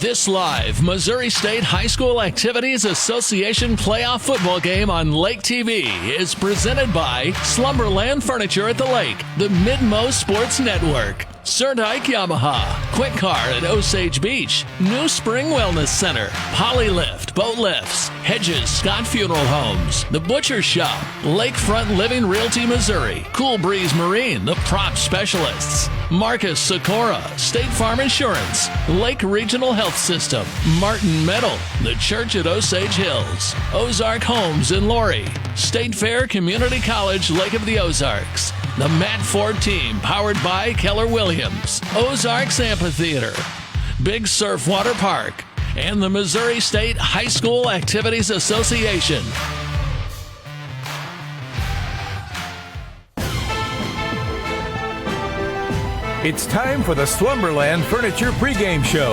This live Missouri State High School Activities Association playoff football game on Lake TV is presented by Slumberland Furniture at the Lake, the Midmo Sports Network, Cerdike Yamaha, Quick Car at Osage Beach, New Spring Wellness Center, Polylift Boat Lifts, Hedges Scott Funeral Homes, The Butcher Shop, Lakefront Living Realty Missouri, Cool Breeze Marine, the prop specialists, Marcus Sikora, State Farm Insurance, Lake Regional Health System, Martin Metal, the Church at Osage Hills, Ozark Homes in Laurie, State Fair Community College, Lake of the Ozarks, the Matt Ford Team, powered by Keller Williams, Ozarks Amphitheater, Big Surf Water Park, and the Missouri State High School Activities Association. It's time for the Slumberland Furniture pregame show.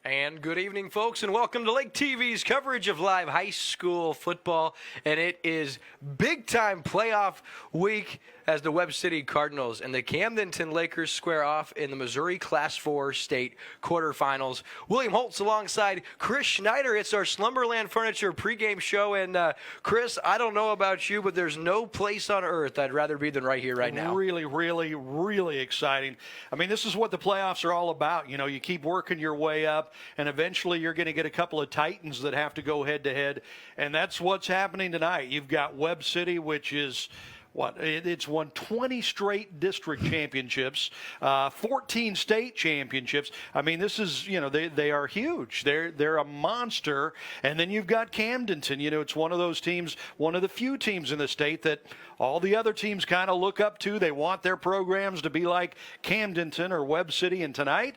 And good evening, folks, and welcome to Lake TV's coverage of live high school football. And it is big-time playoff week as the Webb City Cardinals and the Camdenton Lakers square off in the Missouri Class 4 state quarterfinals. William Holtz alongside Chris Schneider. It's our Slumberland Furniture pregame show. And Chris, I don't know about you, but there's no place on earth I'd rather be than right here, right now. Really exciting. I mean, this is what the playoffs are all about. You know, you keep working your way up, and eventually you're going to get a couple of Titans that have to go head-to-head, and that's what's happening tonight. You've got Webb City, which is it's won 20 straight district championships, 14 state championships. I mean, this is, you know, they are huge. They're a monster. And then you've got Camdenton. You know, it's one of those teams, one of the few teams in the state that all the other teams kind of look up to. They want their programs to be like Camdenton or Webb City. And tonight,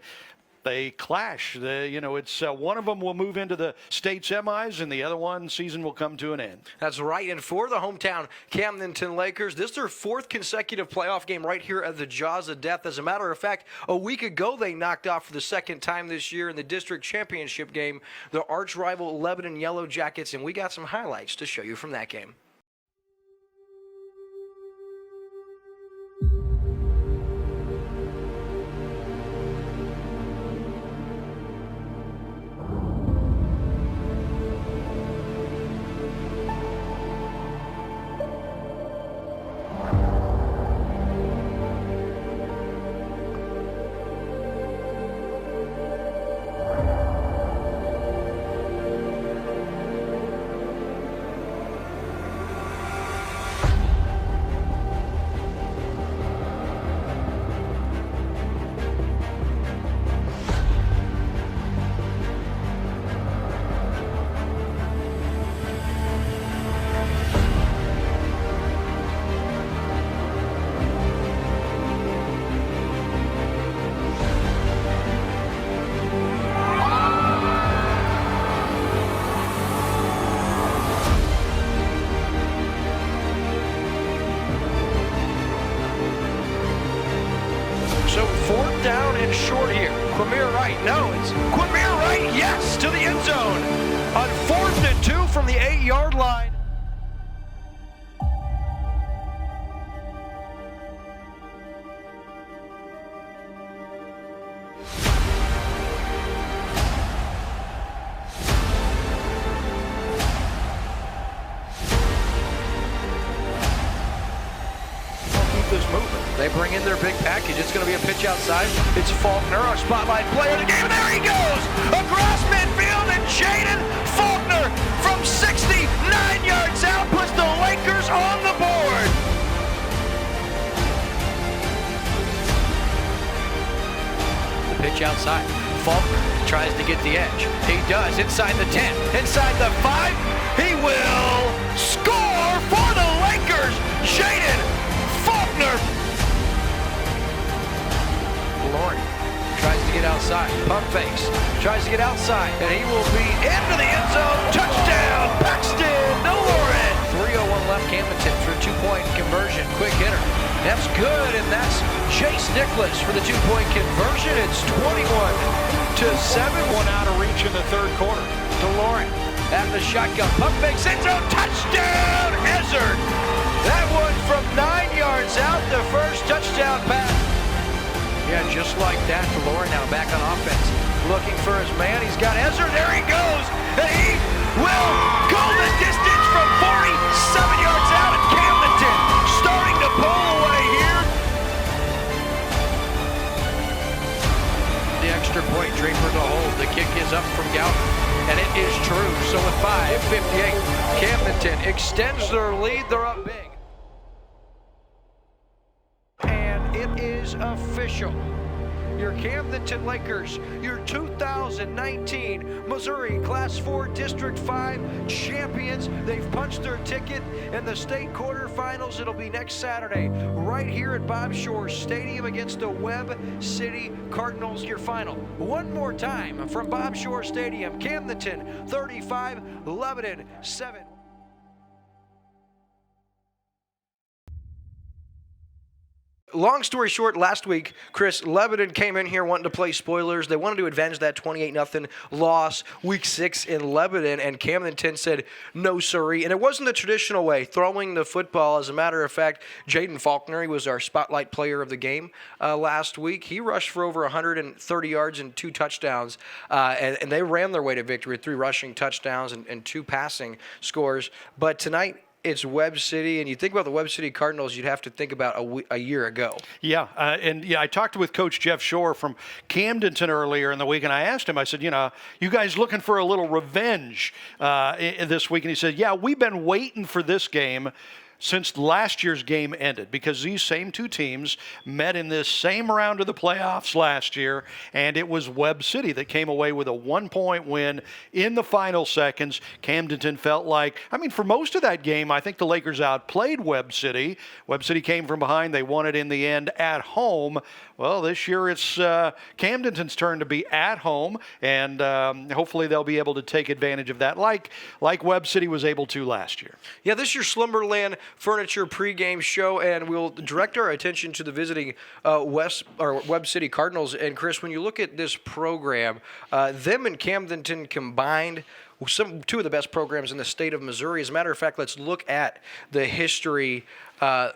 they clash. It's one of them will move into the state semis, and the other one season will come to an end. That's right. And for the hometown Camdenton Lakers, this is their fourth consecutive playoff game right here at the Jaws of Death. As a matter of fact, a week ago they knocked off for the second time this year in the district championship game the arch rival Lebanon Yellow Jackets, and we got some highlights to show you from that game. Short here. Quamir Wright. No, it's Quamir Wright. Yes, to the end zone. On 4th and 2 from the 8-yard line. They bring in their big package. It's going to be a pitch outside. It's Faulkner, our spotlight player of the game. And there he goes! Across midfield, and Jaden Faulkner from 69 yards out puts the Lakers on the board. The pitch outside. Faulkner tries to get the edge. He does. Inside the 10. Inside the 5. He will score for the Lakers. Jaden Faulkner. Lauren tries to get outside. Pump fakes. Tries to get outside. And he will be into the end zone. Touchdown, Paxton Lauren. 3:01 left. Camdenton for a 2-point conversion. Quick hitter. That's good, and that's Chase Nicholas for the 2-point conversion. It's 21-7. One out of reach in the third quarter. DeLauren at the shotgun. Pump fakes. End zone. Touchdown, Ezard. That one from 9 yards out. The first touchdown pass. Yeah, just like that. DeLore now back on offense. Looking for his man. He's got Ezra. There he goes. And he will go the distance from 47 yards out. And Camdenton starting to pull away here. The extra point, Draper to hold. The kick is up from Gouton. And it is true. So with 5:58, Camdenton extends their lead. They're up big. And it is official. Your Camdenton Lakers, your 2019 Missouri Class 4 District 5 champions. They've punched their ticket in the state quarterfinals. It'll be next Saturday right here at Bob Shore Stadium against the Webb City Cardinals. Your final one more time from Bob Shore Stadium. Camdenton 35, Lebanon 7. Long story short, last week, Chris, Lebanon came in here wanting to play spoilers. They wanted to avenge that 28-0 loss week 6 in Lebanon, and Camdenton said, no, sirree. And it wasn't the traditional way, throwing the football. As a matter of fact, Jaden Faulkner, he was our spotlight player of the game last week. He rushed for over 130 yards and 2 touchdowns, and they ran their way to victory with 3 rushing touchdowns and 2 passing scores. But tonight, it's Webb City, and you think about the Webb City Cardinals, you'd have to think about a year ago. Yeah, I talked with Coach Jeff Shore from Camdenton earlier in the week, and I asked him, I said, you guys looking for a little revenge this week? And he said, yeah, we've been waiting for this game since last year's game ended, because these same 2 teams met in this same round of the playoffs last year, and it was Webb City that came away with a 1-point win in the final seconds. Camdenton felt like, for most of that game, I think the Lakers outplayed Webb City. Webb City came from behind. They won it in the end at home. Well, this year it's Camdenton's turn to be at home, and hopefully they'll be able to take advantage of that, like Webb City was able to last year. Yeah, this is your Slumberland Furniture pregame show, and we'll direct our attention to the visiting Webb City Cardinals. And Chris, when you look at this program, them and Camdenton combined, 2 of the best programs in the state of Missouri. As a matter of fact, let's look at the history of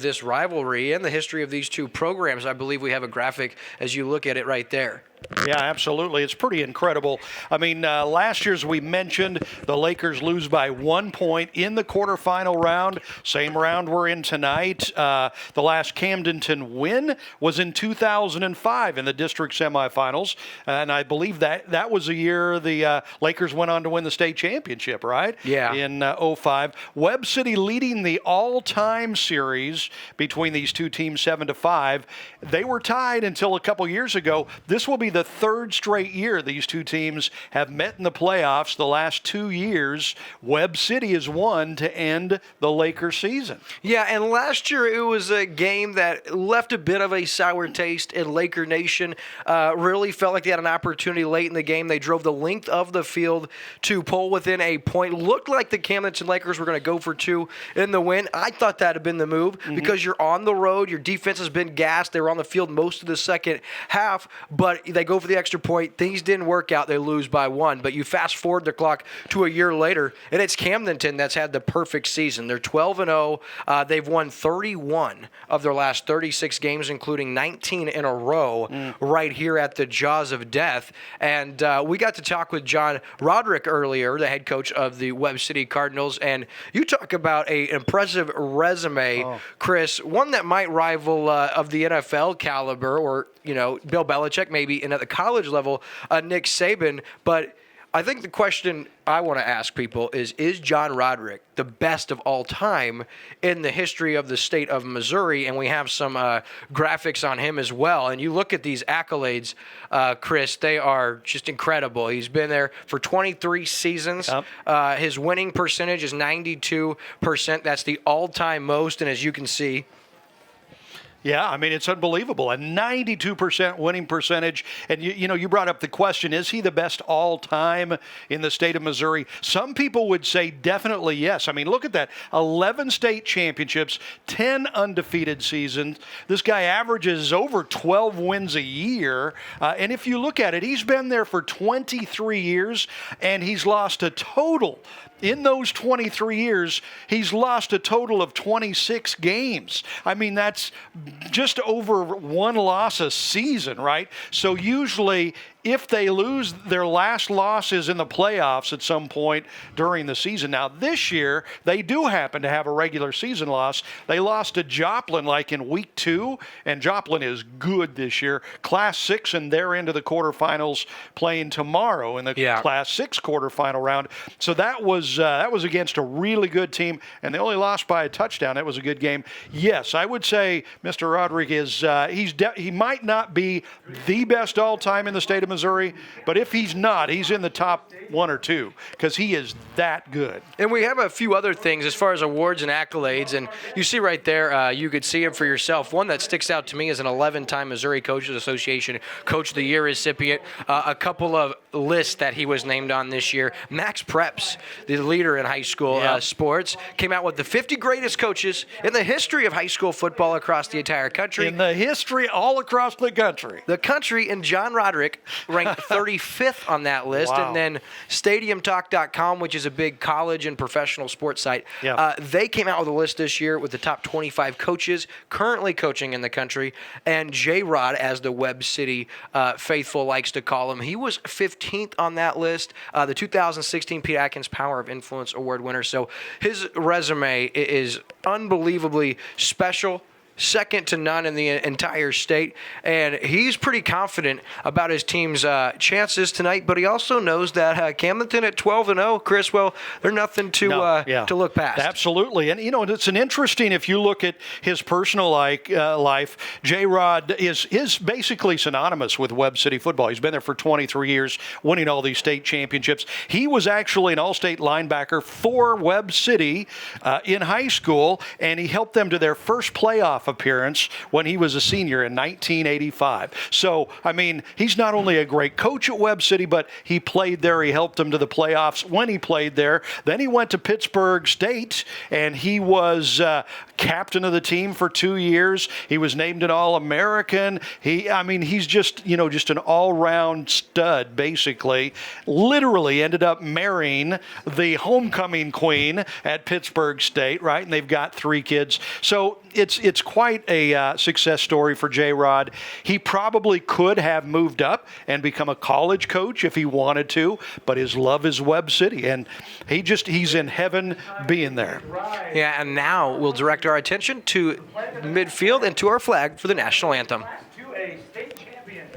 this rivalry and the history of these 2 programs. I believe we have a graphic as you look at it right there. Yeah, absolutely. It's pretty incredible. Last year, as we mentioned, the Lakers lose by 1 point in the quarterfinal round. Same round we're in tonight. The last Camdenton win was in 2005 in the district semifinals. And I believe that was the year the Lakers went on to win the state championship, right? Yeah. In 05. Webb City leading the all-time series between these 2 teams 7-5. They were tied until a couple years ago. This will be the 3rd straight year these 2 teams have met in the playoffs. The last 2 years, Webb City has won to end the Lakers season. Yeah, and last year it was a game that left a bit of a sour taste in Laker Nation. Really felt like they had an opportunity late in the game. They drove the length of the field to pull within a point. Looked like the Camdenton Lakers were going to go for 2 in the win. I thought that had been the move because you're on the road. Your defense has been gassed. They were on the field most of the second half, but they go for the extra point. Things didn't work out. They lose by 1. But you fast forward the clock to a year later, and it's Camdenton that's had the perfect season. They're 12-0. They've won 31 of their last 36 games, including 19 in a row right here at the jaws of death. And we got to talk with John Roderick earlier, the head coach of the Webb City Cardinals. And you talk about an impressive resume, Chris, one that might rival of the NFL caliber, or Bill Belichick, maybe, and at the college level, Nick Saban. But I think the question I want to ask people is John Roderick the best of all time in the history of the state of Missouri? And we have some graphics on him as well. And you look at these accolades, Chris, they are just incredible. He's been there for 23 seasons. Yep. His winning percentage is 92%. That's the all-time most. And as you can see, yeah, it's unbelievable. A 92% winning percentage. And, you brought up the question, is he the best all-time in the state of Missouri? Some people would say definitely yes. Look at that. 11 state championships, 10 undefeated seasons. This guy averages over 12 wins a year. And if you look at it, he's been there for 23 years, and he's lost a total in those 23 years, he's lost a total of 26 games. I mean, that's just over one loss a season, right? So usually, if they lose, their last loss is in the playoffs at some point during the season. Now, this year, they do happen to have a regular season loss. They lost to Joplin like in week 2, and Joplin is good this year. Class 6, and they're into the quarterfinals playing tomorrow in the Class 6 quarterfinal round. So that was against a really good team, and they only lost by a touchdown. That was a good game. Yes, I would say Mr. Rodriguez, he might not be the best all-time in the state of Missouri, but if he's not, he's in the top 1 or 2 because he is that good. And we have a few other things as far as awards and accolades, and you see right there, you could see them for yourself. One that sticks out to me is an 11-time Missouri Coaches Association Coach of the Year recipient. A couple of lists that he was named on this year. Max Preps, the leader in high school sports, came out with the 50 greatest coaches in the history of high school football across the entire country. In the history all across the country. The country, and John Roderick ranked 35th on that list. Wow. And then StadiumTalk.com, which is a big college and professional sports site, they came out with a list this year with the top 25 coaches currently coaching in the country. And J-Rod, as the Webb City faithful likes to call him, he was 15th on that list, the 2016 Pete Atkins Power of Influence Award winner. So his resume is unbelievably special, second to none in the entire state, and he's pretty confident about his team's chances tonight, but he also knows that Camdenton at 12-0, Chris, well, they're nothing to look past. Absolutely, and it's an interesting, if you look at his personal life, J-Rod is basically synonymous with Webb City football. He's been there for 23 years, winning all these state championships. He was actually an all-state linebacker for Webb City in high school, and he helped them to their first playoff appearance when he was a senior in 1985. So, I mean, he's not only a great coach at Webb City, but he played there. He helped them to the playoffs when he played there. Then he went to Pittsburgh State, and he was captain of the team for 2 years. He was named an All-American. He's just an all-round stud, basically. Literally ended up marrying the homecoming queen at Pittsburgh State, right? And they've got 3 kids. So it's quite a success story for J-Rod. He probably could have moved up and become a college coach if he wanted to, but his love is Webb City, and he's in heaven being there. Yeah, and now we'll direct our attention to midfield and to our flag for the national anthem. To a state champion.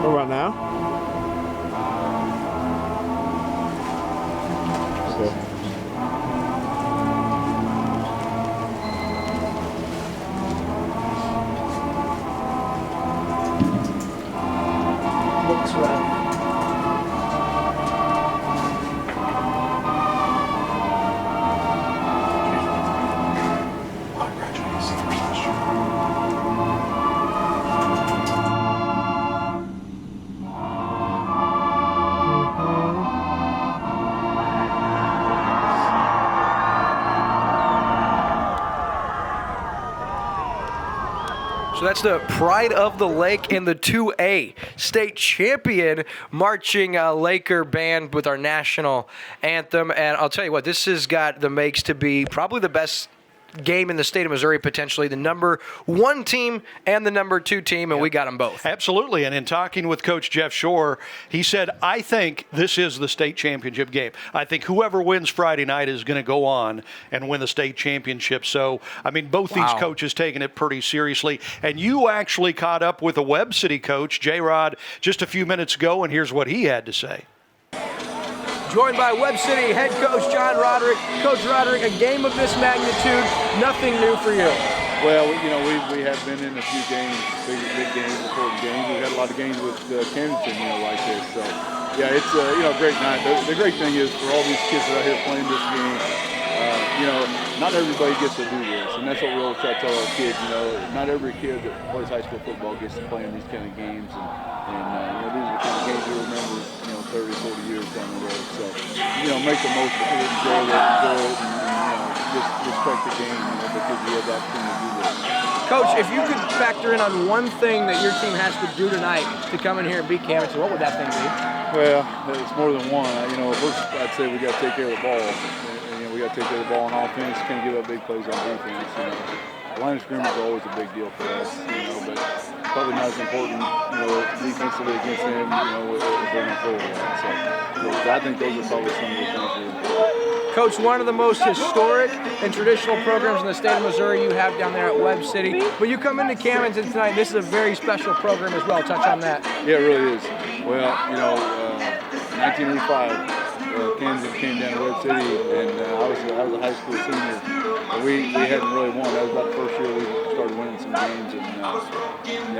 What about now? Okay. Looks right. So that's the Pride of the Lake and the 2A state champion marching Laker band with our national anthem. And I'll tell you what, this has got the makes to be probably the best game in the state of Missouri, potentially the number 1 team and the number 2 team, and we got them both. Absolutely, and in talking with Coach Jeff Shore, he said, I think this is the state championship game. I think whoever wins Friday night is going to go on and win the state championship. So, I mean, both these coaches taking it pretty seriously, and you actually caught up with a Webb City coach, J-Rod, just a few minutes ago, and here's what he had to say. joined by Webb City head coach John Roderick. Coach Roderick, a game of this magnitude, nothing new for you. Well, we have been in a few games, big games, important games. We've had a lot of games with Camdenton, like this. So, yeah, it's a great night. The great thing is for all these kids that are out here playing this game, not everybody gets to do this, and that's what we always try to tell our kids. Not every kid that plays high school football gets to play in these kind of games, and these are the kind of games you remember, 30, 40 years down the road. So, make the most of it, enjoy it, and just respect the game, because we have the opportunity to do this. Coach, if you could factor in on one thing that your team has to do tonight to come in here and beat Camdenton, what would that thing be? Well, it's more than one. First I'd say we got to take care of the ball. We got to take care of the ball on offense. Can't give up big plays on defense. Line of scrimmage is always a big deal for us. But probably not as important, defensively against them. With bringing forward. So I think those are probably some of the things that are important. Coach, one of the most historic and traditional programs in the state of Missouri you have down there at Webb City. But you come into Camdenton tonight, this is a very special program as well. Touch on that. Yeah, it really is. Well, 1985. Camdenton came down to Webb City, and I was a high school senior. And we hadn't really won. That was about the first year we started winning some games. And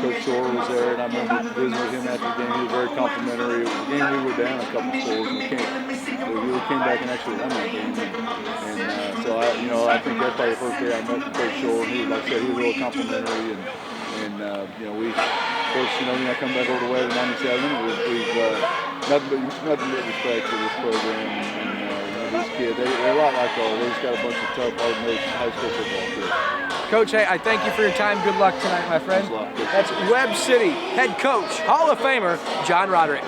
Coach Shore was there, and I remember visiting with him after the game. He was very complimentary. It was a game we were down a couple scores, and we came back and actually won that game. So I think that's probably the first day I met Coach Shore. And he, like I said, he was real complimentary, we, of course, when I come back over to Webb in '97, we've nothing but respect for this program and these kids. They're a lot like all. They just got a bunch of tough, hard-nosed high school football kids. Coach, hey, I thank you for your time. Good luck tonight, my friend. Thanks a lot. That's Webb City head coach, Hall of Famer John Roderick.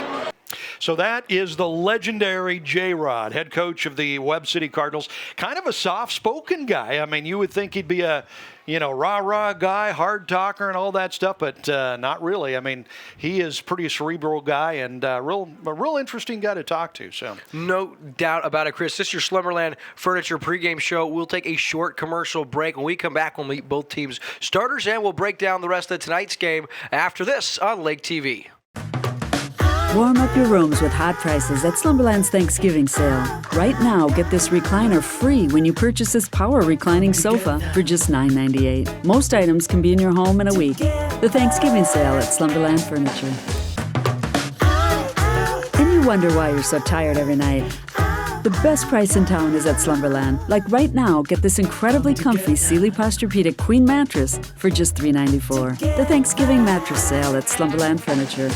So that is the legendary J-Rod, head coach of the Webb City Cardinals. Kind of a soft-spoken guy. I mean, you would think he'd be a, rah-rah guy, hard talker and all that stuff, but not really. I mean, he is pretty cerebral guy and a real interesting guy to talk to. So no doubt about it, Chris. This is your Slumberland Furniture pregame show. We'll take a short commercial break. When we come back, we'll meet both teams' starters, and we'll break down the rest of tonight's game after this on Lake TV. Warm up your rooms with hot prices at Slumberland's Thanksgiving sale. Right now, get this recliner free when you purchase this power reclining sofa for just $9.98. Most items can be in your home in a week. The Thanksgiving sale at Slumberland Furniture. And you wonder why you're so tired every night. The best price in town is at Slumberland. Like right now, get this incredibly comfy Sealy Posturepedic Queen mattress for just $3.94. The Thanksgiving mattress sale at Slumberland Furniture.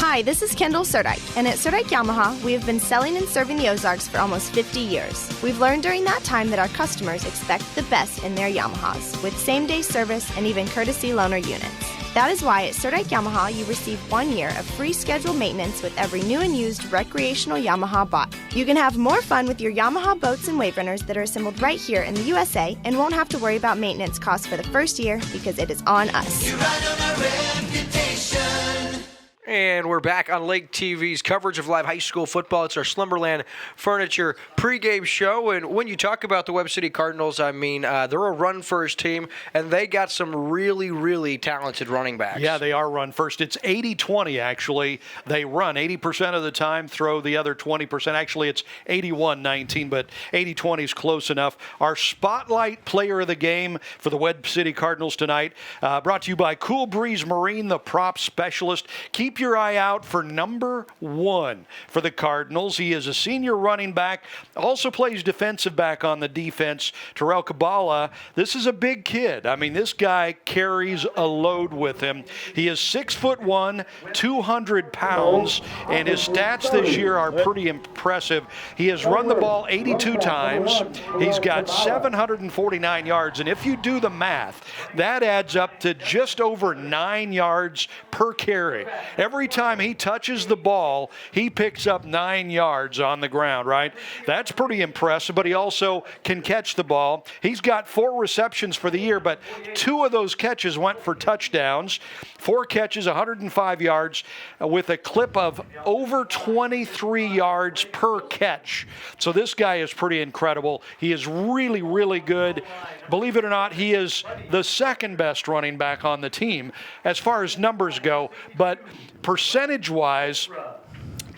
Hi, this is Kendall Surdike, and at Surdike Yamaha, we have been selling and serving the Ozarks for almost 50 years. We've learned during that time that our customers expect the best in their Yamahas, with same-day service and even courtesy loaner units. That is why at Surdike Yamaha, you receive 1 year of free scheduled maintenance with every new and used recreational Yamaha bought. You can have more fun with your Yamaha boats and wave runners that are assembled right here in the USA and won't have to worry about maintenance costs for the first year because it is on us. You ride on our reputation. And we're back on Lake TV's coverage of live high school football. It's our Slumberland Furniture pregame show. And when you talk about the Webb City Cardinals, I mean, they're a run-first team, and they got some really, really talented running backs. Yeah, they are run-first. It's 80-20, actually. They run 80% of the time, throw the other 20%. Actually, it's 81-19, but 80-20 is close enough. Our spotlight player of the game for the Webb City Cardinals tonight, brought to you by Cool Breeze Marine, the prop specialist. Keep your eye out for number 1 for the Cardinals. He is a senior running back, also plays defensive back on the defense. Terrell Kabbalah, this is a big kid. I mean, this guy carries a load with him. He is 6'1", 200 pounds, and his stats this year are pretty impressive. He has run the ball 82 times. He's got 749 yards, and if you do the math, that adds up to just over 9 yards per carry. Every time he touches the ball, he picks up 9 yards on the ground, right? That's pretty impressive, but he also can catch the ball. He's got 4 receptions for the year, but 2 of those catches went for touchdowns. 4 catches, 105 yards, with a clip of over 23 yards per catch. So this guy is pretty incredible. He is really, really good. Believe it or not, he is the second best running back on the team as far as numbers go, but percentage-wise,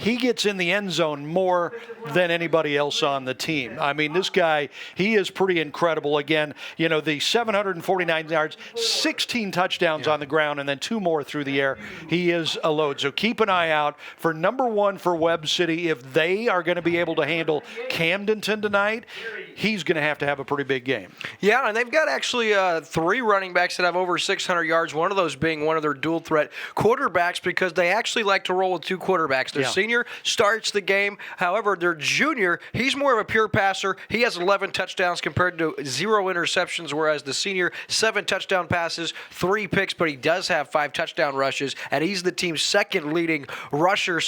he gets in the end zone more than anybody else on the team. I mean, this guy, he is pretty incredible. Again, the 749 yards, 16 touchdowns on the ground, and then 2 more through the air. He is a load. So keep an eye out for number 1 for Webb City. If they are going to be able to handle Camdenton tonight, he's going to have a pretty big game. Yeah, and they've got actually 3 running backs that have over 600 yards, one of those being one of their dual threat quarterbacks, because they actually like to roll with 2 quarterbacks. Their senior starts the game. However, their junior, he's more of a pure passer. He has 11 touchdowns compared to 0 interceptions, whereas the senior, 7 touchdown passes, 3 picks, but he does have 5 touchdown rushes, and he's the team's second leading rusher,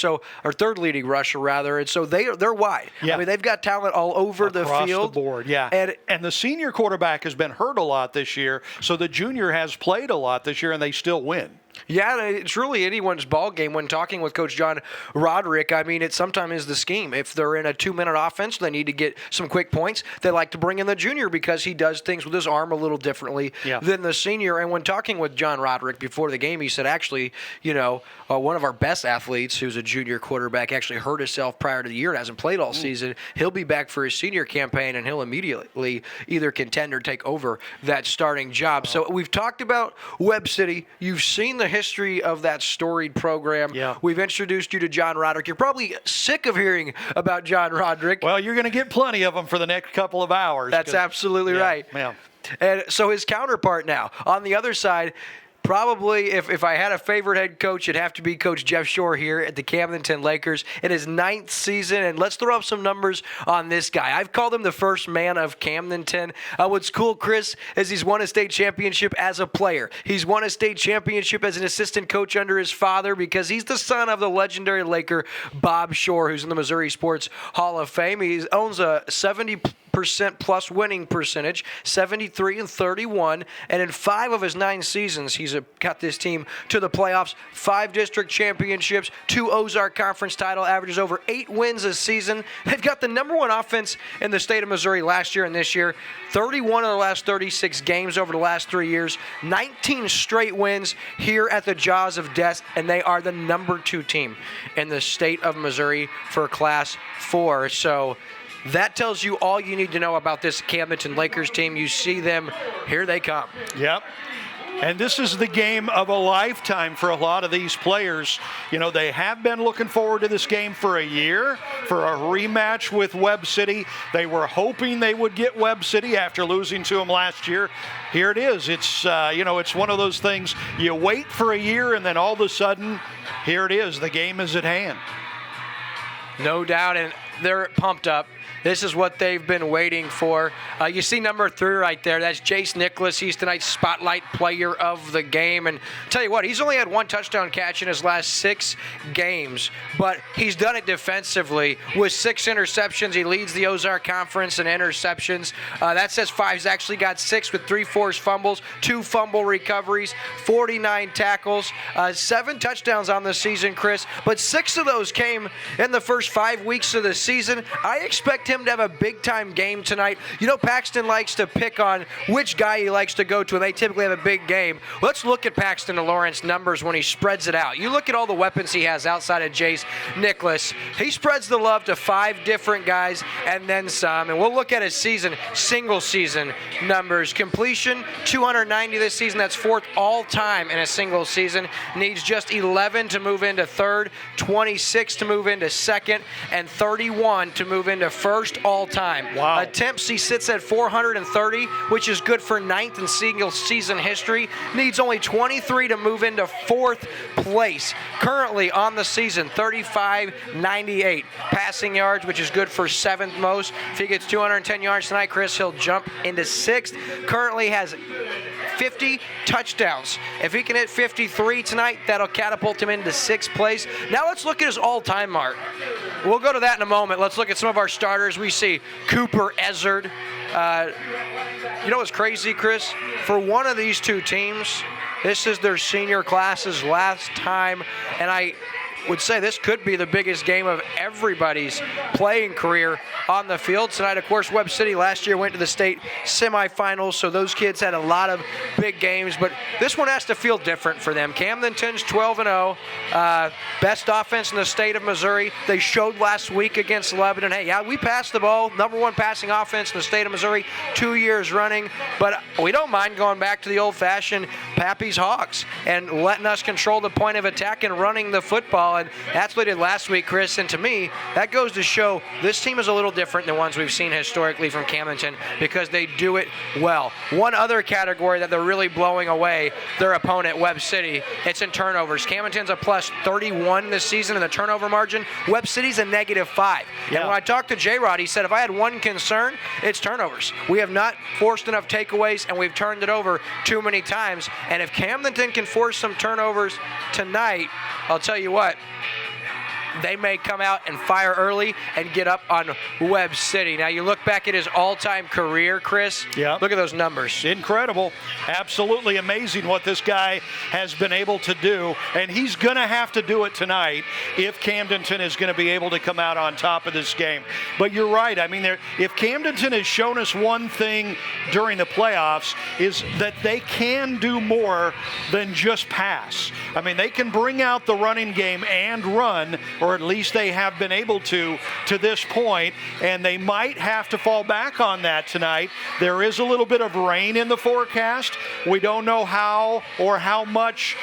or third leading rusher, rather. And so they're wide. Yeah. I mean, they've got talent all over the field. Across the board, yeah. And the senior quarterback has been hurt a lot this year, so the junior has played a lot this year, and they still win. Yeah, it's really anyone's ball game. When talking with Coach John Roderick, I mean, it sometimes is the scheme. If they're in a 2-minute offense, they need to get some quick points. They like to bring in the junior because he does things with his arm a little differently than the senior. And when talking with John Roderick before the game, he said, actually, one of our best athletes, who's a junior quarterback, actually hurt himself prior to the year and hasn't played all season. He'll be back for his senior campaign, and he'll immediately either contend or take over that starting job. So we've talked about Webb City. You've seen the history of that storied program. Yeah. We've introduced you to John Roderick. You're probably sick of hearing about John Roderick. Well, you're going to get plenty of them for the next couple of hours. That's absolutely right. Yeah. And so his counterpart now, on the other side, probably, if I had a favorite head coach, it'd have to be Coach Jeff Shore here at the Camdenton Lakers in his 9th season. And let's throw up some numbers on this guy. I've called him the first man of Camdenton. What's cool, Chris, is he's won a state championship as a player. He's won a state championship as an assistant coach under his father because he's the son of the legendary Laker Bob Shore, who's in the Missouri Sports Hall of Fame. He owns a 70% plus winning percentage, 73-31, and in 5 of his 9 seasons, he's got this team to the playoffs, 5 district championships, 2 Ozark Conference title, averages over 8 wins a season. They've got the number 1 offense in the state of Missouri last year and this year, 31 of the last 36 games over the last 3 years, 19 straight wins here at the jaws of death, and they are the number 2 team in the state of Missouri for Class 4. So that tells you all you need to know about this Camdenton Lakers team. You see them, here they come. Yep. And this is the game of a lifetime for a lot of these players. They have been looking forward to this game for a year, for a rematch with Webb City. They were hoping they would get Webb City after losing to them last year. Here it is. It's, it's one of those things, you wait for a year and then all of a sudden, here it is. The game is at hand. No doubt, and they're pumped up. This is what they've been waiting for. You see number 3 right there. That's Jace Nicholas. He's tonight's spotlight player of the game. And tell you what, he's only had 1 touchdown catch in his last 6 games, but he's done it defensively with 6 interceptions. He leads the Ozark Conference in interceptions. That says 5. He's actually got 6 with 3 forced fumbles, 2 fumble recoveries, 49 tackles, 7 touchdowns on the season, Chris. But 6 of those came in the first 5 weeks of the season. I expect him to have a big-time game tonight. Paxton likes to pick on which guy he likes to go to, and they typically have a big game. Let's look at Paxton and Lawrence numbers when he spreads it out. You look at all the weapons he has outside of Jace Nicholas. He spreads the love to 5 different guys and then some. And we'll look at his single-season numbers. Completion, 290 this season. That's 4th all-time in a single season. Needs just 11 to move into 3rd, 26 to move into 2nd, and 31 to move into 1st all-time. Wow. Attempts, he sits at 430, which is good for 9th in single-season history. Needs only 23 to move into 4th place. Currently on the season, 35.98 passing yards, which is good for 7th most. If he gets 210 yards tonight, Chris, he'll jump into 6th. Currently has 50 touchdowns. If he can hit 53 tonight, that'll catapult him into 6th place. Now let's look at his all-time mark. We'll go to that in a moment. Let's look at some of our starters. We see Cooper Ezzard. What's crazy, Chris? For one of these 2 teams, this is their senior class's last time, and would say this could be the biggest game of everybody's playing career on the field tonight. Of course, Webb City last year went to the state semifinals, so those kids had a lot of big games, but this one has to feel different for them. Camdenton's 12-0, best offense in the state of Missouri. They showed last week against Lebanon, hey, yeah, we passed the ball, #1 passing offense in the state of Missouri 2 years running, but we don't mind going back to the old-fashioned Pappy's Hawks and letting us control the point of attack and running the football, and that's what they did last week, Chris, and to me, that goes to show this team is a little different than ones we've seen historically from Camdenton because they do it well. One other category that they're really blowing away their opponent, Webb City, it's in turnovers. Camdenton's a plus 31 this season in the turnover margin. Webb City's a -5. Yeah. And when I talked to J-Rod, he said, if I had one concern, it's turnovers. We have not forced enough takeaways, and we've turned it over too many times. And if Camdenton can force some turnovers tonight, I'll tell you what, they may come out and fire early and get up on Webb City. Now, you look back at his all-time career, Chris. Yeah. Look at those numbers. Incredible. Absolutely amazing what this guy has been able to do. And he's going to have to do it tonight if Camdenton is going to be able to come out on top of this game. But you're right. I mean, if Camdenton has shown us one thing during the playoffs is that they can do more than just pass. I mean, they can bring out the running game and run, or at least they have been able to this point, and they might have to fall back on that tonight. There is a little bit of rain in the forecast. We don't know how or how much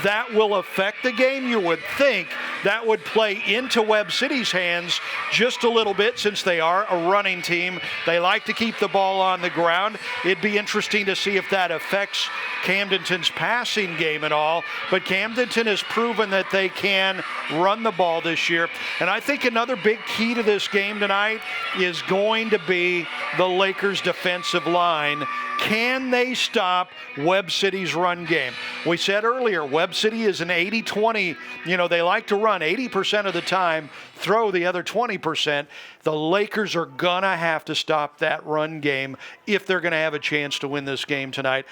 that will affect the game. You would think that would play into Webb City's hands just a little bit since they are a running team. They like to keep the ball on the ground. It'd be interesting to see if that affects Camdenton's passing game at all, but Camdenton has proven that they can run the ball this year. And I think another big key to this game tonight is going to be the Lakers' defensive line. Can they stop Webb City's run game? We said earlier, Webb City is an 80-20. You know, they like to run 80% of the time, throw the other 20%. The Lakers are going to have to stop that run game if they're going to have a chance to win this game tonight.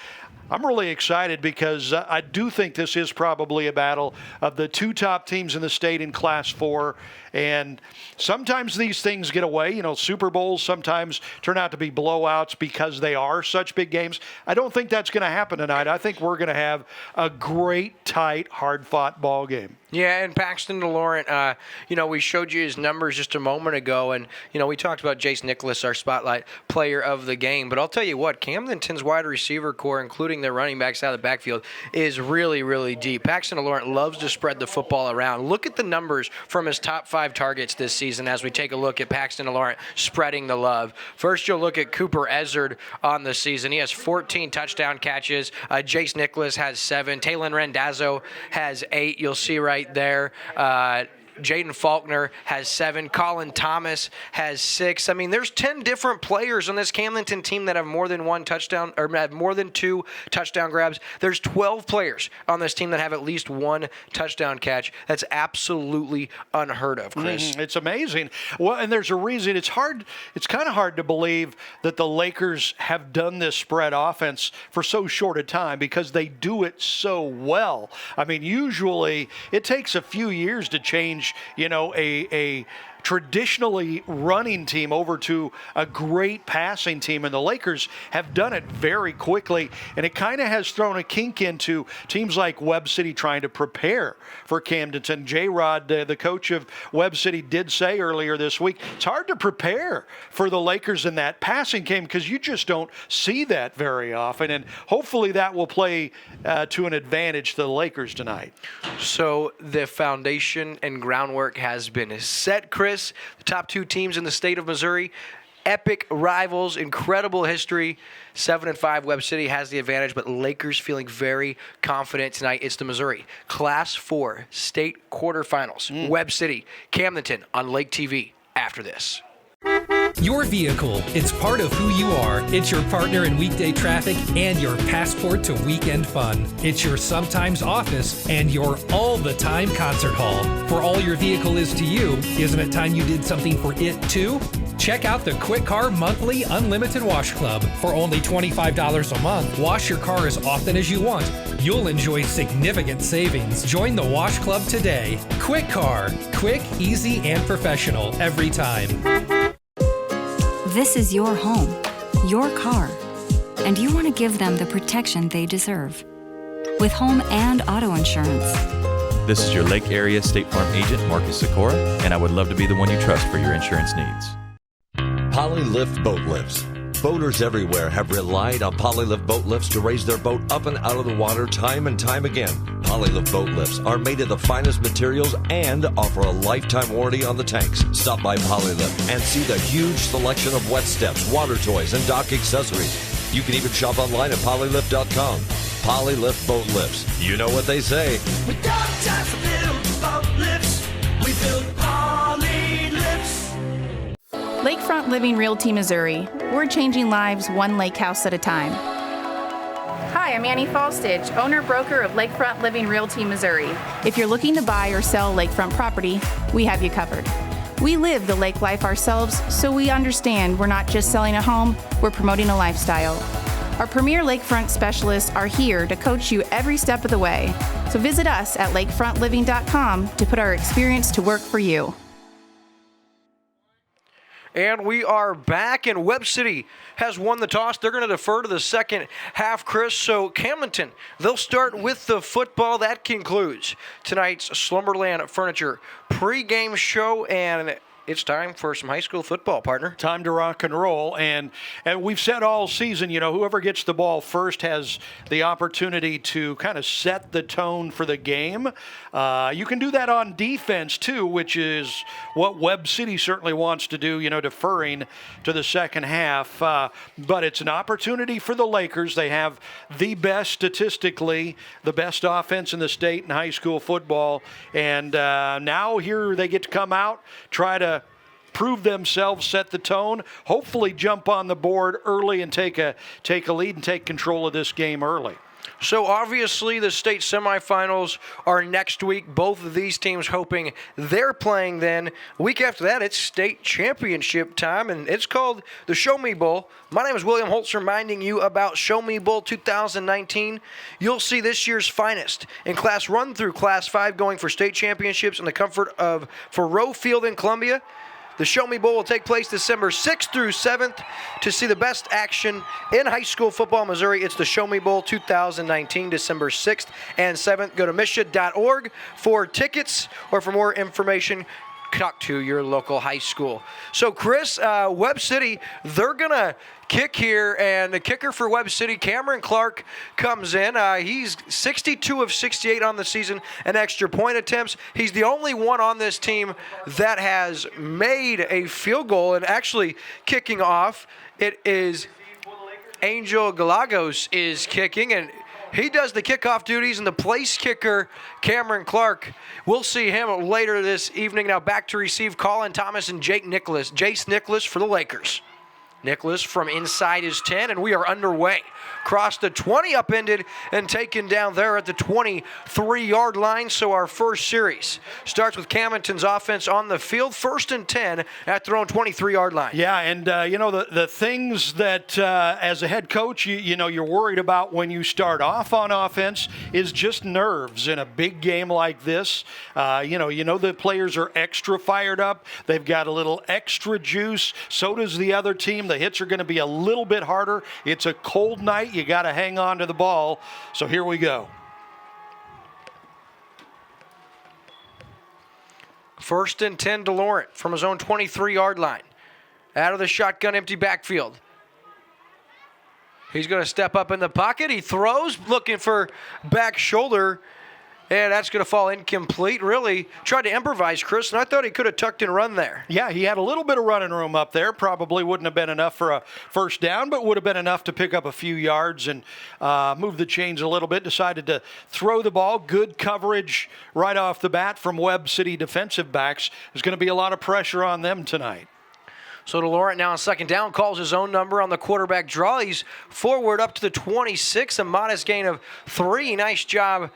I'm really excited because I do think this is probably a battle of the two top teams in the state in Class 4. And sometimes these things get away. You know, Super Bowls sometimes turn out to be blowouts because they are such big games. I don't think that's going to happen tonight. I think we're going to have a great, tight, hard-fought ball game. Yeah, and Paxton DeLaurent, you know, we showed you his numbers just a moment ago, and, you know, we talked about Jace Nicholas, our spotlight player of the game. But I'll tell you what, Camdenton's wide receiver core, including their running backs out of the backfield, is really, really deep. Paxton DeLaurent loves to spread the football around. Look at the numbers from his top 5 targets this season as we take a look at Paxton DeLaurent spreading the love. First, you'll look at Cooper Ezzard on the season. He has 14 touchdown catches. Jace Nicholas has 7. Taylon Randazzo has 8. You'll see right there. Jaden Faulkner has 7. Colin Thomas has 6. I mean, there's 10 different players on this Camdenton team that have more than 1 touchdown or have more than 2 touchdown grabs. There's 12 players on this team that have at least 1 touchdown catch. That's absolutely unheard of, Chris. It's amazing. Well, and there's a reason. It's kind of hard to believe that the Lakers have done this spread offense for so short a time because they do it so well. I mean, usually it takes a few years to change, you know, a traditionally running team over to a great passing team, and the Lakers have done it very quickly, and it kind of has thrown a kink into teams like Webb City trying to prepare for Camdenton. J-Rod, the coach of Webb City, did say earlier this week, it's hard to prepare for the Lakers in that passing game because you just don't see that very often, and hopefully that will play to an advantage to the Lakers tonight. So the foundation and groundwork has been set, Chris. The top 2 teams in the state of Missouri, epic rivals, incredible history. 7-5, Webb City has the advantage, but Lakers feeling very confident tonight. It's the Missouri Class 4 state quarterfinals. Webb City, Camdenton on Lake TV after this. Your vehicle, it's part of who you are. It's your partner in weekday traffic and your passport to weekend fun. It's your sometimes office and your all-the-time concert hall. For all your vehicle is to you, isn't it time you did something for it too? Check out the Quick Car Monthly Unlimited Wash Club. For only $25 a month, wash your car as often as you want. You'll enjoy significant savings. Join the Wash Club today. Quick Car. Quick, easy, and professional every time. This is your home, your car, and you want to give them the protection they deserve. With home and auto insurance. This is your Lake Area State Farm agent, Marcus Sikora, and I would love to be the one you trust for your insurance needs. Polylift Boat Lifts. Boaters everywhere have relied on Polylift Boat Lifts to raise their boat up and out of the water time and time again. Polylift Boat Lifts are made of the finest materials and offer a lifetime warranty on the tanks. Stop by Polylift and see the huge selection of wet steps, water toys, and dock accessories. You can even shop online at polylift.com. Polylift Boat Lifts. You know what they say. We don't just build boat lifts, we build Polylifts. Lakefront Living Realty, Missouri. We're changing lives one lake house at a time. Hi, I'm Annie Fallstitch, owner-broker of Lakefront Living Realty, Missouri. If you're looking to buy or sell lakefront property, we have you covered. We live the lake life ourselves, so we understand we're not just selling a home, we're promoting a lifestyle. Our premier lakefront specialists are here to coach you every step of the way. So visit us at lakefrontliving.com to put our experience to work for you. And we are back, and Webb City has won the toss. They're going to defer to the second half, Chris. So Camdenton, they'll start with the football. That concludes tonight's Slumberland Furniture pregame show, and it's time for some high school football, partner. Time to rock and roll. And we've said all season, whoever gets the ball first has the opportunity to kind of set the tone for the game. You can do that on defense, too, which is what Webb City certainly wants to do, deferring to the second half. But it's an opportunity for the Lakers. They have the best, statistically, the best offense in the state in high school football. And now here they get to come out, try to prove themselves, set the tone, hopefully jump on the board early and take a lead and take control of this game early. So obviously the state semifinals are next week. Both of these teams hoping they're playing then. Week after that, it's state championship time, and it's called the Show Me Bowl. My name is William Holtz, reminding you about Show Me Bowl 2019. You'll see this year's finest in Class 1 through Class 5 going for state championships in the comfort of Faroe Field in Columbia. The Show Me Bowl will take place December 6th through 7th. To see the best action in high school football in Missouri, it's the Show Me Bowl 2019, December 6th and 7th. Go to misha.org for tickets, or for more information, talk to your local high school. So, Chris, Webb City, they're going to kick here, and the kicker for Webb City, Cameron Clark, comes in. He's 62 of 68 on the season in extra point attempts. He's the only one on this team that has made a field goal, and actually kicking off, it is Angel Galagos is kicking, and he does the kickoff duties, and the place kicker, Cameron Clark, we'll see him later this evening. Now back to receive Colin Thomas and Jace Nicholas for the Lakers. Nicholas from inside his 10, and we are underway. Crossed the 20, upended and taken down there at the 23-yard line. So our first series starts with Camdenton's offense on the field, 1st and 10 at their own 23-yard line. Yeah, and the things that as a head coach, you're worried about when you start off on offense is just nerves in a big game like this. The players are extra fired up. They've got a little extra juice. So does the other team. The hits are going to be a little bit harder. It's a cold night. You got to hang on to the ball. So here we go. 1st and 10 to Laurent from his own 23-yard line. Out of the shotgun, empty backfield. He's going to step up in the pocket. He throws, looking for back shoulder. And that's going to fall incomplete. Really tried to improvise, Chris, and I thought he could have tucked and run there. Yeah, he had a little bit of running room up there. Probably wouldn't have been enough for a first down, but would have been enough to pick up a few yards and move the chains a little bit. Decided to throw the ball. Good coverage right off the bat from Webb City defensive backs. There's going to be a lot of pressure on them tonight. So DeLaurent now on 2nd down calls his own number on the quarterback draw. He's forward up to the 26, a modest gain of 3. Nice job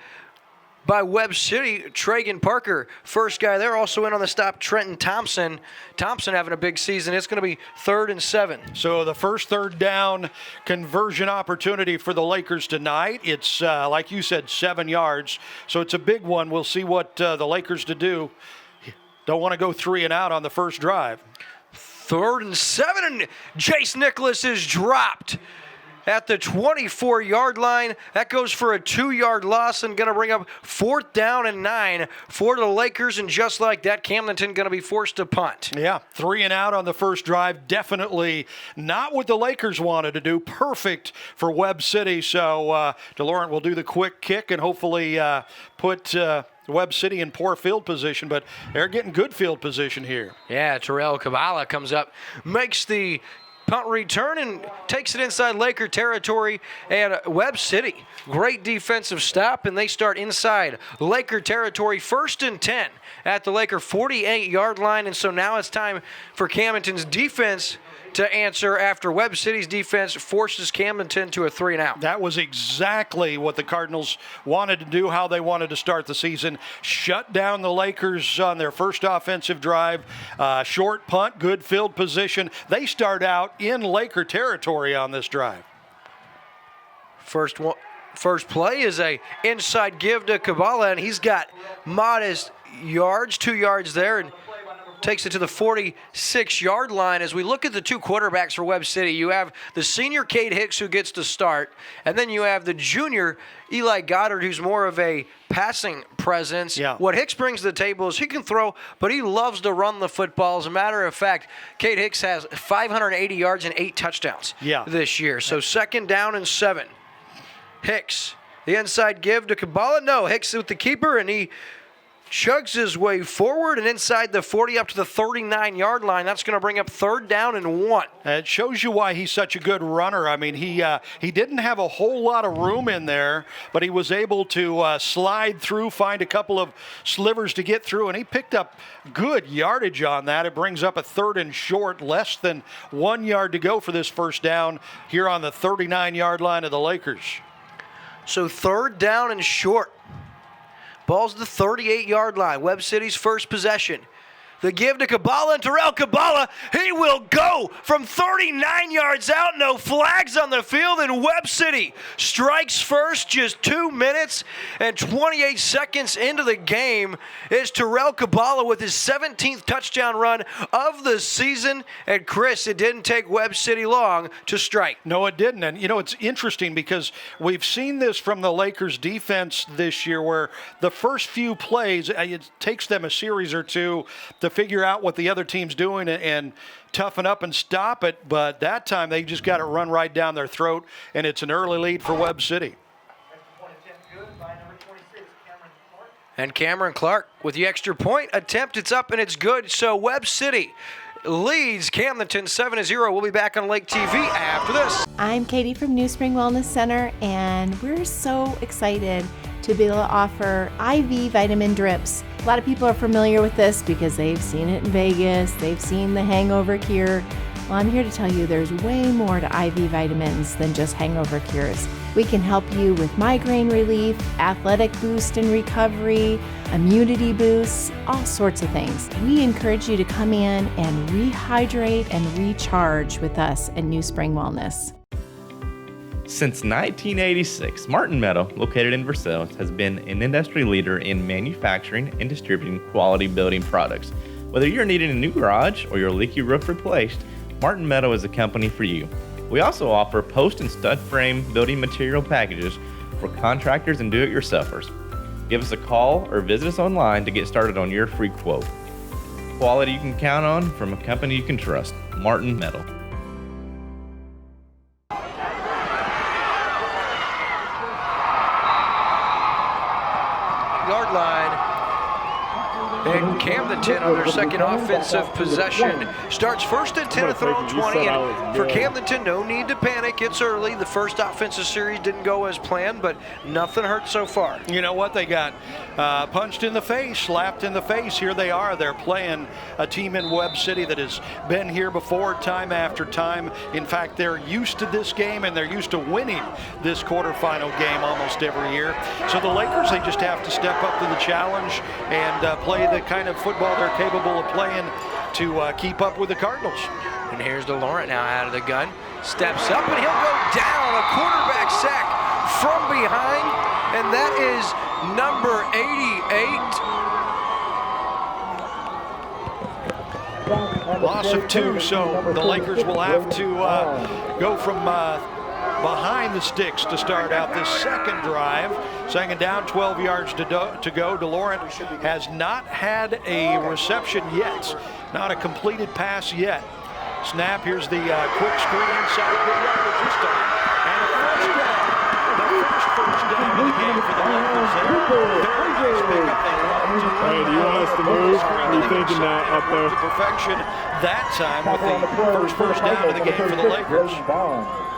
by Webb City. Tragan Parker, first guy there, also in on the stop, Trenton Thompson. Thompson having a big season. It's going to be 3rd and 7. So the first third down conversion opportunity for the Lakers tonight. It's, like you said, 7 yards. So it's a big one. We'll see what the Lakers to do. Don't want to go 3 and out on the first drive. 3rd and 7, and Jace Nicholas is dropped at the 24-yard line. That goes for a 2-yard loss and going to bring up 4th down and 9 for the Lakers. And just like that, Camdenton going to be forced to punt. Yeah, 3 and out on the first drive. Definitely not what the Lakers wanted to do. Perfect for Webb City. So DeLaurent will do the quick kick and hopefully put Webb City in poor field position, but they're getting good field position here. Yeah, Terrell Kabbalah comes up, makes the punt return and takes it inside Laker territory. And Webb City, great defensive stop, and they start inside Laker territory, 1st and 10 at the Laker 48-yard line. And so now it's time for Camdenton's defense to answer after Webb City's defense forces Camdenton to a 3 and out. That was exactly what the Cardinals wanted to do, how they wanted to start the season. Shut down the Lakers on their first offensive drive. Short punt, good field position. They start out in Laker territory on this drive. First play is a inside give to Kabbalah, and he's got modest yards, 2 yards there, and takes it to the 46-yard line. As we look at the two quarterbacks for Webb City, you have the senior Cade Hicks who gets to start, and then you have the junior Eli Goddard who's more of a passing presence. Yeah. What Hicks brings to the table is he can throw, but he loves to run the football. As a matter of fact, Cade Hicks has 580 yards and 8 touchdowns this year. So 2nd down and 7. Hicks, the inside give to Kabbalah. No, Hicks with the keeper, and he chugs his way forward and inside the 40 up to the 39-yard line. That's going to bring up 3rd down and 1. It shows you why he's such a good runner. I mean, he didn't have a whole lot of room in there, but he was able to slide through, find a couple of slivers to get through, and he picked up good yardage on that. It brings up a 3rd and short, less than 1 yard to go for this first down here on the 39-yard line of the Lakers. So 3rd down and short. Ball's the 38-yard line. Webb City's first possession. The give to Kabbalah, and Terrell Kabbalah, he will go from 39 yards out. No flags on the field, and Webb City strikes first just 2 minutes and 28 seconds into the game. Is Terrell Kabbalah with his 17th touchdown run of the season. And Chris, it didn't take Webb City long to strike. No, it didn't. And, you know, it's interesting because we've seen this from the Lakers defense this year where the first few plays, it takes them a series or two to figure out what the other team's doing and toughen up and stop it. But that time they just got it run right down their throat, and it's an early lead for Webb City. And Cameron Clark with the extra point attempt. It's up and it's good. So Webb City leads Camdenton 7-0. We'll be back on Lake TV after this. I'm Katie from New Spring Wellness Center, and we're so excited to be able to offer IV vitamin drips. A lot of people are familiar with this because they've seen it in Vegas, they've seen the hangover cure. Well, I'm here to tell you there's way more to IV vitamins than just hangover cures. We can help you with migraine relief, athletic boost and recovery, immunity boosts, all sorts of things. We encourage you to come in and rehydrate and recharge with us at New Spring Wellness. Since 1986, Martin Meadow, located in Versailles, has been an industry leader in manufacturing and distributing quality building products. Whether you're needing a new garage or your leaky roof replaced, Martin Meadow is the company for you. We also offer post and stud frame building material packages for contractors and do-it-yourselfers. Give us a call or visit us online to get started on your free quote. Quality you can count on from a company you can trust, Martin Meadow. Yard line. And Camdenton on their second offensive possession starts first and 10 at their own 20. And for Camdenton, no need to panic. It's early. The first offensive series didn't go as planned, but nothing hurt so far. You know what? They got punched in the face, slapped in the face. Here they are. They're playing a team in Webb City that has been here before time after time. In fact, they're used to this game, and they're used to winning this quarterfinal game almost every year. So the Lakers, they just have to step up to the challenge and play the kind of football they're capable of playing to keep up with the Cardinals. And here's DeLaurent now out of the gun. Steps up, and he'll go down. A quarterback sack from behind, and that is number 88. Loss of 2, so the Lakers will have to go from behind the sticks to start out this second drive. Second down, 12 yards to go. DeLaurent has not had a reception yet, not a completed pass yet. Snap, here's the quick screen inside, good yardage this time, and a first down. The first down of the game for the Lakers there. Very nice pickup. Hey, do you want us to move? What are you thinking now up there? To perfection that time with the first down of the game for the Lakers.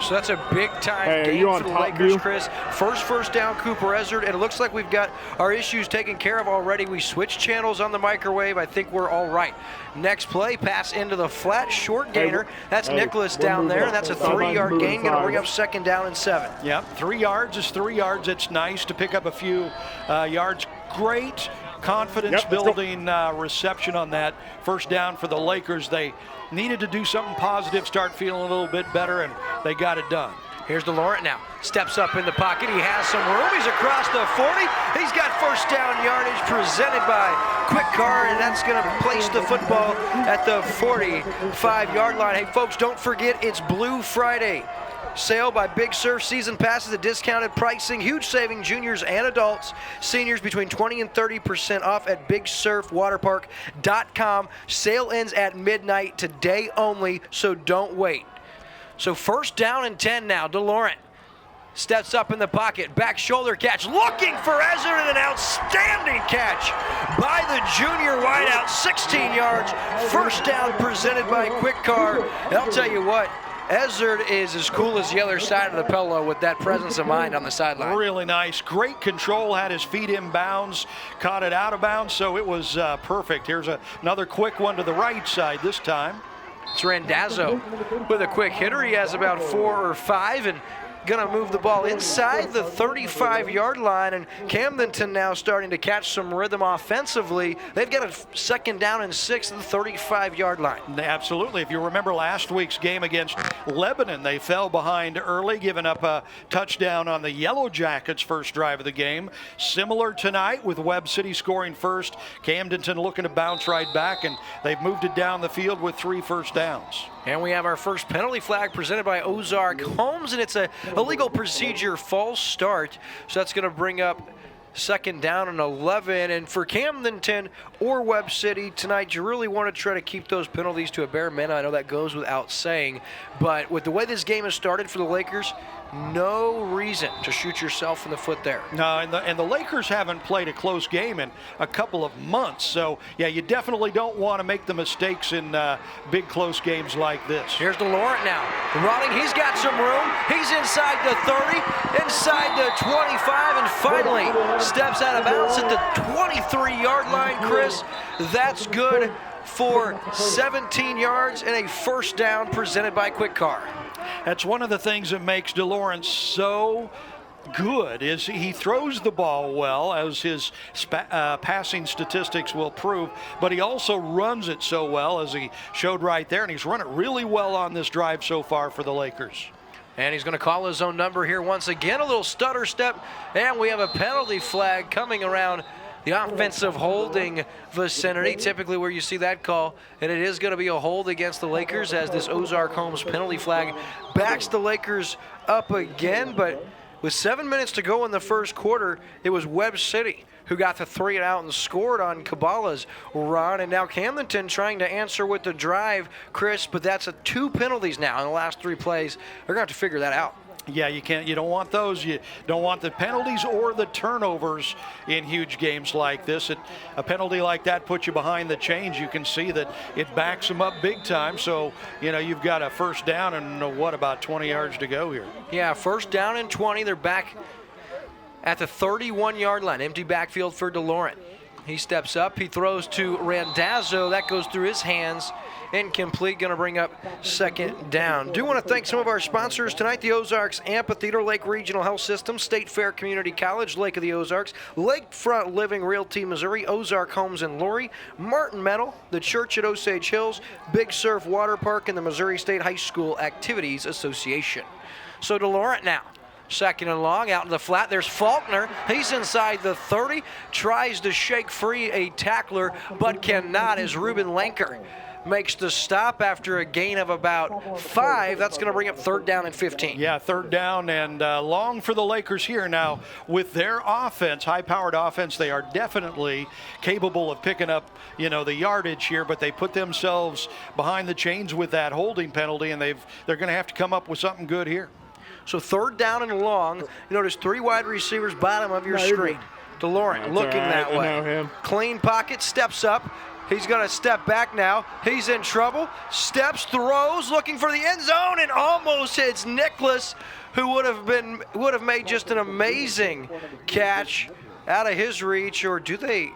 So that's a big-time game for the Lakers, Chris. First down, Cooper Ezard, and it looks like we've got our issues taken care of already. We switched channels on the microwave. I think we're all right. Next play, pass into the flat, short gainer. That's Nicholas down there, and that's a 3-yard gain. Going to bring up second down and 7. Yep, 3 yards is 3 yards. It's nice to pick up a few yards. Great confidence-building reception on that first down for the Lakers. They needed to do something positive, start feeling a little bit better, and they got it done. Here's DeLaurent now. Steps up in the pocket. He has some room. He's across the 40. He's got first down yardage presented by Quick Car, and that's going to place the football at the 45-yard line. Hey, folks, don't forget it's Blue Friday. Sale by Big Surf, season passes at discounted pricing, huge saving, juniors and adults, seniors between 20 and 30% off at BigSurfWaterpark.com. Sale ends at midnight today only, so don't wait. So first down and 10 now. DeLaurent steps up in the pocket, back shoulder catch, looking for Ezard, and an outstanding catch by the junior wideout, 16 yards. First down presented by Quick Car. And I'll tell you what, Ezard is as cool as the other side of the pillow with that presence of mind on the sideline. Really nice. Great control, had his feet in bounds, caught it out of bounds, so it was perfect. Here's another quick one to the right side this time. It's Randazzo with a quick hitter. He has about 4 or 5 and going to move the ball inside the 35-yard line, and Camdenton now starting to catch some rhythm offensively. They've got a second down and 6 at the 35-yard line. Absolutely. If you remember last week's game against Lebanon, they fell behind early, giving up a touchdown on the Yellow Jackets' first drive of the game. Similar tonight with Webb City scoring first. Camdenton looking to bounce right back, and they've moved it down the field with 3 first downs. And we have our first penalty flag presented by Ozarks Homes, and it's a illegal procedure false start. So that's going to bring up second down and 11. And for Camdenton or Webb City tonight, you really want to try to keep those penalties to a bare minimum. I know that goes without saying, but with the way this game has started for the Lakers, no reason to shoot yourself in the foot there. No, and the Lakers haven't played a close game in a couple of months. So, yeah, you definitely don't want to make the mistakes in big close games like this. Here's DeLaurent now. Running, he's got some room. He's inside the 30, inside the 25, and finally steps out of bounds at the 23-yard line, Chris. That's good for 17 yards and a first down presented by Quick Car. That's one of the things that makes DeLaurent so good is he throws the ball well, as his passing statistics will prove, but he also runs it so well, as he showed right there, and he's run it really well on this drive so far for the Lakers. And he's going to call his own number here once again, a little stutter step, and we have a penalty flag coming around the offensive holding vicinity, typically where you see that call, and it is going to be a hold against the Lakers as this Ozarks Homes penalty flag backs the Lakers up again. But with 7 minutes to go in the first quarter, it was Webb City who got the 3 and out and scored on Kabbalah's run. And now Camdenton trying to answer with the drive, Chris, but that's 2 penalties now in the last 3 plays. They're going to have to figure that out. Yeah, you can't. You don't want those. You don't want the penalties or the turnovers in huge games like this. A penalty like that puts you behind the chains. You can see that it backs them up big time. So, you've got a first down and about 20 yards to go here. Yeah, first down and 20. They're back at the 31-yard line. Empty backfield for DeLaurent. He steps up. He throws to Randazzo. That goes through his hands. Incomplete, going to bring up second down. Do want to thank some of our sponsors tonight: the Ozarks Amphitheater, Lake Regional Health System, State Fair Community College, Lake of the Ozarks, Lakefront Living Realty Missouri, Ozark Homes in Lori, Martin Metal, the Church at Osage Hills, Big Surf Water Park, and the Missouri State High School Activities Association. So DeLaurent now. Second and long, out in the flat. There's Faulkner. He's inside the 30. Tries to shake free a tackler, but cannot, as Ruben Lanker makes the stop after a gain of about 5. That's going to bring up third down and 15. Yeah, third down and long for the Lakers here. Now, with their offense, high-powered offense, they are definitely capable of picking up, the yardage here, but they put themselves behind the chains with that holding penalty, and they're going to have to come up with something good here. So third down and long. You notice 3 wide receivers bottom of your screen. DeLaurent looking that way. Clean pocket, steps up. He's going to step back now. He's in trouble. Steps, throws, looking for the end zone, and almost hits Nicholas, who would have made just an amazing catch out of his reach. Or do they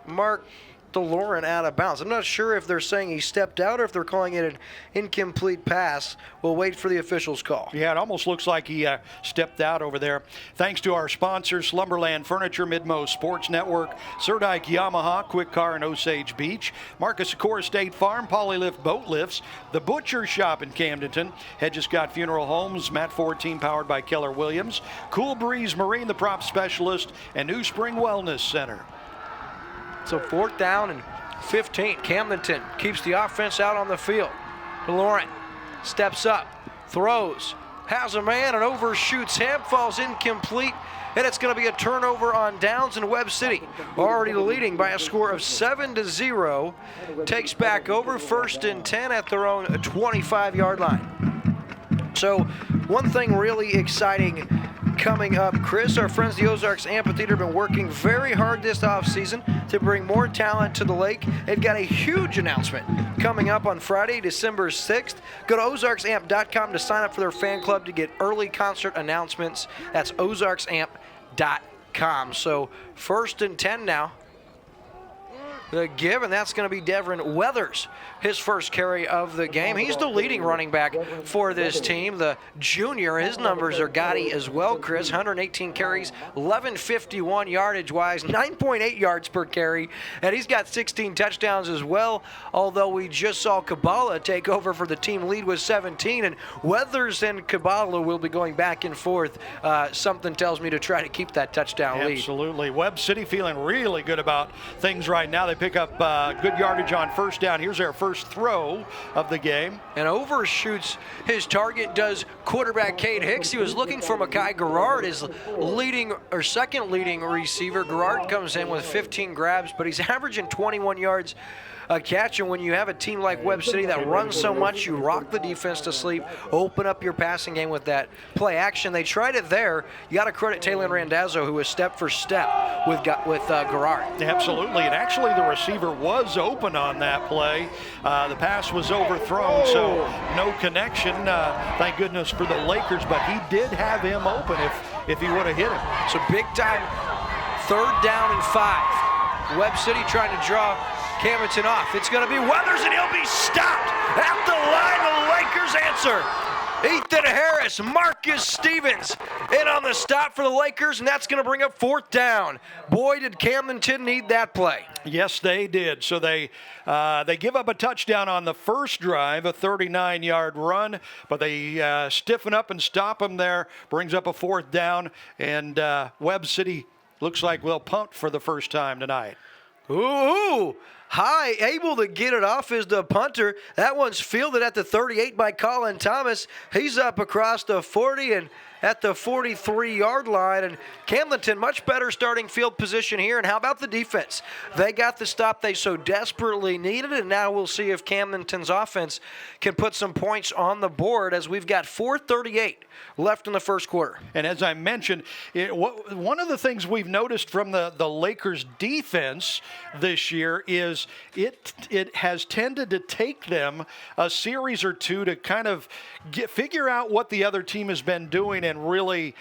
mark DeLaurent out of bounds? I'm not sure if they're saying he stepped out or if they're calling it an incomplete pass. We'll wait for the official's call. Yeah, it almost looks like he stepped out over there. Thanks to our sponsors, Slumberland Furniture, Midmo Sports Network, Surdike Yamaha, Quick Car in Osage Beach, Marcus Sikora State Farm, Polylift Boat Lifts, The Butcher Shop in Camdenton, Hedges Scott Funeral Homes, Matt Ford Team powered by Keller Williams, Cool Breeze Marine, the prop specialist, and New Spring Wellness Center. So fourth down and 15. Camdenton keeps the offense out on the field. DeLaurent steps up, throws, has a man and overshoots him, falls incomplete, and it's going to be a turnover on downs in Webb City. Already leading by a score of 7-0. Takes back over, first and 10 at their own 25-yard line. So one thing really exciting coming up, Chris, our friends the Ozarks Amphitheater have been working very hard this offseason to bring more talent to the lake. They've got a huge announcement coming up on Friday, December 6th. Go to ozarksamp.com to sign up for their fan club to get early concert announcements. That's ozarksamp.com. So first and 10 now. The give, and that's going to be Devin Weathers, his first carry of the game. He's the leading running back for this team. The junior, his numbers are gaudy as well, Chris. 118 carries, 1151 yardage-wise, 9.8 yards per carry, and he's got 16 touchdowns as well, although we just saw Kabbalah take over for the team lead with 17, and Weathers and Kabbalah will be going back and forth. Something tells me to try to keep that touchdown lead. Absolutely. Webb City feeling really good about things right now. They pick up good yardage on first down. Here's their first throw of the game. And overshoots his target does quarterback Cade Hicks. He was looking for Mekhi Garrard, his second leading receiver. Garrard comes in with 15 grabs, but he's averaging 21 yards a catch. And when you have a team like Webb City that runs so much, you rock the defense to sleep, open up your passing game with that play action. They tried it there. You got to credit Taylor Randazzo, who was step for step with Garrard. Absolutely, and actually the receiver was open on that play. The pass was overthrown, so no connection. Thank goodness for the Lakers, but he did have him open if he would have hit him. So big time third down and 5. Webb City trying to draw Camdenton off. It's going to be Weathers, and he'll be stopped at the line. The Lakers answer. Ethan Harris, Marcus Stevens in on the stop for the Lakers, and that's going to bring up fourth down. Boy, did Camdenton need that play. Yes, they did. So they give up a touchdown on the first drive, a 39-yard run, but they stiffen up and stop them there. Brings up a fourth down, and Webb City looks like they'll punt for the first time tonight. Ooh, high, able to get it off is the punter. That one's fielded at the 38 by Colin Thomas. He's up across the 40, and at the 43-yard line. And Camdenton, much better starting field position here. And how about the defense? They got the stop they so desperately needed, and now we'll see if Camdenton's offense can put some points on the board as we've got 4:38 left in the first quarter. And as I mentioned, one of the things we've noticed from the Lakers defense this year is it has tended to take them a series or two to kind of figure out what the other team has been doing and really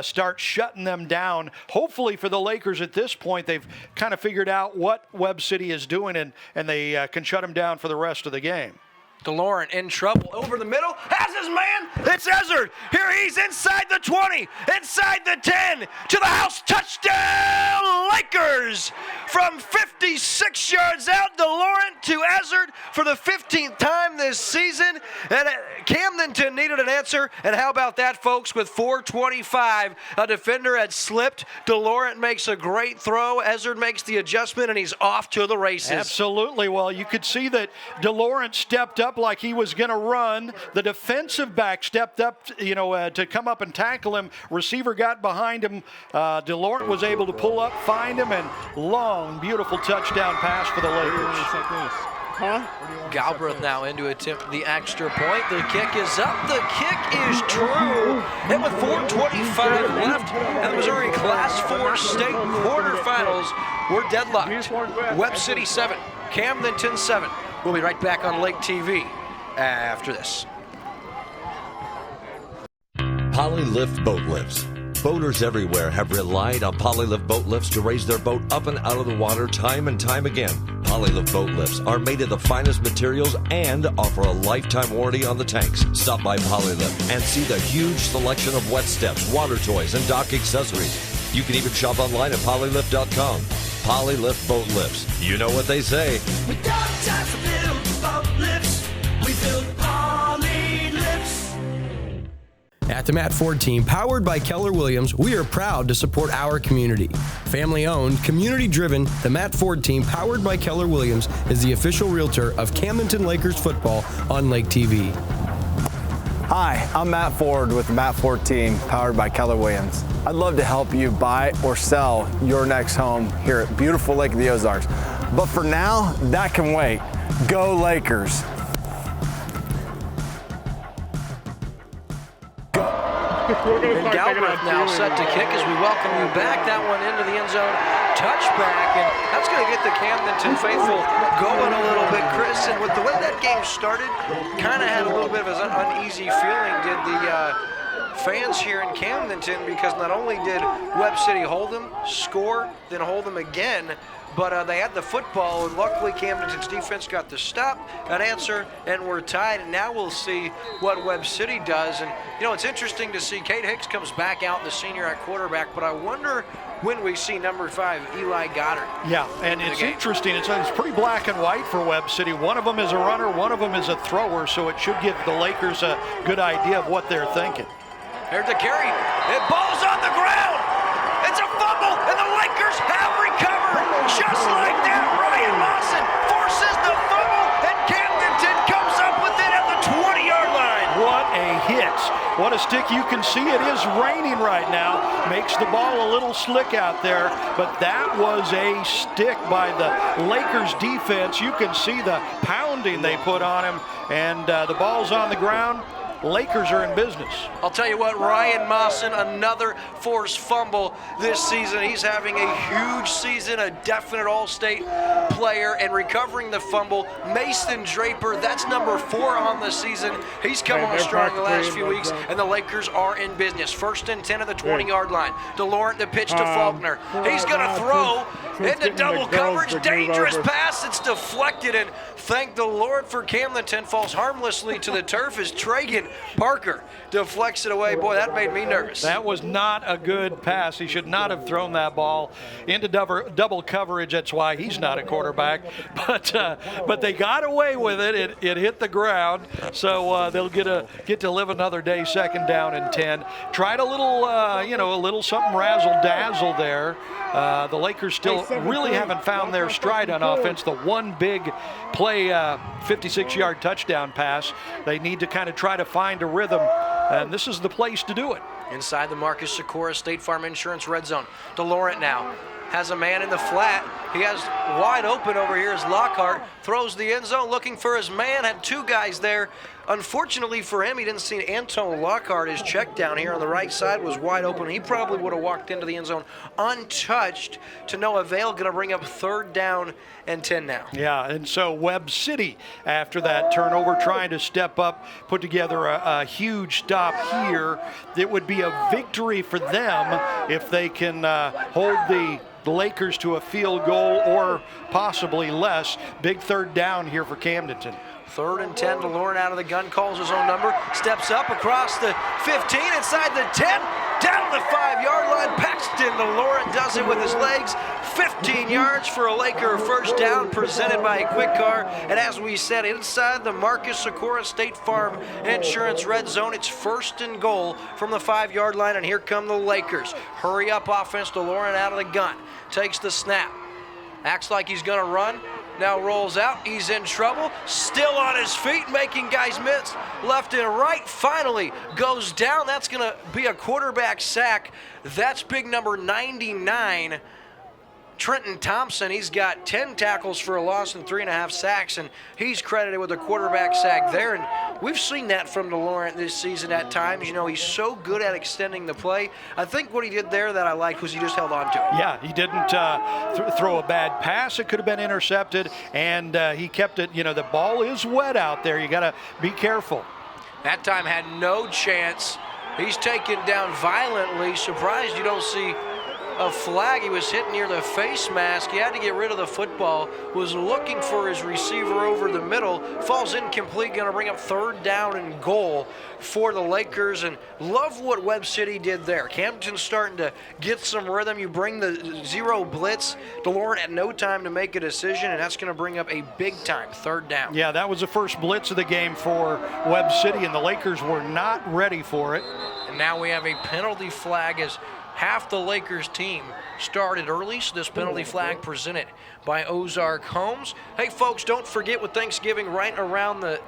start shutting them down. Hopefully for the Lakers at this point, they've kind of figured out what Webb City is doing, and they can shut them down for the rest of the game. DeLauren in trouble over the middle, has his man, it's Ezard. Here he's inside the 20, inside the 10, to the house, touchdown Lakers! From 56 yards out, DeLauren to Ezard for the 15th time this season, and Camdenton needed an answer, and how about that, folks, with 4:25, a defender had slipped, DeLauren makes a great throw, Ezard makes the adjustment, and he's off to the races. Absolutely. Well, you could see that DeLauren stepped up like he was going to run. The defensive back stepped up, to come up and tackle him. Receiver got behind him. DeLauren was able to pull up, find him, and long, beautiful touchdown pass for the Lakers. Galbraith now in to attempt the extra point. The kick is up. The kick is true. And with 4:25 left, and the Missouri Class 4 state quarterfinals, we're deadlocked. Webb City 7, Camdenton 7. We'll be right back on Lake TV after this. Polylift boat lifts. Boaters everywhere have relied on Polylift boat lifts to raise their boat up and out of the water time and time again. Polylift boat lifts are made of the finest materials and offer a lifetime warranty on the tanks. Stop by Polylift and see the huge selection of wet steps, water toys, and dock accessories. You can even shop online at polylift.com. Polylift boat lifts. You know what they say. We don't just build boat lifts, we build Poly lifts. At the Matt Ford team, powered by Keller Williams, we are proud to support our community. Family-owned, community-driven, the Matt Ford team, powered by Keller Williams, is the official realtor of Camdenton Lakers football on Lake TV. Hi, I'm Matt Ford with the Matt Ford team, powered by Keller Williams. I'd love to help you buy or sell your next home here at beautiful Lake of the Ozarks. But for now, that can wait. Go Lakers! And Galbraith now set to kick as we welcome you back. That one into the end zone, touchback, and that's going to get the Camdenton faithful going a little bit, Chris. And with the way that game started, kind of had a little bit of an uneasy feeling, did the fans here in Camdenton, because not only did Webb City hold them, score, then hold them again, but they had the football, and luckily Camdenton's defense got the stop, an answer, and we're tied. And now we'll see what Webb City does. And, it's interesting to see Cade Hicks comes back out, the senior at quarterback, but I wonder when we see number 5, Eli Goddard. Yeah, and it's interesting. It's pretty black and white for Webb City. One of them is a runner, one of them is a thrower, so it should give the Lakers a good idea of what they're thinking. Here's the carry. It ball's on the ground. It's a fumble, and the Lakers have recovered. Just like that, Ryan Mawson forces the fumble, and Camdenton comes up with it at the 20-yard line. What a hit. What a stick. You can see it is raining right now. Makes the ball a little slick out there, but that was a stick by the Lakers defense. You can see the pounding they put on him, and the ball's on the ground. Lakers are in business. I'll tell you what, Ryan Mawson, another forced fumble this season. He's having a huge season, a definite all-state player, and recovering the fumble. Mason Draper, that's number 4 on the season. He's come on strong the last few weeks, and the Lakers are in business. 1st and 10 at the 20-yard line. DeLauren, the pitch to Faulkner. He's going to throw into double coverage. Dangerous pass. It's deflected, and thank the Lord for Camdenton. Falls harmlessly to the turf as Tragan Parker deflects it away. Boy, that made me nervous. That was not a good pass. He should not have thrown that ball into double coverage. That's why he's not a quarterback. But they got away with it. It hit the ground. So they'll get to live another day. 2nd down and 10. Tried a little something razzle dazzle there. The Lakers still really haven't found their stride on offense. The one big play, 56-yard touchdown pass. They need to kind of try to find a rhythm, and this is the place to do it. Inside the Marcus Sikora State Farm Insurance red zone. DeLaurent now has a man in the flat. He has wide open over here as Lockhart throws the end zone looking for his man. Had two guys there. Unfortunately for him, he didn't see Anton Lockhart. His check down here on the right side was wide open. He probably would have walked into the end zone untouched, to no avail. Going to bring up 3rd down and 10 now. Yeah, and so Webb City, after that turnover, trying to step up, put together a huge stop here. It would be a victory for them if they can hold the Lakers to a field goal or possibly less. Big 3rd down here for Camdenton. 3rd and 10. DeLaurent out of the gun, calls his own number, steps up across the 15, inside the 10, down the 5-yard line. Paxton DeLaurent does it with his legs. 15 yards for a Laker first down, presented by Quick Car. And as we said, inside the Marcus Sikora State Farm Insurance red zone, it's 1st and goal from the 5-yard line, and here come the Lakers. Hurry up offense. DeLaurent out of the gun, takes the snap, acts like he's going to run. Now rolls out, he's in trouble, still on his feet, making guys miss left and right, finally goes down. That's going to be a quarterback sack. That's big number 99, Trenton Thompson. He's got 10 tackles for a loss and 3.5 sacks, and he's credited with a quarterback sack there. And we've seen that from DeLaurent this season at times. You know, he's so good at extending the play. I think what he did there that I liked was he just held on to it. Yeah, he didn't throw a bad pass. It could have been intercepted, and he kept it. You know, the ball is wet out there. You got to be careful. That time had no chance. He's taken down violently. Surprised you don't see a flag. He was hit near the face mask. He had to get rid of the football, was looking for his receiver over the middle, falls incomplete, going to bring up 3rd down and goal for the Lakers. And love what Webb City did there. Camdenton's starting to get some rhythm. You bring the 0 blitz. DeLaurent had no time to make a decision, and that's going to bring up a big-time 3rd down. Yeah, that was the first blitz of the game for Webb City, and the Lakers were not ready for it. And now we have a penalty flag as half the Lakers team started early, so this penalty flag presented by Ozarks Homes. Hey, folks, don't forget with Thanksgiving right around the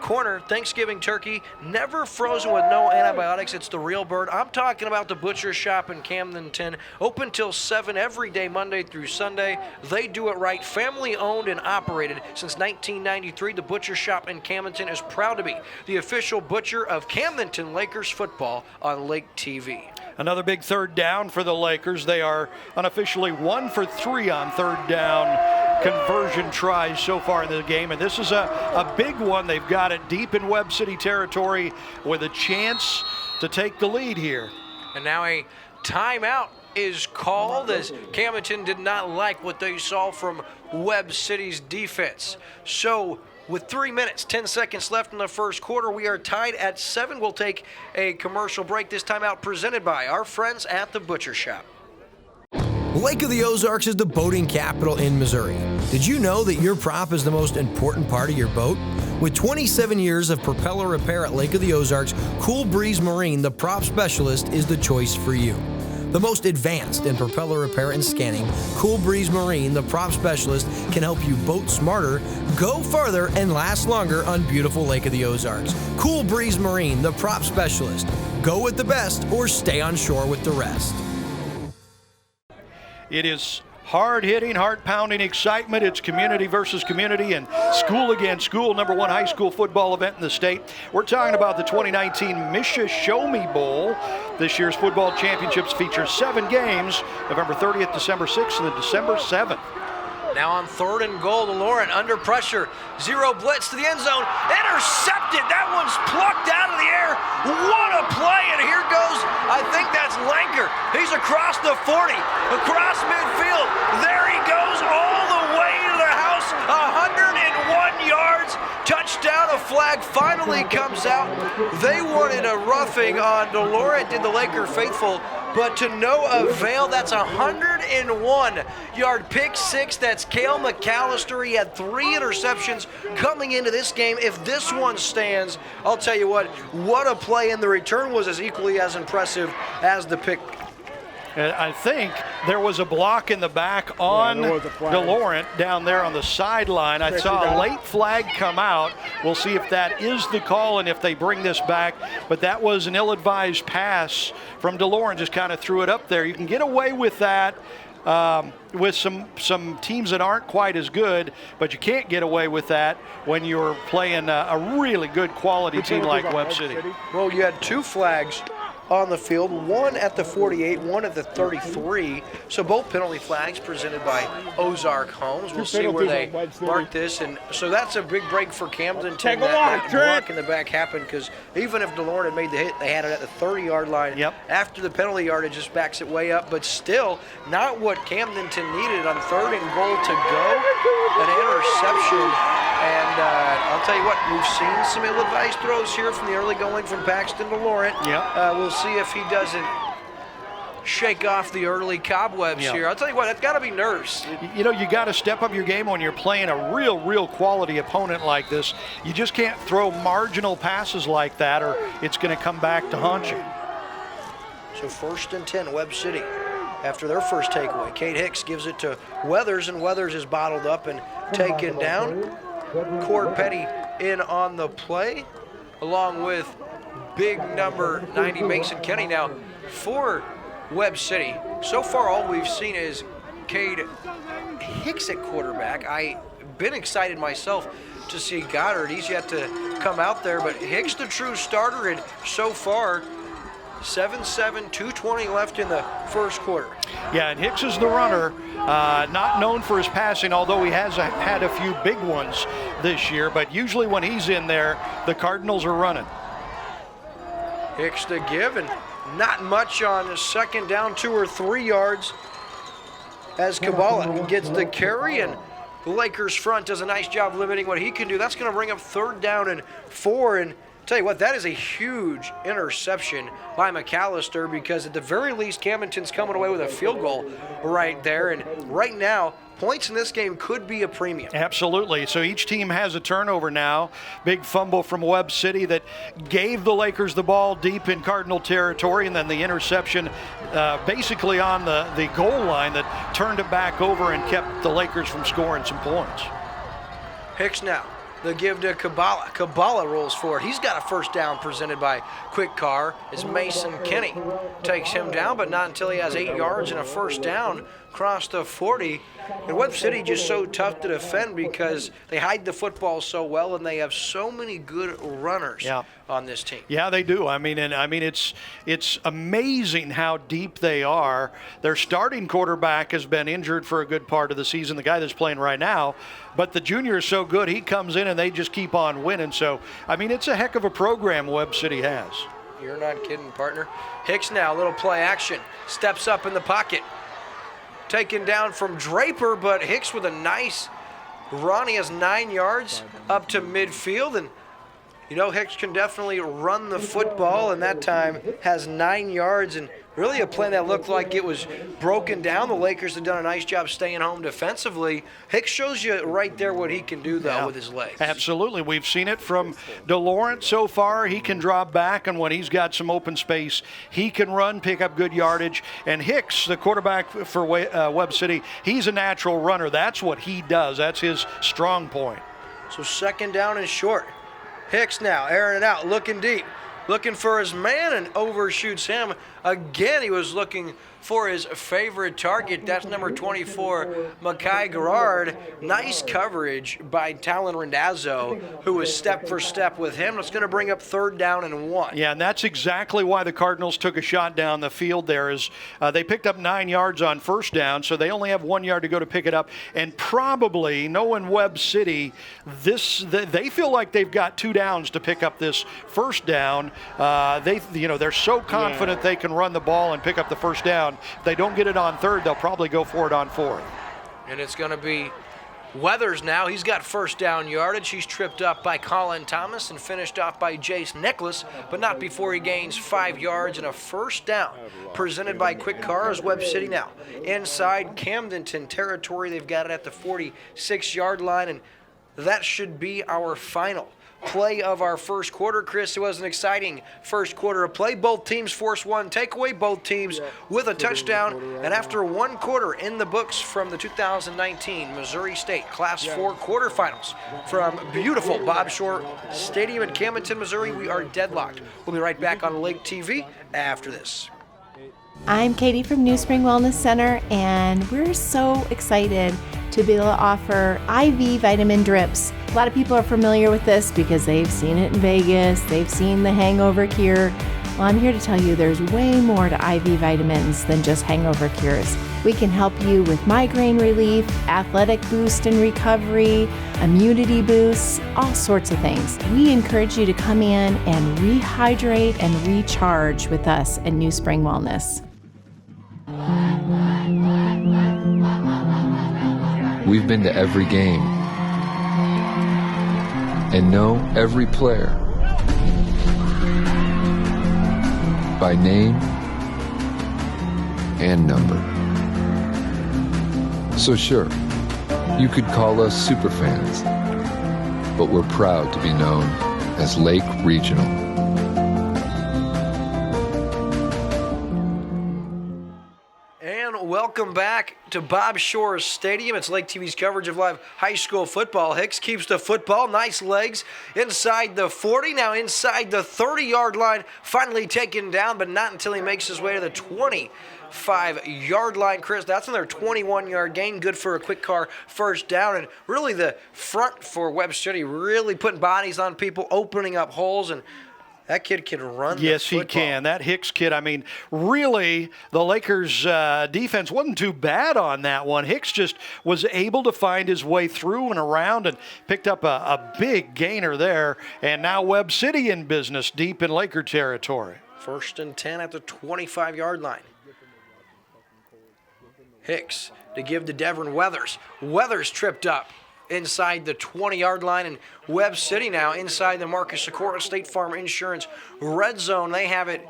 corner, Thanksgiving turkey, never frozen with no antibiotics. It's the real bird. I'm talking about the Butcher Shop in Camdenton. Open till 7 every day, Monday through Sunday. They do it right. Family owned and operated since 1993. The Butcher Shop in Camdenton is proud to be the official butcher of Camdenton Lakers football on Lake TV. Another big 3rd down for the Lakers. They are unofficially 1 for 3 on 3rd down conversion tries so far in the game, and this is a big one. They've got it deep in Webb City territory with a chance to take the lead here. And now a timeout is called as Camdenton did not like what they saw from Webb City's defense. So with 3 minutes, 10 seconds left in the first quarter, we are tied at 7. We'll take a commercial break. This timeout presented by our friends at the Butcher Shop. Lake of the Ozarks is the boating capital in Missouri. Did you know that your prop is the most important part of your boat? With 27 years of propeller repair at Lake of the Ozarks, Cool Breeze Marine, the prop specialist, is the choice for you. The most advanced in propeller repair and scanning, Cool Breeze Marine, the prop specialist, can help you boat smarter, go farther, and last longer on beautiful Lake of the Ozarks. Cool Breeze Marine, the prop specialist. Go with the best or stay on shore with the rest. It is hard-hitting, heart-pounding excitement. It's community versus community and school against school, #1 high school football event in the state. We're talking about the 2019 Misha Show Me Bowl. This year's football championships feature 7 games, November 30th, December 6th, and December 7th. Now on 3rd and goal, DeLaurent under pressure. 0 blitz to the end zone. Intercepted. That one's plucked out of the air. What a play. And here goes, I think that's Lanker. He's across the 40, across midfield. There he goes all the way to the house. 101 yards. Touchdown. A flag finally comes out. They wanted a roughing on DeLaurent, did the Laker faithful, but to no avail. That's a 101-yard pick six. That's Cale McAllister. He had 3 interceptions coming into this game. If this one stands, I'll tell you what a play, and the return was as equally as impressive as the pick. And I think there was a block in the back on DeLaurent down there on the sideline. I saw a late flag come out. We'll see if that is the call and if they bring this back. But that was an ill-advised pass from DeLaurent, just kind of threw it up there. You can get away with that with some teams that aren't quite as good, but you can't get away with that when you're playing a really good quality team like Webb City. Well, you had 2 flags on the field, one at the 48, one at the 33. So both penalty flags presented by Ozark Homes. We'll see where they mark this. And so that's a big break for Camdenton. That block in the back happened because even if DeLaurent had made the hit, they had it at the 30-yard line. After the penalty yard, it just backs it way up. But still, not what Camdenton needed on 3rd and goal to go. An interception. And I'll tell you what, we've seen some ill-advised throws here from the early going from Paxton to Laurent. We'll see if he doesn't shake off the early cobwebs here. I'll tell you what, that's got to be nerves. You know, you got to step up your game when you're playing a real quality opponent like this. You just can't throw marginal passes like that or it's going to come back to haunt you. So 1st and 10, Webb City. After their first takeaway, Kate Hicks gives it to Weathers, and Weathers is bottled up and taken down. Cord Petty in on the play, along with big number 90 Mason Kenny. Now, for Webb City, so far all we've seen is Cade Hicks at quarterback. I've been excited myself to see Goddard. He's yet to come out there, but Hicks the true starter, and so far 7-7, 2:20 left in the first quarter. Yeah, and Hicks is the runner, not known for his passing, although he has had a few big ones this year, but usually when he's in there, the Cardinals are running. Hicks to give, and not much on the 2nd down, 2 or 3 yards as Kabbalah gets the carry, and the Lakers front does a nice job limiting what he can do. That's going to bring up 3rd down and 4, and tell you what, that is a huge interception by McAllister, because at the very least, Camdenton's coming away with a field goal right there. And right now, points in this game could be a premium. Absolutely. So each team has a turnover now. Big fumble from Webb City that gave the Lakers the ball deep in Cardinal territory, and then the interception basically on the goal line that turned it back over and kept the Lakers from scoring some points. Hicks now. The give to Kabbalah. Kabbalah rolls forward. He's got a 1st down presented by Quick Car as Mason Kenny takes him down, but not until he has 8 yards and a 1st down across the 40. And Webb City just so tough to defend because they hide the football so well, and they have so many good runners on this team. Yeah, they do. I mean, it's amazing how deep they are. Their starting quarterback has been injured for a good part of the season, the guy that's playing right now. But the junior is so good, he comes in and they just keep on winning. So, I mean, it's a heck of a program Webb City has. You're not kidding, partner. Hicks now, little play action, steps up in the pocket. Taken down from Draper, but Hicks with a nice run. He has 9 yards up to midfield, and you know Hicks can definitely run the football, and that time has 9 yards, and really a play that looked like it was broken down. The Lakers have done a nice job staying home defensively. Hicks shows you right there what he can do, though, with his legs. Absolutely. We've seen it from DeLaurent so far. He can drop back, and when he's got some open space, he can run, pick up good yardage. And Hicks, the quarterback for Webb City, he's a natural runner. That's what he does. That's his strong point. So 2nd down and short. Hicks now airing it out, looking deep. Looking for his man and overshoots him. Again, he was looking for his favorite target. That's number 24, Makai Gerard. Nice coverage by Talon Randazzo, who was step for step with him. It's going to bring up 3rd down and 1. Yeah, and that's exactly why the Cardinals took a shot down the field there. Is they picked up 9 yards on 1st down, so they only have 1 yard to go to pick it up. And probably, knowing Webb City, they feel like they've got 2 downs to pick up this 1st down. They're so confident they can run the ball and pick up the 1st down. If they don't get it on 3rd, they'll probably go for it on 4th. And it's going to be Weathers now. He's got 1st down yardage. He's tripped up by Colin Thomas and finished off by Jace Nicholas, but not before he gains 5 yards and a 1st down. Presented by Quick Car as Webb City now inside Camdenton territory. They've got it at the 46-yard line, and that should be our final play of our first quarter. Chris, it was an exciting first quarter of play. Both teams forced one takeaway, both teams with a touchdown. And after one quarter in the books from the 2019 Missouri State Class 4 quarterfinals from beautiful Bob Shore Stadium in Camdenton, Missouri, we are deadlocked. We'll be right back on Lake TV after this. I'm Katie from New Spring Wellness Center, and we're so excited to be able to offer IV vitamin drips. A lot of people are familiar with this because they've seen it in Vegas, they've seen the hangover cure. Well, I'm here to tell you there's way more to IV vitamins than just hangover cures. We can help you with migraine relief, athletic boost and recovery, immunity boosts, all sorts of things. We encourage you to come in and rehydrate and recharge with us at New Spring Wellness. We've been to every game and know every player by name and number. So sure, you could call us superfans, but we're proud to be known as Lake Regional. And welcome back to Bob Shore Stadium. It's Lake TV's coverage of live high school football. Hicks keeps the football, nice legs, inside the 40, now inside the 30-yard line, finally taken down, but not until he makes his way to the 25-yard line. Chris, that's another 21-yard gain, good for a quick car first down, and really the front for Webb City, really putting bodies on people, opening up holes, and that kid can run the football. He can. That Hicks kid, I mean, really, the Lakers' defense wasn't too bad on that one. Hicks just was able to find his way through and around and picked up a big gainer there. And now Webb City in business deep in Laker territory. 1st and 10 at the 25-yard line. Hicks to give to Devin Weathers. Weathers tripped up inside the 20-yard line, and Webb City now inside the Marcus Sikora State Farm Insurance red zone. They have it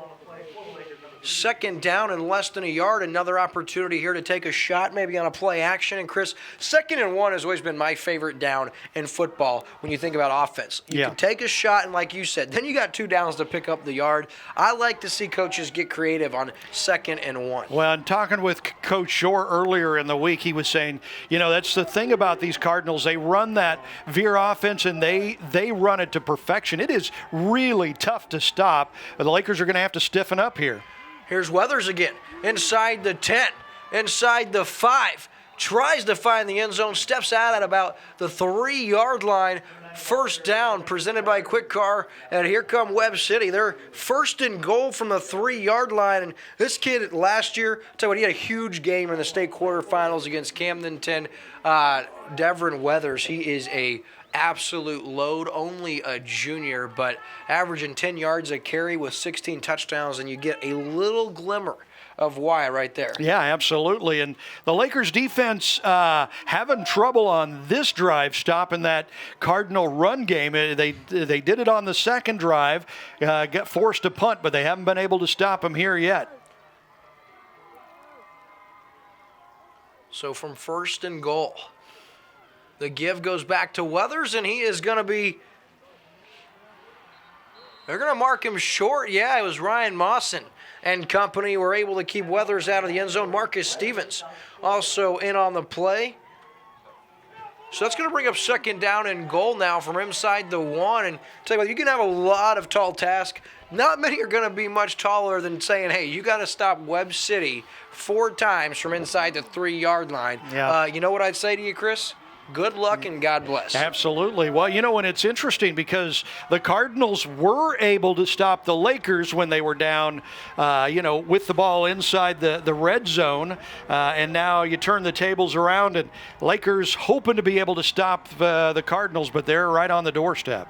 second down and less than a yard. Another opportunity here to take a shot, maybe on a play action. And Chris, 2nd and 1 has always been my favorite down in football when you think about offense. You can take a shot, and like you said, then you got 2 downs to pick up the yard. I like to see coaches get creative on 2nd and 1. Well, and talking with Coach Shore earlier in the week, he was saying, you know, that's the thing about these Cardinals. They run that veer offense, and they run it to perfection. It is really tough to stop. The Lakers are going to have to stiffen up here. Here's Weathers again, inside the 10, inside the 5, tries to find the end zone, steps out at about the 3-yard line. First down presented by Quick Car, and here come Webb City. They're 1st and goal from the 3-yard line, and this kid last year, I'll tell you what, he had a huge game in the state quarterfinals against Camdenton. Devin Weathers, he is a absolute load, only a junior, but averaging 10 yards a carry with 16 touchdowns, and you get a little glimmer of why right there. Yeah, absolutely. And the Lakers defense having trouble on this drive stopping that Cardinal run game. They did it on the second drive, got forced to punt, but they haven't been able to stop them here yet. So from 1st and goal, the give goes back to Weathers, and he is going to be, they're going to mark him short. Yeah, it was Ryan Mawson and company were able to keep Weathers out of the end zone. Marcus Stevens also in on the play. So that's going to bring up 2nd down and goal now from inside the 1. And tell you what, you can have a lot of tall tasks. Not many are going to be much taller than saying, hey, you got to stop Webb City 4 times from inside the 3-yard line. Yeah. You know what I'd say to you, Chris? Good luck and God bless. Absolutely. Well, you know, and it's interesting because the Cardinals were able to stop the Lakers when they were down, with the ball inside the red zone. And now you turn the tables around, and Lakers hoping to be able to stop the Cardinals, but they're right on the doorstep.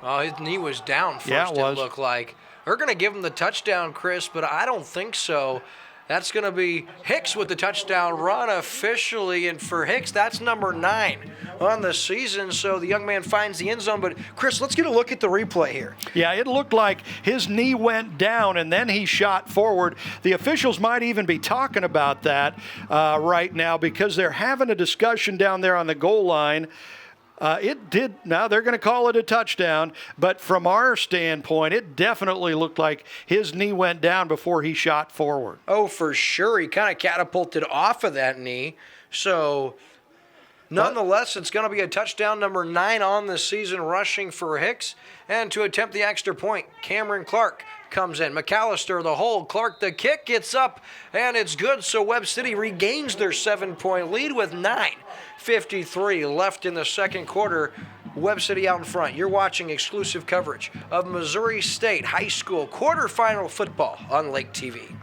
Oh, his knee was down first, yeah, it looked like. They're going to give him the touchdown, Chris, but I don't think so. That's going to be Hicks with the touchdown run officially. And for Hicks, that's number 9 on the season. So the young man finds the end zone. But, Chris, let's get a look at the replay here. Yeah, it looked like his knee went down and then he shot forward. The officials might even be talking about that right now because they're having a discussion down there on the goal line. It did. Now they're going to call it a touchdown, but from our standpoint, it definitely looked like his knee went down before he shot forward. Oh, for sure. He kind of catapulted off of that knee. So, nonetheless, it's going to be a touchdown number 9 on the season rushing for Hicks. And to attempt the extra point, Cameron Clark comes in. McAllister the hold. Clark the kick gets up, and it's good. So Webb City regains their 7-point lead with 9:53 left in the second quarter. Webb City out in front. You're watching exclusive coverage of Missouri State High School quarterfinal football on Lake TV.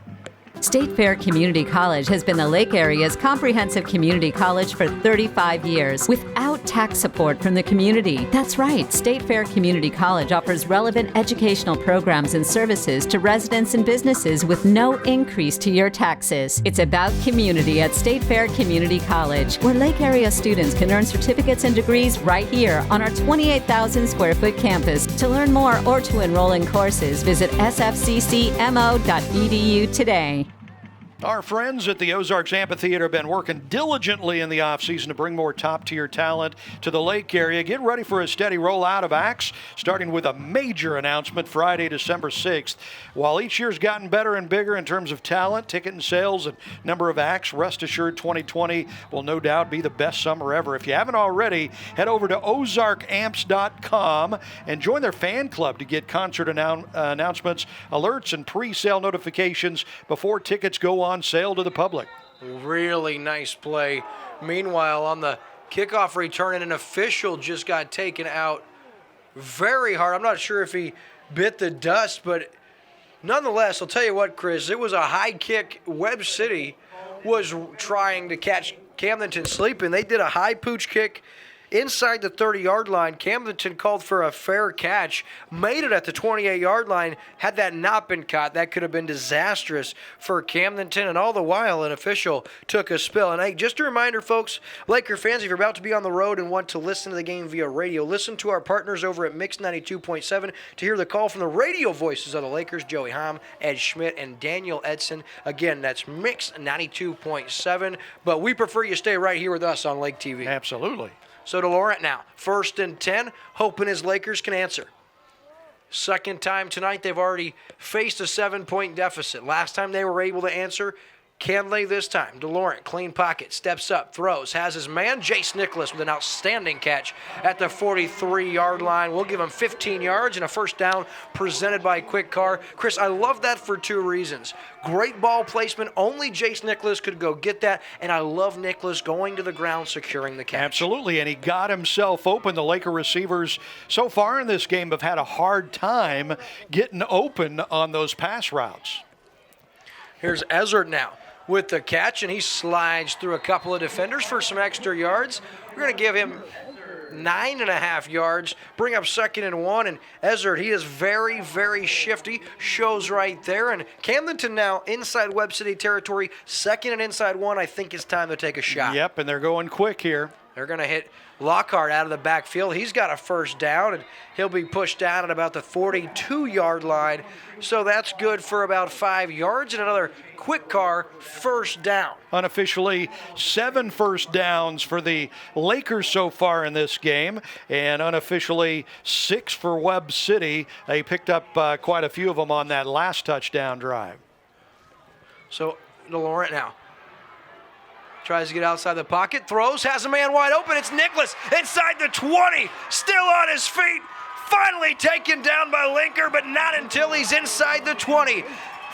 State Fair Community College has been the Lake Area's comprehensive community college for 35 years without tax support from the community. That's right, State Fair Community College offers relevant educational programs and services to residents and businesses with no increase to your taxes. It's about community at State Fair Community College, where Lake Area students can earn certificates and degrees right here on our 28,000 square foot campus. To learn more or to enroll in courses, visit sfccmo.edu today. Our friends at the Ozarks Amphitheater have been working diligently in the offseason to bring more top-tier talent to the Lake area. Get ready for a steady rollout of acts, starting with a major announcement Friday, December 6th. While each year's gotten better and bigger in terms of talent, ticket and sales, and number of acts, rest assured 2020 will no doubt be the best summer ever. If you haven't already, head over to ozarkamps.com and join their fan club to get concert announcements, alerts, and pre-sale notifications before tickets go on sale to the public. Really nice play. Meanwhile, on the kickoff return, an official just got taken out very hard. I'm not sure if he bit the dust, but nonetheless, I'll tell you what, Chris, it was a high kick. Webb City was trying to catch Camdenton sleeping. They did a high pooch kick inside the 30-yard line. Camdenton called for a fair catch, made it at the 28-yard line. Had that not been caught, that could have been disastrous for Camdenton, and all the while an official took a spill. And hey, just a reminder, folks, Laker fans, if you're about to be on the road and want to listen to the game via radio, listen to our partners over at Mix 92.7 to hear the call from the radio voices of the Lakers, Joey Hom, Ed Schmidt, and Daniel Edson. Again, that's Mix 92.7, but we prefer you stay right here with us on Lake TV. Absolutely. So to Laurent now, 1st and 10, hoping his Lakers can answer. Second time tonight, they've already faced a 7-point deficit. Last time they were able to answer, can they this time? DeLaurent, clean pocket, steps up, throws, has his man, Jace Nicholas, with an outstanding catch at the 43-yard line. We'll give him 15 yards and a first down presented by Quick Car. Chris, I love that for 2 reasons. Great ball placement. Only Jace Nicholas could go get that, and I love Nicholas going to the ground, securing the catch. Absolutely, and he got himself open. The Laker receivers so far in this game have had a hard time getting open on those pass routes. Here's Ezard now with the catch, and he slides through a couple of defenders for some extra yards. We're going to give him 9.5 yards, bring up 2nd and 1, and Ezard, he is very, very shifty, shows right there, and Camdenton now inside Webb City territory, 2nd and inside 1. I think it's time to take a shot. Yep, and they're going quick here. They're going to hit Lockhart out of the backfield. He's got a first down, and he'll be pushed down at about the 42-yard line. So that's good for about 5 yards, and another Quick Car first down. Unofficially, 7 first downs for the Lakers so far in this game, and unofficially 6 for Webb City. They picked up quite a few of them on that last touchdown drive. So DeLaurent now tries to get outside the pocket, throws, has a man wide open. It's Nicholas inside the 20, still on his feet. Finally taken down by Linker, but not until he's inside the 20.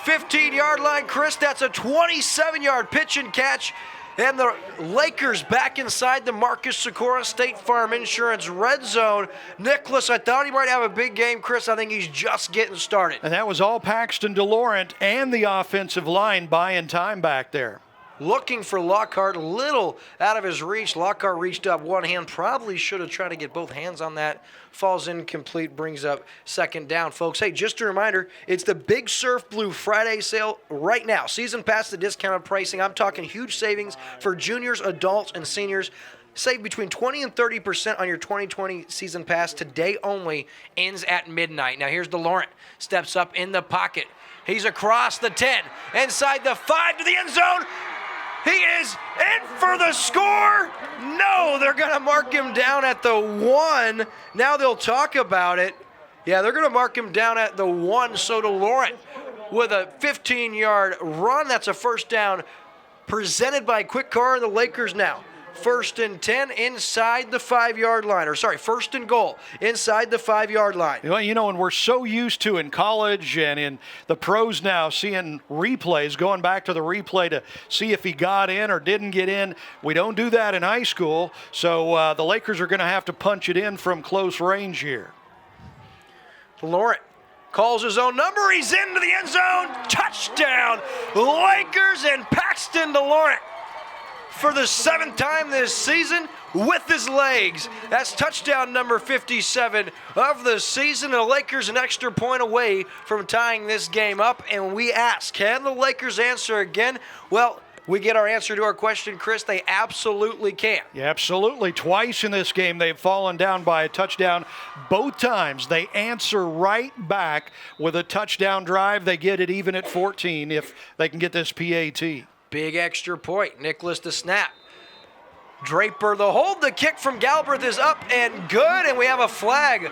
15-yard line, Chris, that's a 27-yard pitch and catch. And the Lakers back inside the Marcus Sikora State Farm Insurance red zone. Nicholas, I thought he might have a big game. Chris, I think he's just getting started. And that was all Paxton DeLaurent and the offensive line buying time back there. Looking for Lockhart, a little out of his reach. Lockhart reached up one hand, probably should have tried to get both hands on that. Falls incomplete, brings up 2nd down, folks. Hey, just a reminder, it's the Big Surf Blue Friday sale right now. Season pass to discounted pricing. I'm talking huge savings for juniors, adults, and seniors. Save between 20 and 30% on your 2020 season pass today only. Ends at midnight. Now here's DeLaurent. Steps up in the pocket. He's across the 10, inside the 5 to the end zone. He is in for the score. No, Oh, they're going to mark him down at the 1. Now they'll talk about it. Yeah, they're going to mark him down at the 1. So DeLaurent with a 15-yard run. That's a first down presented by Quick Car. The Lakers now 1st and 10 inside the 5-yard line. Or sorry, 1st and goal inside the 5-yard line. Well, and we're so used to in college and in the pros now seeing replays, going back to the replay to see if he got in or didn't get in. We don't do that in high school, so the Lakers are going to have to punch it in from close range here. DeLaurent calls his own number. He's into the end zone. Touchdown, Lakers, and Paxton DeLaurent for the 7th time this season with his legs. That's touchdown number 57 of the season. The Lakers an extra point away from tying this game up. And we ask, can the Lakers answer again? Well, we get our answer to our question, Chris. They absolutely can. Yeah, absolutely. Twice in this game, they've fallen down by a touchdown. Both times, they answer right back with a touchdown drive. They get it even at 14 if they can get this PAT. Big extra point. Nicholas the snap. Draper the hold. The kick from Galbraith is up and good, and we have a flag.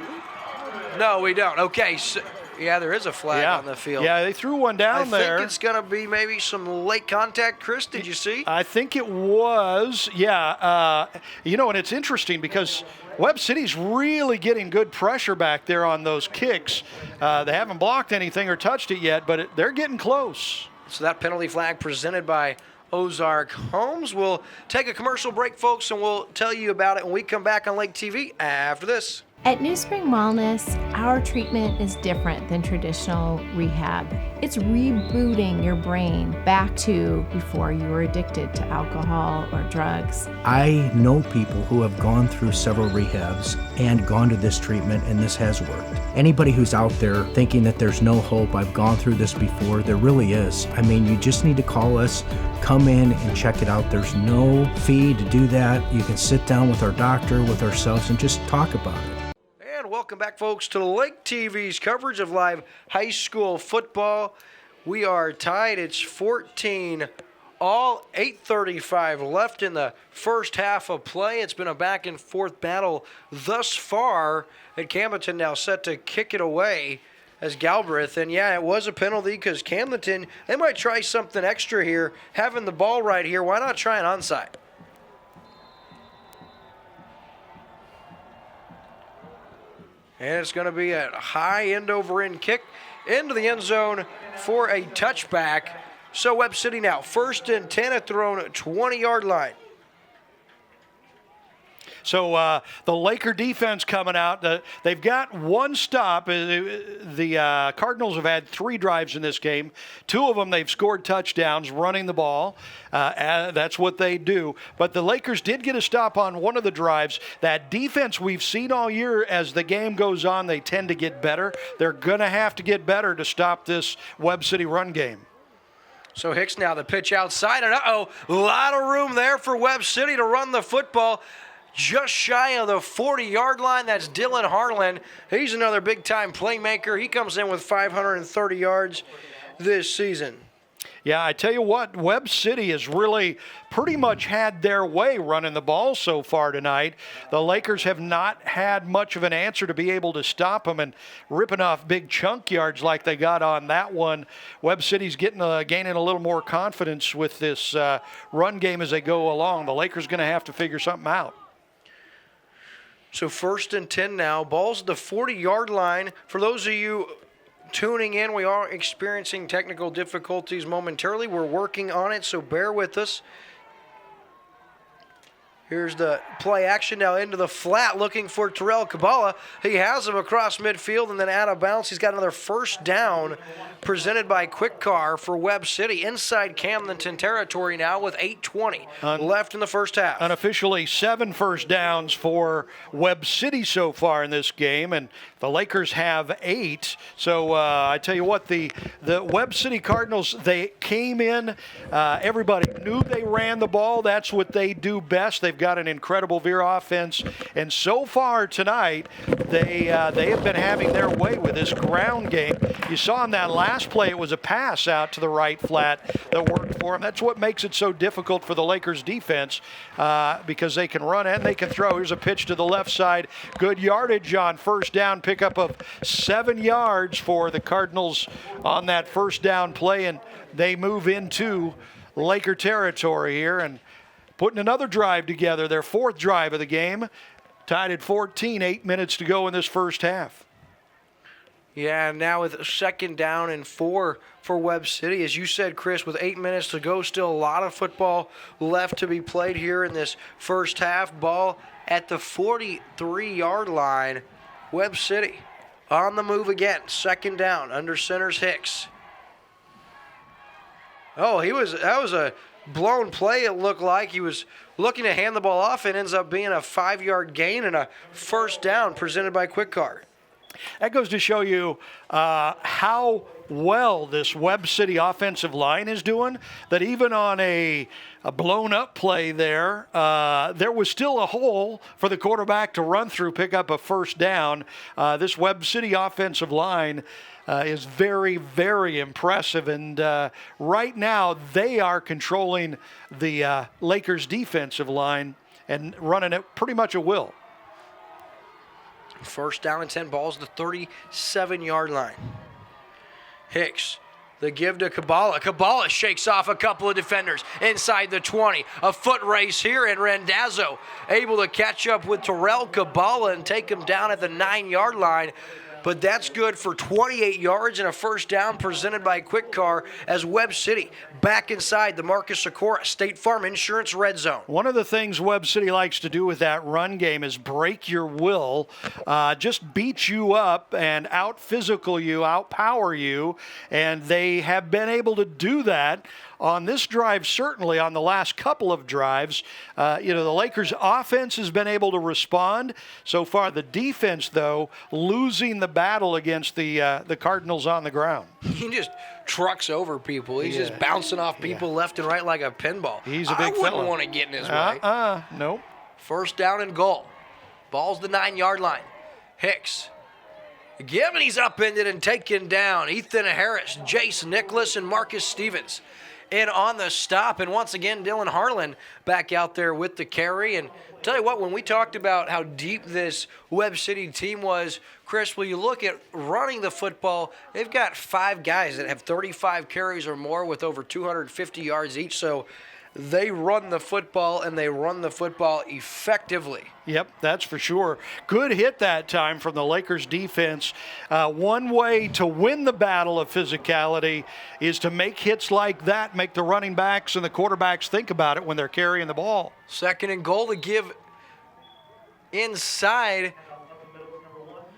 No, we don't. Okay, so, yeah, there is a flag on the field. Yeah, they threw one down there. I think it's going to be maybe some late contact. Chris, did you see? I think it was, yeah. And it's interesting because Webb City's really getting good pressure back there on those kicks. They haven't blocked anything or touched it yet, but they're getting close. So that penalty flag presented by Ozark Homes. We'll take a commercial break, folks, and we'll tell you about it when we come back on Lake TV after this. At New Spring Wellness, our treatment is different than traditional rehab. It's rebooting your brain back to before you were addicted to alcohol or drugs. I know people who have gone through several rehabs and gone to this treatment, and this has worked. Anybody who's out there thinking that there's no hope, I've gone through this before, there really is. I mean, you just need to call us, come in and check it out. There's no fee to do that. You can sit down with our doctor, with ourselves, and just talk about it. Welcome back, folks, to Lake TV's coverage of live high school football. We are tied. It's 14 all, 8:35 left in the first half of play. It's been a back-and-forth battle thus far. And Camdenton now set to kick it away as Galbraith. And, yeah, it was a penalty because Camdenton, they might try something extra here. Having the ball right here, why not try an onside? And it's going to be a high end-over-end kick into the end zone for a touchback. So Webb City now 1st and 10 at their own 20-yard line. So the Laker defense coming out. They've got one stop. The Cardinals have had 3 drives in this game. 2 of them they've scored touchdowns running the ball. That's what they do. But the Lakers did get a stop on one of the drives. That defense we've seen all year, as the game goes on, they tend to get better. They're going to have to get better to stop this Webb City run game. So Hicks now the pitch outside. And a lot of room there for Webb City to run the football. Just shy of the 40-yard line. That's Dylan Harlan. He's another big-time playmaker. He comes in with 530 yards this season. Yeah, I tell you what, Webb City has really pretty much had their way running the ball so far tonight. The Lakers have not had much of an answer to be able to stop them, and ripping off big chunk yards like they got on that one. Webb City's gaining a little more confidence with this run game as they go along. The Lakers going to have to figure something out. So 1st and 10 now. Ball's at the 40-yard line. For those of you tuning in, we are experiencing technical difficulties momentarily. We're working on it, so bear with us. Here's the play action now into the flat, looking for Terrell Kabbalah. He has him across midfield and then out of bounds. He's got another first down presented by Quick Car for Webb City. Inside Camdenton territory now with 8:20 left in the first half. Unofficially 7 first downs for Webb City so far in this game, and the Lakers have 8. So I tell you what, the Webb City Cardinals, they came in. Everybody knew they ran the ball. That's what they do best. They've They've got an incredible Veer offense. And so far tonight, they have been having their way with this ground game. You saw in that last play, it was a pass out to the right flat that worked for them. That's what makes it so difficult for the Lakers defense because they can run and they can throw. Here's a pitch to the left side. Good yardage on first down, pickup of 7 yards for the Cardinals on that first down play, and they move into Laker territory here and putting another drive together, their 4th drive of the game, tied at 14, 8 minutes to go in this first half. Yeah, now with 2nd down and 4 for Webb City. As you said, Chris, with 8 minutes to go, still a lot of football left to be played here in this first half. Ball at the 43-yard line. Webb City on the move again. 2nd down, under center's Hicks. Oh, that was a blown play, it looked like. He was looking to hand the ball off. It ends up being a 5-yard gain and a first down presented by Quick Car. That goes to show you how well this Webb City offensive line is doing, that even on a blown-up play there was still a hole for the quarterback to run through, pick up a first down. This Webb City offensive line is very, very impressive, and right now they are controlling the Lakers defensive line and running it pretty much at will. First down and 10, balls the 37-yard line. Hicks, the give to Kabbalah. Kabbalah shakes off a couple of defenders inside the 20. A foot race here, and Randazzo able to catch up with Terrell Kabbalah and take him down at the 9-yard line. But that's good for 28 yards and a first down presented by Quick Car as Webb City back inside the Marcus Sikora State Farm Insurance Red Zone. One of the things Webb City likes to do with that run game is break your will, just beat you up and out-physical you, out-power you, and they have been able to do that on this drive, certainly on the last couple of drives. The Lakers' offense has been able to respond. So far, the defense, though, losing the battle against the Cardinals on the ground. He just trucks over people. He's just bouncing off people left and right like a pinball. He's a big fella. I wouldn't fella. want to get in his way. Nope. First down and goal. Ball's the 9-yard line. Hicks. Again, he's upended and taken down. Ethan Harris, Jace Nicholas, and Marcus Stevens in on the stop. And once again, Dylan Harlan back out there with the carry. And tell you what, when we talked about how deep this Webb City team was, Chris, when you look at running the football, they've got 5 guys that have 35 carries or more with over 250 yards each. So they run the football, and they run the football effectively. Yep, that's for sure. Good hit that time from the Lakers defense. One way to win the battle of physicality is to make hits like that, make the running backs and the quarterbacks think about it when they're carrying the ball. 2nd and goal to give inside.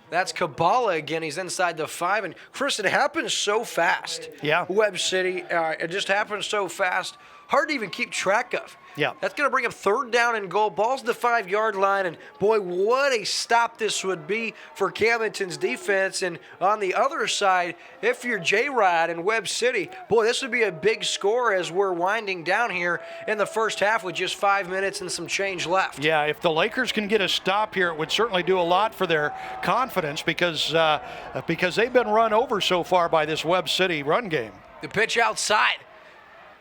That's Kabbalah again. He's inside the 5. And Chris, it happens so fast. Yeah. Webb City, it just happens so fast. Hard to even keep track of. Yeah. That's going to bring up 3rd down and goal. Ball's the 5-yard line, and boy, what a stop this would be for Camdenton's defense. And on the other side, if you're J-Rod and Webb City, boy, this would be a big score as we're winding down here in the first half with just 5 minutes and some change left. Yeah, if the Lakers can get a stop here, it would certainly do a lot for their confidence because they've been run over so far by this Webb City run game. The pitch outside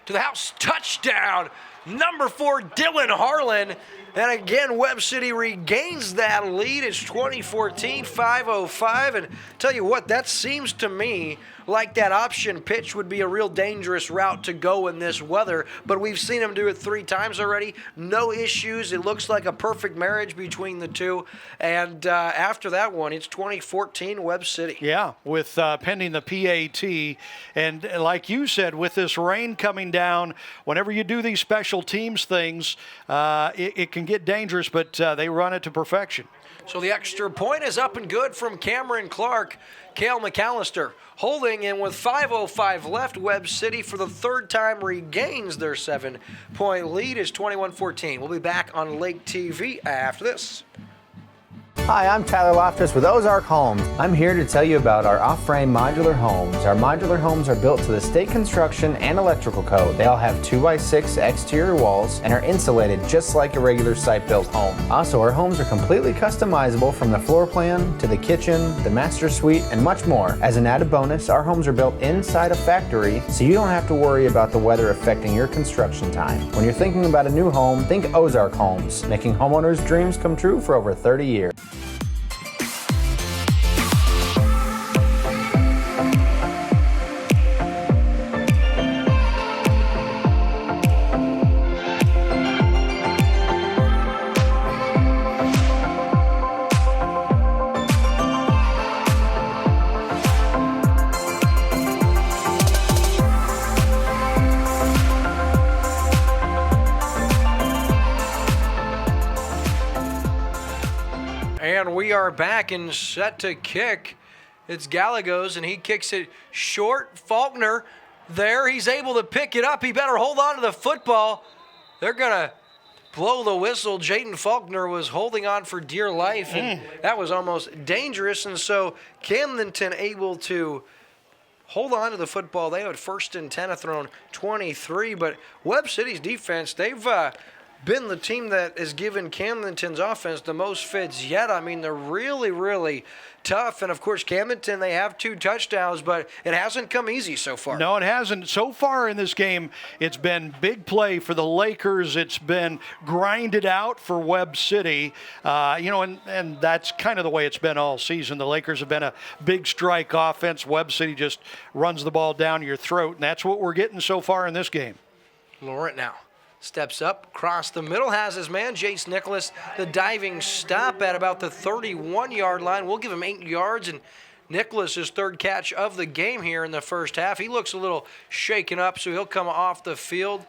to the house, touchdown. Number 4, Dylan Harlan. And again, Webb City regains that lead. It's 2014, 5:05. And tell you what, that seems to me like that option pitch would be a real dangerous route to go in this weather. But we've seen him do it 3 times already. No issues. It looks like a perfect marriage between the two. And after that one, it's 2014 Webb City. Yeah, with pending the PAT. And like you said, with this rain coming down, whenever you do these special teams things, it can get dangerous, but they run it to perfection. So the extra point is up and good from Cameron Clark. Cale McAllister holding, and with 5:05 left, Webb City for the 3rd time regains their 7-point lead. Is 21-14. We'll be back on Lake TV after this. Hi, I'm Tyler Loftus with Ozark Homes. I'm here to tell you about our off-frame modular homes. Our modular homes are built to the state construction and electrical code. They all have 2x6 exterior walls and are insulated just like a regular site-built home. Also, our homes are completely customizable from the floor plan to the kitchen, the master suite, and much more. As an added bonus, our homes are built inside a factory, so you don't have to worry about the weather affecting your construction time. When you're thinking about a new home, think Ozark Homes, making homeowners' dreams come true for over 30 years. And we are back and set to kick. It's Gallegos, and he kicks it short. Faulkner there. He's able to pick it up. He better hold on to the football. They're going to blow the whistle. Jayden Faulkner was holding on for dear life, and that was almost dangerous. And so Camdenton able to hold on to the football. They had 1st and 10 at their own 23, but Webb City's defense, they've been the team that has given Camdenton's offense the most fits yet. I mean, they're really, really tough. And, of course, Camdenton, they have 2 touchdowns, but it hasn't come easy so far. No, it hasn't. So far in this game, it's been big play for the Lakers. It's been grinded out for Webb City. And that's kind of the way it's been all season. The Lakers have been a big strike offense. Webb City just runs the ball down your throat, and that's what we're getting so far in this game. Laurent now steps up, across the middle, has his man, Jace Nicholas, the diving stop at about the 31-yard line. We'll give him 8 yards, and Nicholas, his 3rd catch of the game here in the first half. He looks a little shaken up, so he'll come off the field.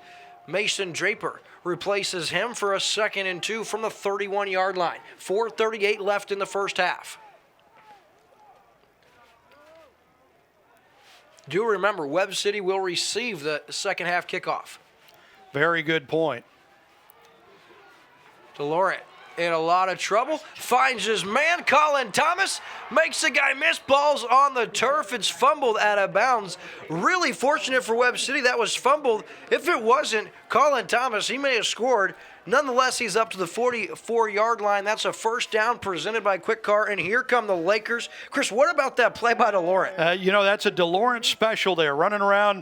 Mason Draper replaces him for a 2nd and 2 from the 31-yard line. 4:38 left in the first half. Do remember, Webb City will receive the second half kickoff. Very good point. DeLaurent in a lot of trouble. Finds his man, Colin Thomas. Makes the guy miss. Ball's on the turf. It's fumbled out of bounds. Really fortunate for Webb City that was fumbled. If it wasn't, Colin Thomas, he may have scored. Nonetheless, he's up to the 44-yard line. That's a first down presented by Quick Car, and here come the Lakers. Chris, what about that play by DeLaurent? That's a DeLaurent special there, running around,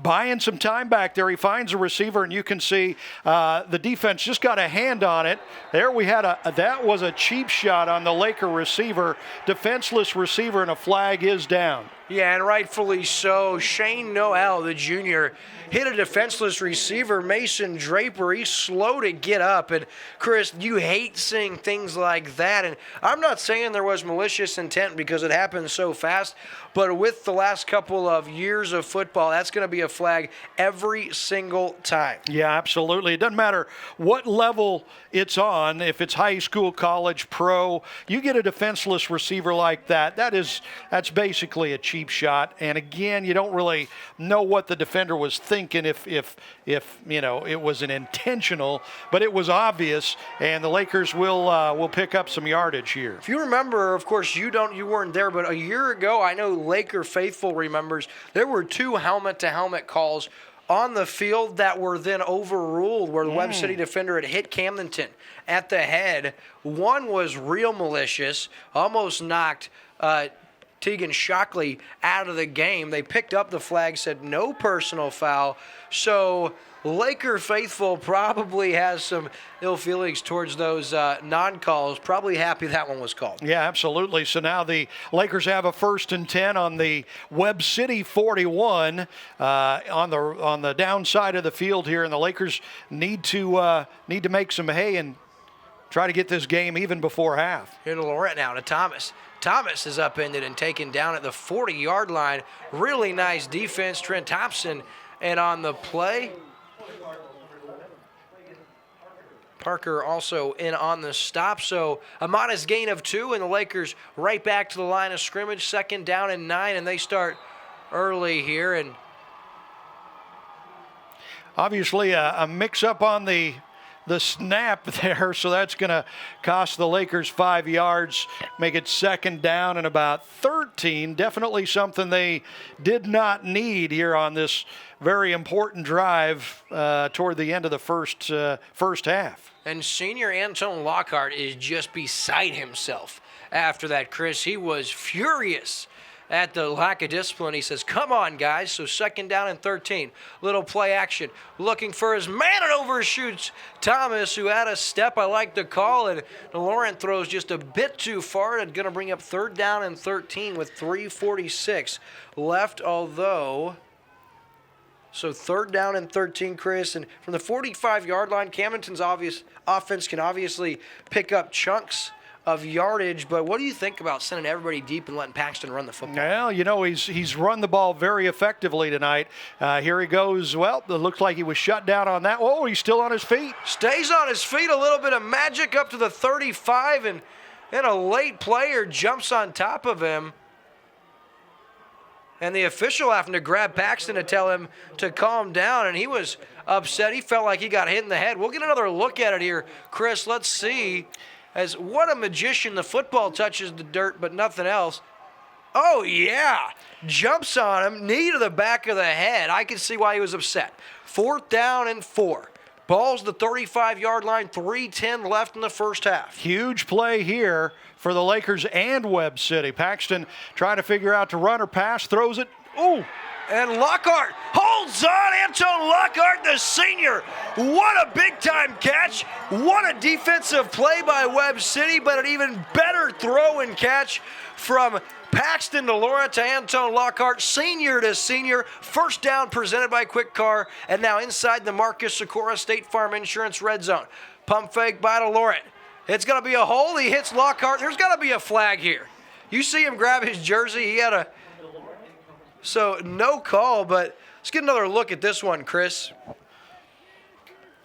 buying some time back there. He finds a receiver, and you can see the defense just got a hand on it. There we had that was a cheap shot on the Laker receiver, defenseless receiver, and a flag is down. Yeah, and rightfully so. Shane Noel, the junior, hit a defenseless receiver, Mason Draper. He's slow to get up. And, Chris, you hate seeing things like that. And I'm not saying there was malicious intent because it happened so fast. But with the last couple of years of football, that's going to be a flag every single time. Yeah, absolutely. It doesn't matter what level it's on, if it's high school, college, pro. You get a defenseless receiver like that, that's basically a cheap shot. And again, you don't really know what the defender was thinking if it was an intentional, but it was obvious, and the Lakers will pick up some yardage here. If you remember, of course, you weren't there, but a year ago, I know Laker faithful remembers, there were 2 helmet-to-helmet calls on the field that were then overruled where the Webb City defender had hit Camdenton at the head. One was real malicious, almost knocked Tegan Shockley out of the game. They picked up the flag, said no personal foul. So Laker faithful probably has some ill feelings towards those non-calls. Probably happy that one was called. Yeah, absolutely. So now the Lakers have a 1st and 10 on the Webb City 41 on the downside of the field here, and the Lakers need to make some hay and try to get this game even before half. Here to Laurent now to Thomas. Thomas is upended and taken down at the 40-yard line. Really nice defense, Trent Thompson. And on the play, Parker also in on the stop. So a modest gain of 2, and the Lakers right back to the line of scrimmage, 2nd down and 9, and they start early here. And obviously a mix-up on the the snap there, so that's going to cost the Lakers 5 yards, make it second down and about 13. Definitely something they did not need here on this very important drive toward the end of the first half. And senior Anton Lockhart is just beside himself after that, Chris. He was furious at the lack of discipline. He says, come on, guys. So second down and 13. Little play action. Looking for his man and overshoots Thomas, who had a step. I like the call. And Laurent throws just a bit too far and going to bring up third down and 13 with 3:46 left, although... So third down and 13, Chris. And from the 45-yard line, Camdenton's offense can obviously pick up chunks of yardage, but what do you think about sending everybody deep and letting Paxton run the football? Well, you know, he's run the ball very effectively tonight. Here he goes. Well, it looks like he was shut down on that. Oh, he's still on his feet. Stays on his feet, a little bit of magic up to the 35, and then a late player jumps on top of him. And the official having to grab Paxton to tell him to calm down, and he was upset. He felt like he got hit in the head. We'll get another look at it here, Chris. Let's see. As what a magician, the football touches the dirt, but nothing else. Oh, yeah. Jumps on him, knee to the back of the head. I can see why he was upset. Fourth down and 4. Ball's the 35-yard line, 3:10 left in the first half. Huge play here for the Lakers and Webb City. Paxton trying to figure out to run or pass, throws it. Ooh. And Lockhart holds on. Anton Lockhart, the senior. What a big-time catch. What a defensive play by Webb City, but an even better throw and catch from Paxton to Laurent to Anton Lockhart, senior to senior. First down presented by Quick Car, and now inside the Marcus Sikora State Farm Insurance red zone. Pump fake by to Laurent. It's going to be a hole. He hits Lockhart. There's got to be a flag here. You see him grab his jersey. He had a... So no call, but let's get another look at this one, Chris.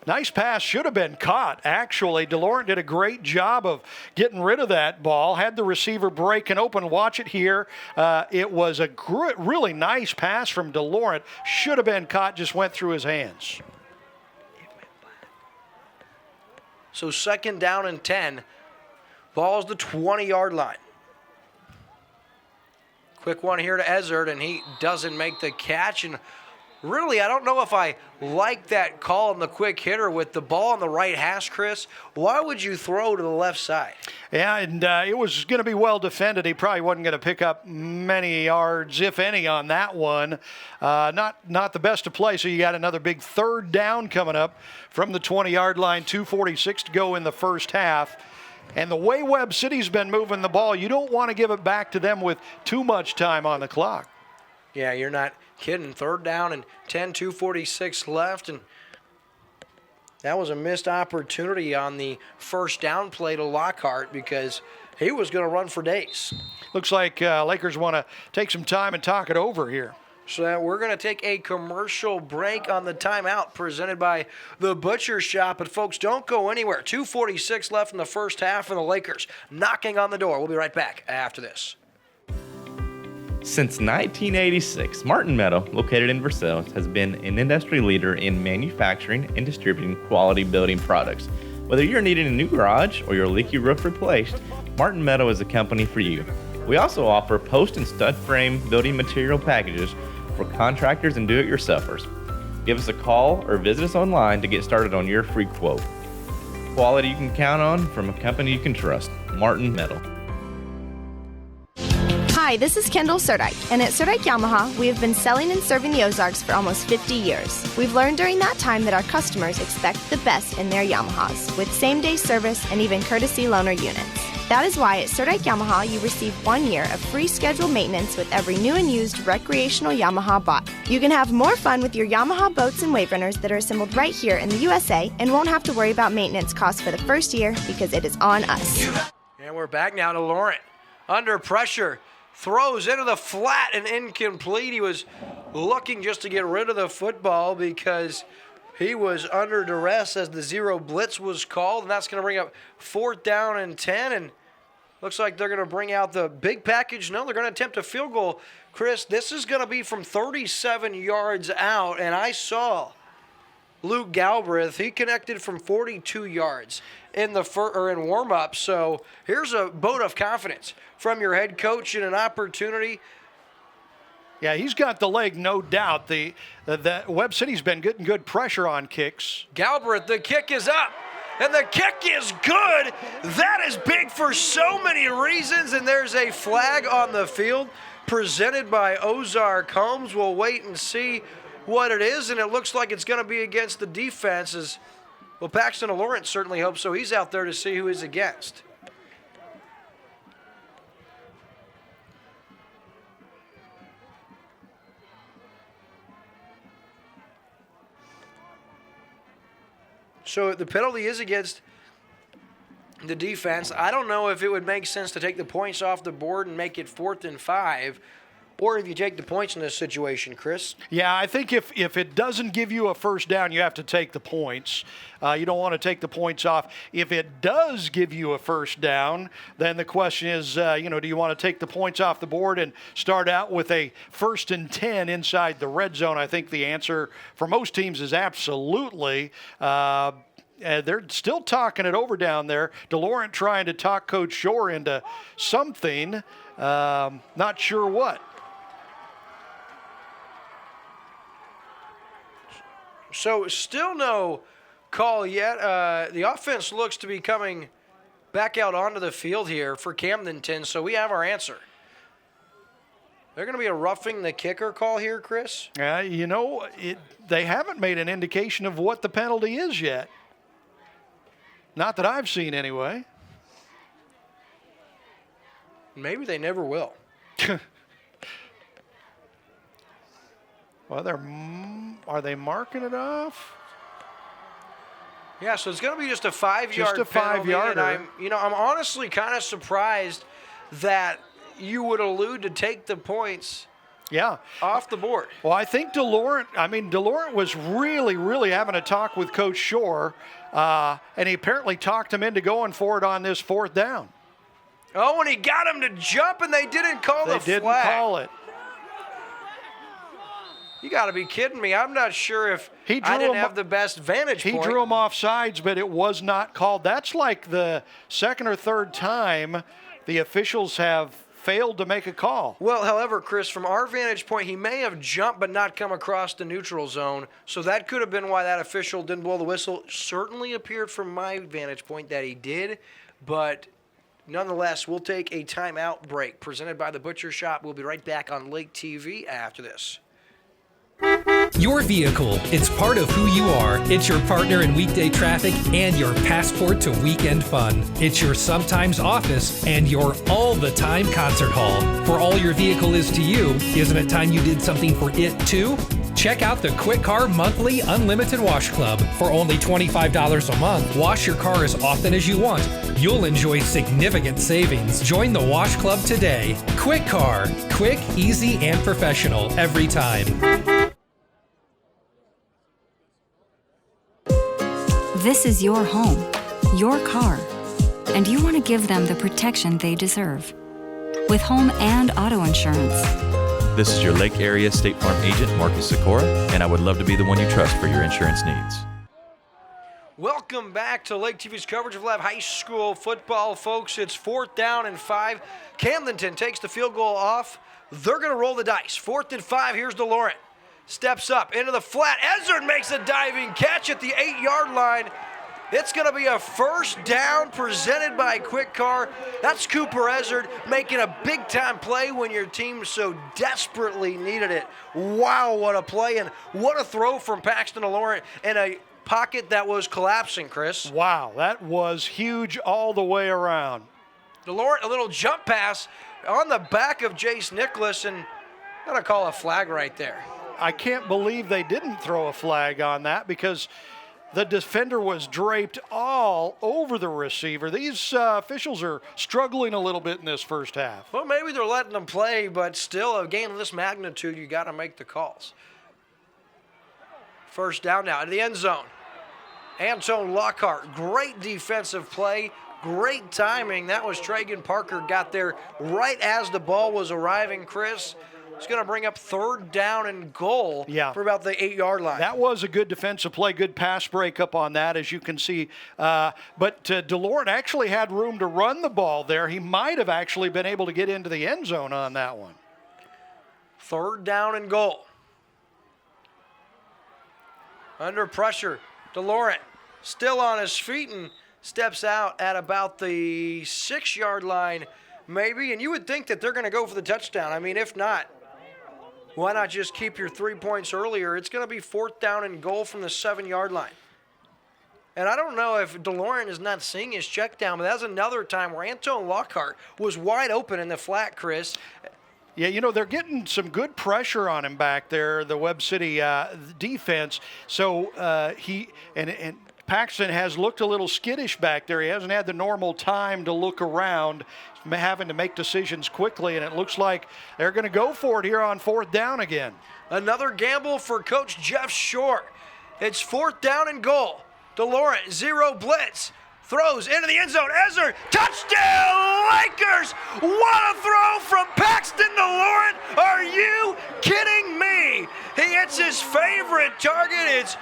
Nice pass, should have been caught, actually. DeLaurent did a great job of getting rid of that ball, had the receiver breaking open. Watch it here. It was a really nice pass from DeLaurent. Should have been caught, just went through his hands. So second down and 10. Ball's the 20-yard line. Quick one here to Ezard, and he doesn't make the catch. And really, I don't know if I like that call on the quick hitter with the ball on the right hash, Chris. Why would you throw to the left side? Yeah, and it was going to be well defended. He probably wasn't going to pick up many yards, if any, on that one. Not the best of play, so you got another big third down coming up from the 20-yard line, 2:46 to go in the first half. And the way Webb City's been moving the ball, you don't want to give it back to them with too much time on the clock. Yeah, you're not kidding. Third down and 10, 2:46 left. And that was a missed opportunity on the first down play to Lockhart because he was going to run for days. Looks like Lakers want to take some time and talk it over here. So we're going to take a commercial break on the timeout presented by the Butcher Shop. But, folks, don't go anywhere. 2:46 left in the first half, and the Lakers knocking on the door. We'll be right back after this. Since 1986, Martin Meadow, located in Versailles, has been an industry leader in manufacturing and distributing quality building products. Whether you're needing a new garage or your leaky roof replaced, Martin Meadow is the company for you. We also offer post and stud frame building material packages for contractors and do-it-yourselfers. Give us a call or visit us online to get started on your free quote. Quality you can count on from a company you can trust, Martin Metal. Hi, this is Kendall Surdike, and at Surdike Yamaha, we have been selling and serving the Ozarks for almost 50 years. We've learned during that time that our customers expect the best in their Yamahas, with same-day service and even courtesy loaner units. That is why at Surdike Yamaha, you receive 1 year of free scheduled maintenance with every new and used recreational Yamaha bought. You can have more fun with your Yamaha boats and wave runners that are assembled right here in the USA and won't have to worry about maintenance costs for the first year because it is on us. And we're back now to Laurent. Under pressure, throws into the flat and incomplete. He was looking just to get rid of the football because he was under duress as the zero blitz was called, and that's going to bring up fourth down and 10, and looks like they're going to bring out the big package. No, they're going to attempt a field goal. Chris, this is going to be from 37 yards out, and I saw Luke Galbraith. He connected from 42 yards in in warm-up. So here's a vote of confidence from your head coach and an opportunity. Yeah, he's got the leg, no doubt. The Webb City's been getting good pressure on kicks. Galbraith, the kick is up, and the kick is good. That is big for so many reasons, and there's a flag on the field presented by Ozarks Homes. We'll wait and see what it is, and it looks like it's going to be against the defenses. Well, Paxton Lawrence certainly hopes so. He's out there to see who he's against. So the penalty is against the defense. I don't know if it would make sense to take the points off the board and make it 4th and 5, or if you take the points in this situation, Chris. Yeah, I think if it doesn't give you a first down, you have to take the points. You don't want to take the points off. If it does give you a first down, then the question is, do you want to take the points off the board and start out with a 1st and 10 inside the red zone? I think the answer for most teams is absolutely. They're still talking it over down there. DeLaurent trying to talk Coach Shore into something, not sure what. So still no call yet. The offense looks to be coming back out onto the field here for Camdenton, so we have our answer. They're going to be a roughing the kicker call here, Chris? They haven't made an indication of what the penalty is yet. Not that I've seen anyway. Maybe they never will. Well, are they marking it off? Yeah, so it's going to be just a 5-yard Just a penalty. 5-yarder. And I'm honestly kind of surprised that you would allude to take the points off the board. Well, I think DeLaurent was really, really having a talk with Coach Shore, and he apparently talked him into going for it on this 4th down. Oh, and he got him to jump, and they didn't call the flag. They didn't call it. You got to be kidding me. I'm not sure if I didn't have the best vantage point. He drew him off sides, but it was not called. That's like the 2nd or 3rd time the officials have failed to make a call. Well, however, Chris, from our vantage point, he may have jumped but not come across the neutral zone. So that could have been why that official didn't blow the whistle. Certainly appeared from my vantage point that he did, but nonetheless, we'll take a timeout break presented by the Butcher Shop. We'll be right back on Lake TV after this. Your vehicle, it's part of who you are. It's your partner in weekday traffic and your passport to weekend fun. It's your sometimes office and your all-the-time concert hall. For all your vehicle is to you, isn't it time you did something for it too? Check out the Quick Car Monthly Unlimited Wash Club. For only $25 a month, wash your car as often as you want. You'll enjoy significant savings. Join the Wash Club today. Quick Car. Quick, easy, and professional every time. This is your home, your car, and you want to give them the protection they deserve. With home and auto insurance. This is your Lake Area State Farm agent, Marcus Sikora, and I would love to be the one you trust for your insurance needs. Welcome back to Lake TV's coverage of live high school football, folks. It's 4th down and 5. Camdenton takes the field goal off. They're going to roll the dice. 4th and 5. Here's DeLaurent. Steps up into the flat. Ezard makes a diving catch at the 8-yard line. It's going to be a first down presented by Quick Car. That's Cooper Ezard making a big-time play when your team so desperately needed it. Wow, what a play, and what a throw from Paxton Lawrence in a pocket that was collapsing, Chris. Wow, that was huge all the way around. DeLaurent, a little jump pass on the back of Jace Nicholas, and got to call a flag right there. I can't believe they didn't throw a flag on that because the defender was draped all over the receiver. These officials are struggling a little bit in this first half. Well, maybe they're letting them play, but still, a game of this magnitude, you got to make the calls. First down now in the end zone. Antone Lockhart, great defensive play, great timing. That was Tragan Parker, got there right as the ball was arriving, Chris. It's going to bring up 3rd down and goal for about the 8-yard line. That was a good defensive play, good pass breakup on that, as you can see. But DeLorean actually had room to run the ball there. He might have actually been able to get into the end zone on that one. 3rd down and goal. Under pressure, DeLorean still on his feet and steps out at about the 6-yard line, maybe. And you would think that they're going to go for the touchdown. I mean, if not, why not just keep your 3 points earlier? It's going to be 4th down and goal from the 7-yard line. And I don't know if DeLorean is not seeing his check down, but that's another time where Antone Lockhart was wide open in the flat, Chris. Yeah, you know, they're getting some good pressure on him back there, the Webb City defense. So and Paxton has looked a little skittish back there. He hasn't had the normal time to look around, having to make decisions quickly, and it looks like they're going to go for it here on 4th down again. Another gamble for Coach Jeff Shore. It's 4th down and goal. DeLorean, 0 blitz. Throws into the end zone. Ezard, touchdown Lakers! What a throw from Paxton DeLorean! Are you kidding me? He hits his favorite target. It's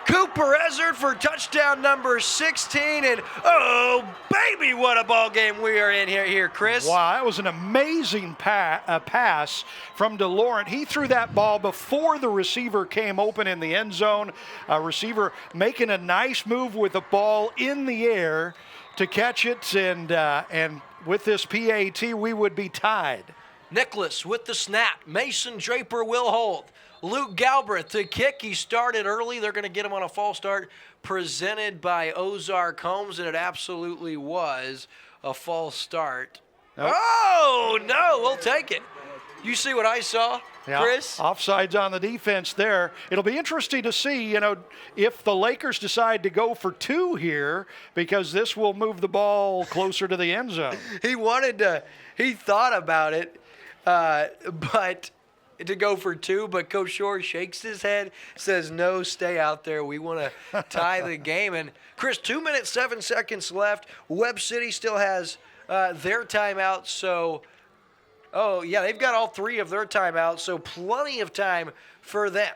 Cooper Ezard for touchdown number 16. And oh, baby, what a ball game we are in here, Chris. Wow, that was an amazing pass from DeLorean. He threw that ball before the receiver came open in the end zone. Receiver making a nice move with the ball in the air to catch it. And with this PAT, we would be tied. Nicholas with the snap. Mason Draper will hold. Luke Galbraith to kick. He started early. They're going to get him on a false start presented by Ozarks Homes, and it absolutely was a false start. Nope. Oh, no, we'll take it. You see what I saw, Chris? Offsides on the defense there. It'll be interesting to see, you know, if the Lakers decide to go for 2 here, because this will move the ball closer to the end zone. He thought about it, but to go for 2, but Coach Shore shakes his head, says, no, stay out there. We want to tie the game. And, Chris, 2 minutes, 7 seconds left. Webb City still has their timeout. So, they've got all 3 of their timeouts, so plenty of time for them.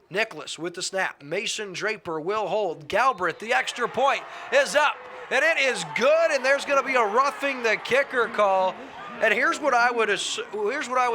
Nicholas with the snap. Mason Draper will hold. Galbraith, the extra point, is up. And it is good, and there's going to be a roughing the kicker call. And here's what I would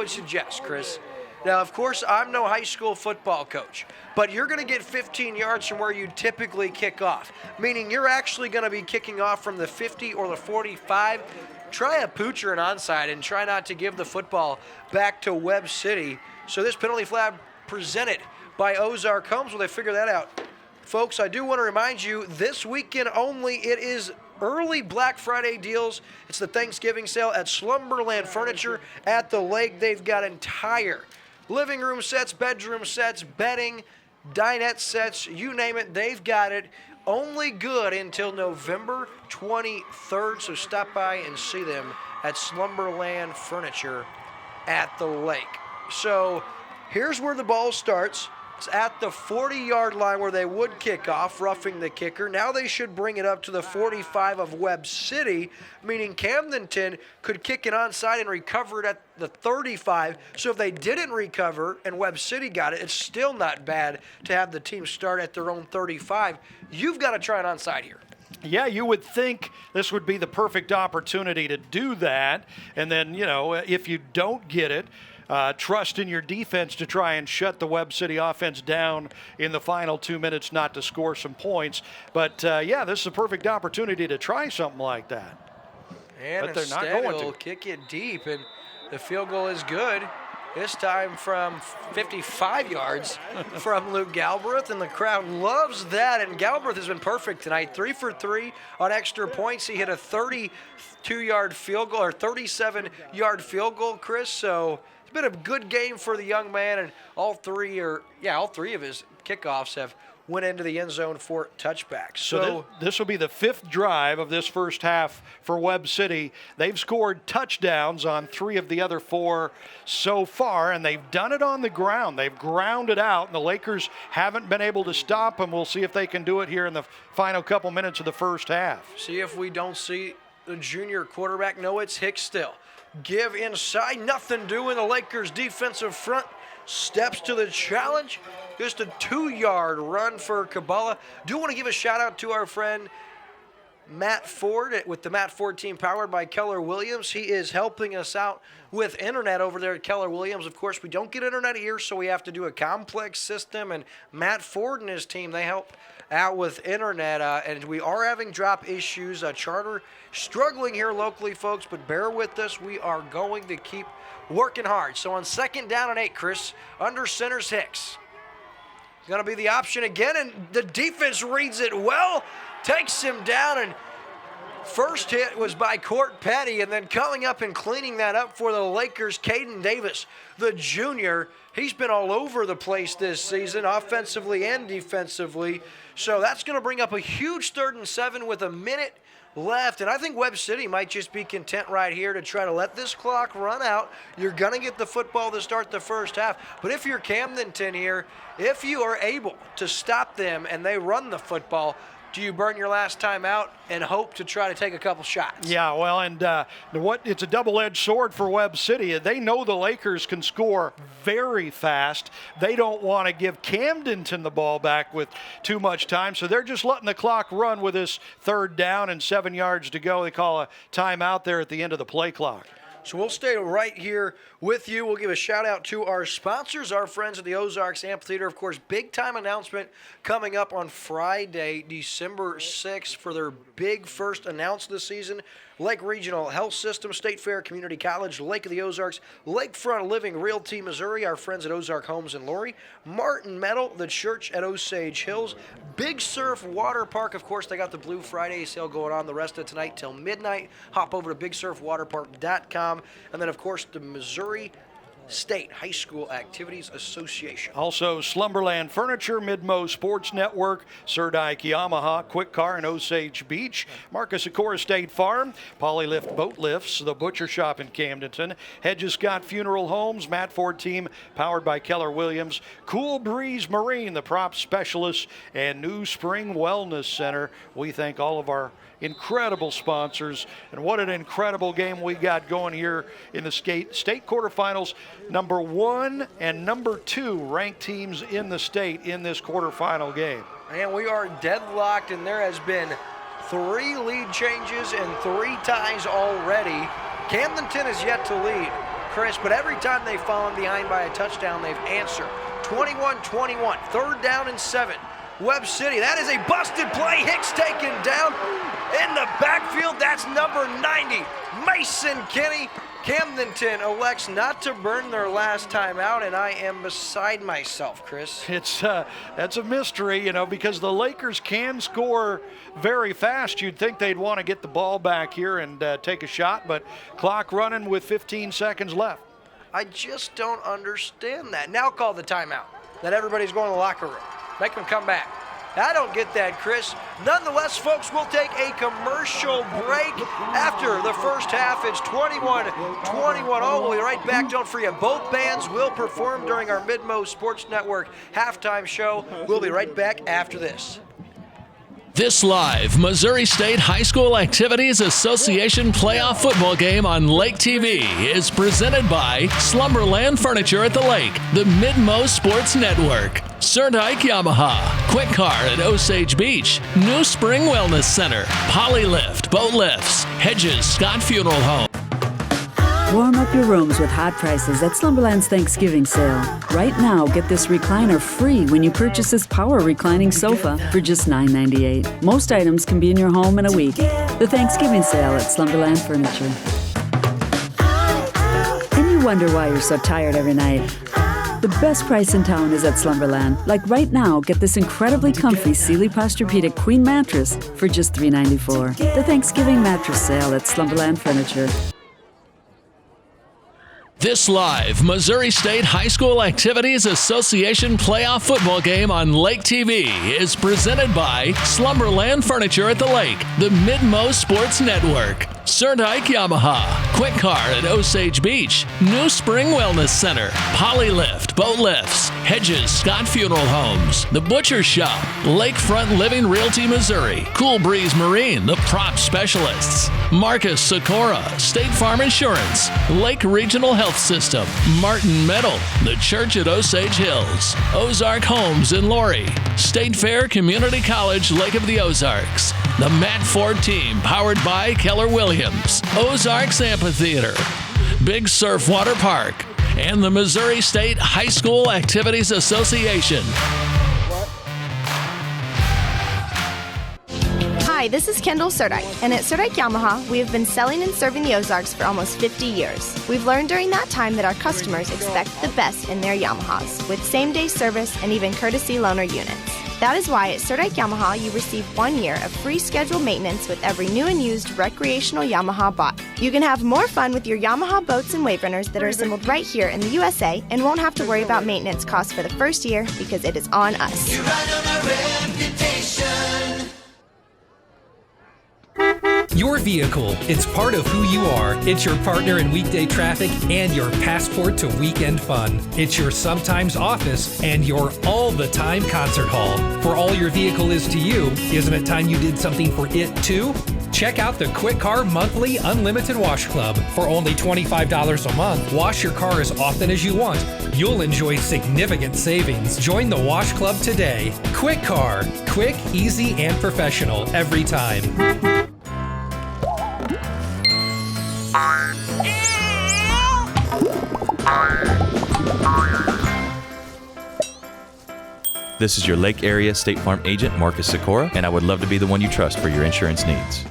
suggest, Chris. Now, of course, I'm no high school football coach, but you're going to get 15 yards from where you typically kick off, meaning you're actually going to be kicking off from the 50 or the 45. Try a pooch or an onside and try not to give the football back to Webb City. So this penalty flag presented by Ozarks Homes, will they figure that out? Folks, I do want to remind you, this weekend only, it is early Black Friday deals. It's the Thanksgiving sale at Slumberland Furniture at the lake. They've got entire living room sets, bedroom sets, bedding, dinette sets, you name it, they've got it. Only good until November 23rd, so stop by and see them at Slumberland Furniture at the lake. So here's where the ball starts. It's at the 40-yard line where they would kick off, roughing the kicker. Now they should bring it up to the 45 of Webb City, meaning Camdenton could kick it onside and recover it at the 35. So if they didn't recover and Webb City got it, it's still not bad to have the team start at their own 35. You've got to try it onside here. Yeah, you would think this would be the perfect opportunity to do that. And then, you know, if you don't get it, trust in your defense to try and shut the Webb City offense down in the final 2 minutes, not to score some points. But, this is a perfect opportunity to try something like that. And but they're instead not going it'll kick it deep, and the field goal is good. This time from 55 yards from Luke Galbraith, and the crowd loves that. And Galbraith has been perfect tonight, 3 for 3 on extra points. He hit a 32-yard field goal, or 37-yard field goal, Chris. So it's been a good game for the young man, and all three of his kickoffs have went into the end zone for touchbacks. So this will be the 5th drive of this first half for Webb City. They've scored touchdowns on 3 of the other 4 so far, and they've done it on the ground. They've grounded out, and the Lakers haven't been able to stop them. We'll see if they can do it here in the final couple minutes of the first half. See if we don't see the junior quarterback. No, it's Hicks still. Give inside, nothing doing. The Lakers defensive front steps to the challenge. Just a 2-yard run for Kabbalah. Do want to give a shout out to our friend Matt Ford with the Matt Ford team powered by Keller Williams. He is helping us out with internet over there at Keller Williams. Of course, we don't get internet here, so we have to do a complex system. And Matt Ford and his team, they help out with internet. And we are having drop issues. Charter struggling here locally, folks, but bear with us. We are going to keep working hard. So on 2nd down and 8, Chris, under center's Hicks. Going to be the option again, and the defense reads it well. Takes him down, and first hit was by Court Petty, and then coming up and cleaning that up for the Lakers, Caden Davis, the junior. He's been all over the place this season, offensively and defensively. So that's going to bring up a huge 3rd and 7 with a minute left, and I think Webb City might just be content right here to try to let this clock run out. You're going to get the football to start the first half, but if you're Camdenton here, if you are able to stop them and they run the football, do you burn your last time out and hope to try to take a couple shots? Yeah, well, and it's a double-edged sword for Webb City. They know the Lakers can score very fast. They don't want to give Camdenton the ball back with too much time, so they're just letting the clock run with this 3rd down and 7 yards to go. They call a timeout there at the end of the play clock. So we'll stay right here with you. We'll give a shout out to our sponsors, our friends at the Ozarks Amphitheater. Of course, big time announcement coming up on Friday, December 6th for their big first announced this season. Lake Regional Health System, State Fair Community College, Lake of the Ozarks, Lakefront Living Realty, Missouri, our friends at Ozark Homes and Lori, Martin Metal, the church at Osage Hills, Big Surf Water Park. Of course, they got the Blue Friday sale going on the rest of tonight till midnight. Hop over to BigSurfWaterPark.com. And then, of course, the Missouri State High School Activities Association. Also, Slumberland Furniture, Midmo Sports Network, Sir Dyke Yamaha, Quick Car in Osage Beach, Marcus Sikora State Farm, Polylift Boat Lifts, The Butcher Shop in Camdenton, Hedges Scott Funeral Homes, Matt Ford Team, powered by Keller Williams, Cool Breeze Marine, the prop specialist, and New Spring Wellness Center. We thank all of our incredible sponsors, and what an incredible game we got going here in the state quarterfinals. Number 1 and number 2 ranked teams in the state in this quarterfinal game. And we are deadlocked, and there has been 3 lead changes and 3 ties already. Camdenton is yet to lead, Chris, but every time they've fallen behind by a touchdown, they've answered. 21-21, 3rd down and 7. Webb City, that is a busted play. Hicks taken down in the backfield. That's number 90, Mason Kinney. Camdenton elects not to burn their last time out, and I am beside myself, Chris. That's a mystery, because the Lakers can score very fast. You'd think they'd want to get the ball back here and take a shot, but clock running with 15 seconds left. I just don't understand that. Now call the timeout. That everybody's going to the locker room. Make them come back. I don't get that, Chris. Nonetheless, folks, we'll take a commercial break. After the first half, it's 21-21 all the way right back. Don't forget, both bands will perform during our Midmo Sports Network halftime show. We'll be right back after this. This live Missouri State High School Activities Association playoff football game on Lake TV is presented by Slumberland Furniture at the Lake, the Midmo Sports Network, Sir Dyke Yamaha, Quick Car at Osage Beach, New Spring Wellness Center, Polylift Boat Lifts, Hedges Scott Funeral Home. Warm up your rooms with hot prices at Slumberland's Thanksgiving sale. Right now, get this recliner free when you purchase this power reclining sofa for just $9.98. Most items can be in your home in a week. The Thanksgiving sale at Slumberland Furniture. And you wonder why you're so tired every night. The best price in town is at Slumberland. Like right now, get this incredibly comfy Sealy Posturepedic Queen mattress for just $3.94. The Thanksgiving mattress sale at Slumberland Furniture. This live Missouri State High School Activities Association playoff football game on Lake TV is presented by Slumberland Furniture at the Lake, the Midmo Sports Network, Surdike Yamaha, Quick Car at Osage Beach, New Spring Wellness Center, Polylift Boat Lifts, Hedges Scott Funeral Homes, The Butcher Shop, Lakefront Living Realty Missouri, Cool Breeze Marine, the prop specialists, Marcus Sikora, State Farm Insurance, Lake Regional Health System, Martin Metal, The Church at Osage Hills, Ozark Homes in Laurie, State Fair Community College, Lake of the Ozarks, the Matt Ford Team, powered by Keller Williams, Ozarks Amphitheater, Big Surf Water Park, and the Missouri State High School Activities Association. Hi, this is Kendall Surdike, and at Surdike Yamaha, we have been selling and serving the Ozarks for almost 50 years. We've learned during that time that our customers expect the best in their Yamahas, with same-day service and even courtesy loaner units. That is why at Surdike Yamaha, you receive 1 year of free scheduled maintenance with every new and used recreational Yamaha bought. You can have more fun with your Yamaha boats and wave runners that are assembled right here in the USA and won't have to worry about maintenance costs for the first year because it is on us. You ride on our reputation. Your vehicle, it's part of who you are. It's your partner in weekday traffic and your passport to weekend fun. It's your sometimes office and your all-the-time concert hall. For all your vehicle is to you, isn't it time you did something for it too? Check out the Quick Car Monthly Unlimited Wash Club. For only $25 a month, wash your car as often as you want. You'll enjoy significant savings. Join the Wash Club today. Quick Car. Quick, easy, and professional every time. This is your Lake Area State Farm agent, Marcus Sikora, and I would love to be the one you trust for your insurance needs.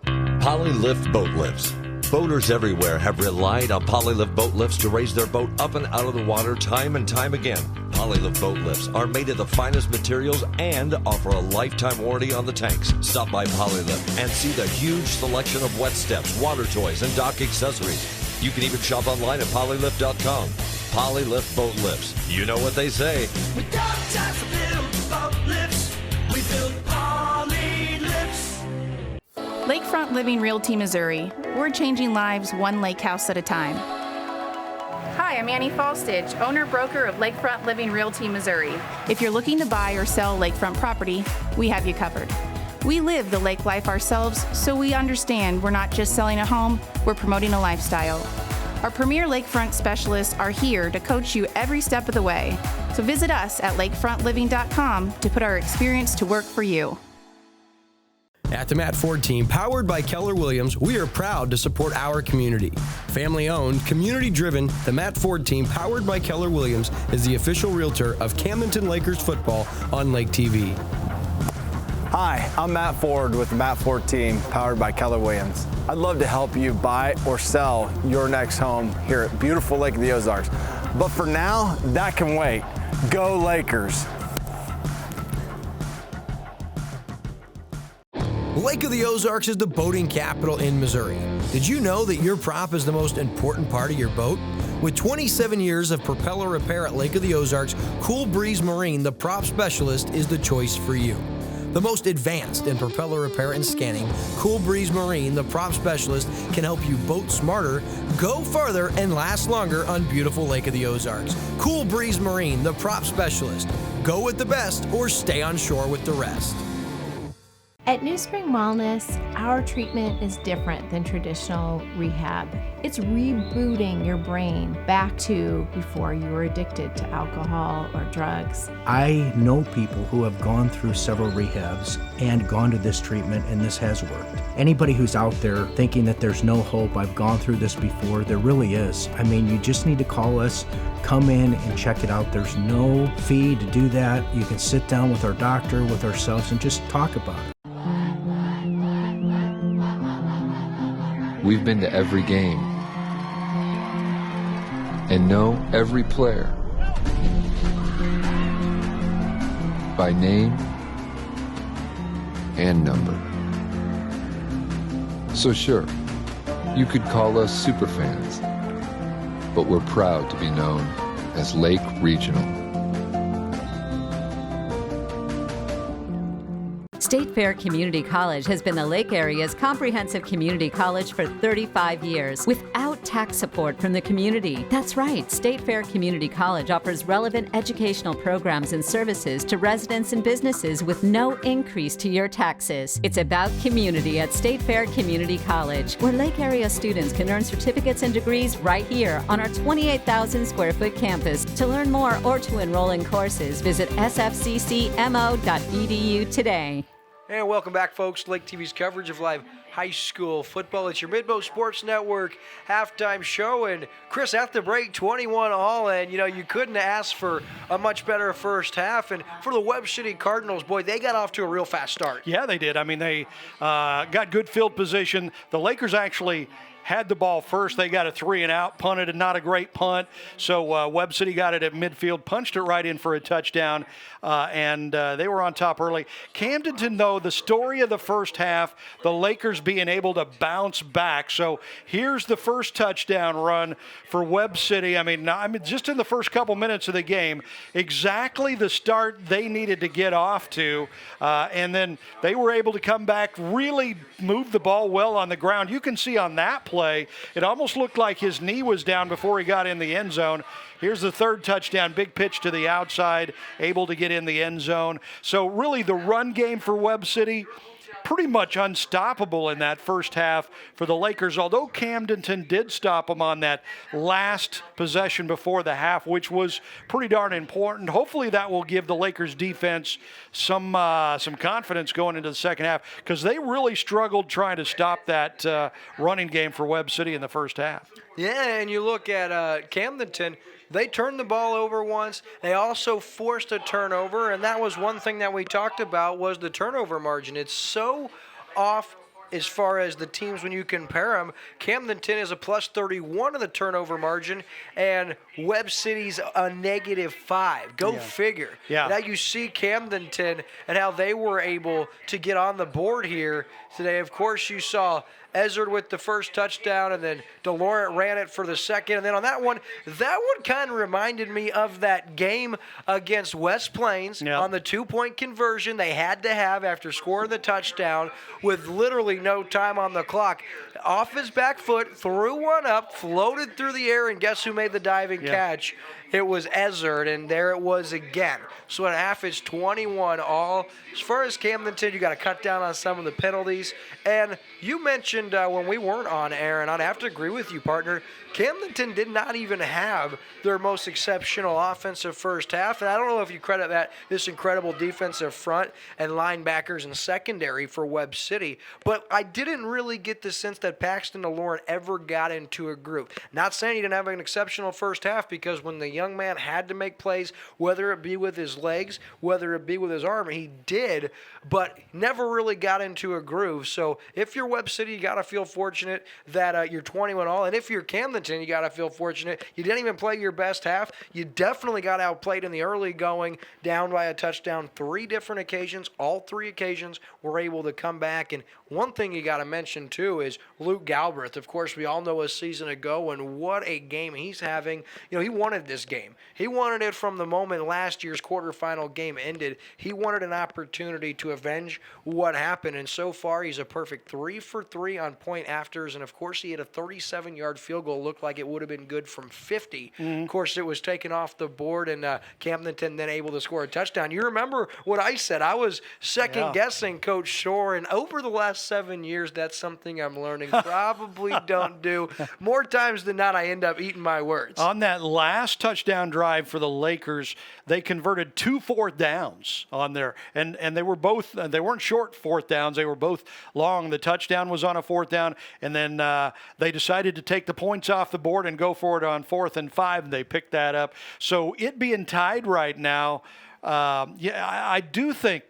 Polylift Boat Lifts. Boaters everywhere have relied on Polylift Boat Lifts to raise their boat up and out of the water time and time again. Polylift Boat Lifts are made of the finest materials and offer a lifetime warranty on the tanks. Stop by Polylift and see the huge selection of wet steps, water toys, and dock accessories. You can even shop online at polylift.com. Polylift Boat Lifts. You know what they say. We don't just build boat lifts, we build Polylifts. Lakefront Living Realty Missouri. We're changing lives one lake house at a time. Hi, I'm Annie Falstich, owner-broker of Lakefront Living Realty Missouri. If you're looking to buy or sell lakefront property, we have you covered. We live the lake life ourselves, so we understand we're not just selling a home, we're promoting a lifestyle. Our premier lakefront specialists are here to coach you every step of the way. So visit us at lakefrontliving.com to put our experience to work for you. At the Matt Ford Team, powered by Keller Williams, we are proud to support our community. Family owned, community driven, the Matt Ford Team, powered by Keller Williams, is the official realtor of Camdenton Lakers football on Lake TV. Hi, I'm Matt Ford with the Matt Ford Team, powered by Keller Williams. I'd love to help you buy or sell your next home here at beautiful Lake of the Ozarks. But for now, that can wait. Go Lakers! Lake of the Ozarks is the boating capital in Missouri. Did you know that your prop is the most important part of your boat? With 27 years of propeller repair at Lake of the Ozarks, Cool Breeze Marine, the prop specialist, is the choice for you. The most advanced in propeller repair and scanning, Cool Breeze Marine, the prop specialist, can help you boat smarter, go farther, and last longer on beautiful Lake of the Ozarks. Cool Breeze Marine, the prop specialist. Go with the best or stay on shore with the rest. At New Spring Wellness, our treatment is different than traditional rehab. It's rebooting your brain back to before you were addicted to alcohol or drugs. I know people who have gone through several rehabs and gone to this treatment, and this has worked. Anybody who's out there thinking that there's no hope, I've gone through this before, there really is. I mean, you just need to call us, come in and check it out. There's no fee to do that. You can sit down with our doctor, with ourselves, and just talk about it. We've been to every game and know every player by name and number. So sure, you could call us superfans, but we're proud to be known as Lake State Fair Community College has been the Lake Area's comprehensive community college for 35 years without tax support from the community. That's right, State Fair Community College offers relevant educational programs and services to residents and businesses with no increase to your taxes. It's about community at State Fair Community College, where Lake Area students can earn certificates and degrees right here on our 28,000 square foot campus. To learn more or to enroll in courses, visit sfccmo.edu today. And welcome back, folks, to Lake TV's coverage of live high school football. It's your Midmo Sports Network halftime show. And Chris, at the break, 21-all, and you couldn't ask for a much better first half. And for the Webb City Cardinals, boy, they got off to a real fast start. Yeah, they did. I mean, they got good field position. The Lakers actually had the ball first. They got a 3-and-out, punted, and not a great punt. So Webb City got it at midfield, punched it right in for a touchdown, and they were on top early. Camdenton, though, the story of the first half, the Lakers being able to bounce back. So here's the first touchdown run for Webb City. I mean, just in the first couple minutes of the game, exactly the start they needed to get off to, and then they were able to come back, really move the ball well on the ground. You can see on that play, it almost looked like his knee was down before he got in the end zone. Here's the third touchdown, big pitch to the outside, able to get in the end zone. So really the run game for Webb City, pretty much unstoppable in that first half for the Lakers, although Camdenton did stop them on that last possession before the half, which was pretty darn important. Hopefully that will give the Lakers defense some confidence going into the second half, because they really struggled trying to stop that running game for Webb City in the first half. Yeah, and you look at Camdenton, they turned the ball over once. They also forced a turnover, and that was one thing that we talked about was the turnover margin. It's so off as far as the teams when you compare them. Camdenton is a plus 31 of the turnover margin, and Webb City's a -5. Go figure. Yeah. Now you see Camdenton and how they were able to get on the board here today. Of course, you saw Ezard with the first touchdown, and then DeLaurent ran it for the second. And then on that one kind of reminded me of that game against West Plains on the 2-point conversion they had to have after scoring the touchdown with literally no time on the clock. Off his back foot, threw one up, floated through the air, and guess who made the diving catch? It was Ezard, and there it was again. So at half, it's 21-all. As far as Camdenton, you got to cut down on some of the penalties. And you mentioned when we weren't on air, and I'd have to agree with you, partner, Camdenton did not even have their most exceptional offensive first half. And I don't know if you credit this incredible defensive front and linebackers and secondary for Webb City, but I didn't really get the sense that Paxton DeLaurent ever got into a groove. Not saying he didn't have an exceptional first half, because when the young man had to make plays, whether it be with his legs, whether it be with his arm, he did, but never really got into a groove. So if you're Webb City, you got to feel fortunate that you're 21-all. And if you're Camdenton, you got to feel fortunate you didn't even play your best half. You definitely got outplayed in the early going, down by a touchdown 3 different occasions. All 3 occasions were able to come back. And one thing you got to mention, too, is Luke Galbraith. Of course, we all know a season ago, and what a game he's having. He wanted this game. He wanted it from the moment last year's quarterfinal game ended. He wanted an opportunity to avenge what happened, and so far he's a perfect 3 for 3 on point afters, and of course he had a 37-yard field goal. Looked like it would have been good from 50. Of course, it was taken off the board, and Camdenton then able to score a touchdown. You remember what I said. I was second-guessing Coach Shore, and over the last 7 years, that's something I'm learning. Probably don't do. More times than not, I end up eating my words. On that last touchdown drive for the Lakers, they converted 2 fourth downs on there, and they were both, they weren't short fourth downs, they were both long. The touchdown was on a 4th down, and then they decided to take the points off the board and go for it on 4th and 5, and they picked that up. So it being tied right now, I do think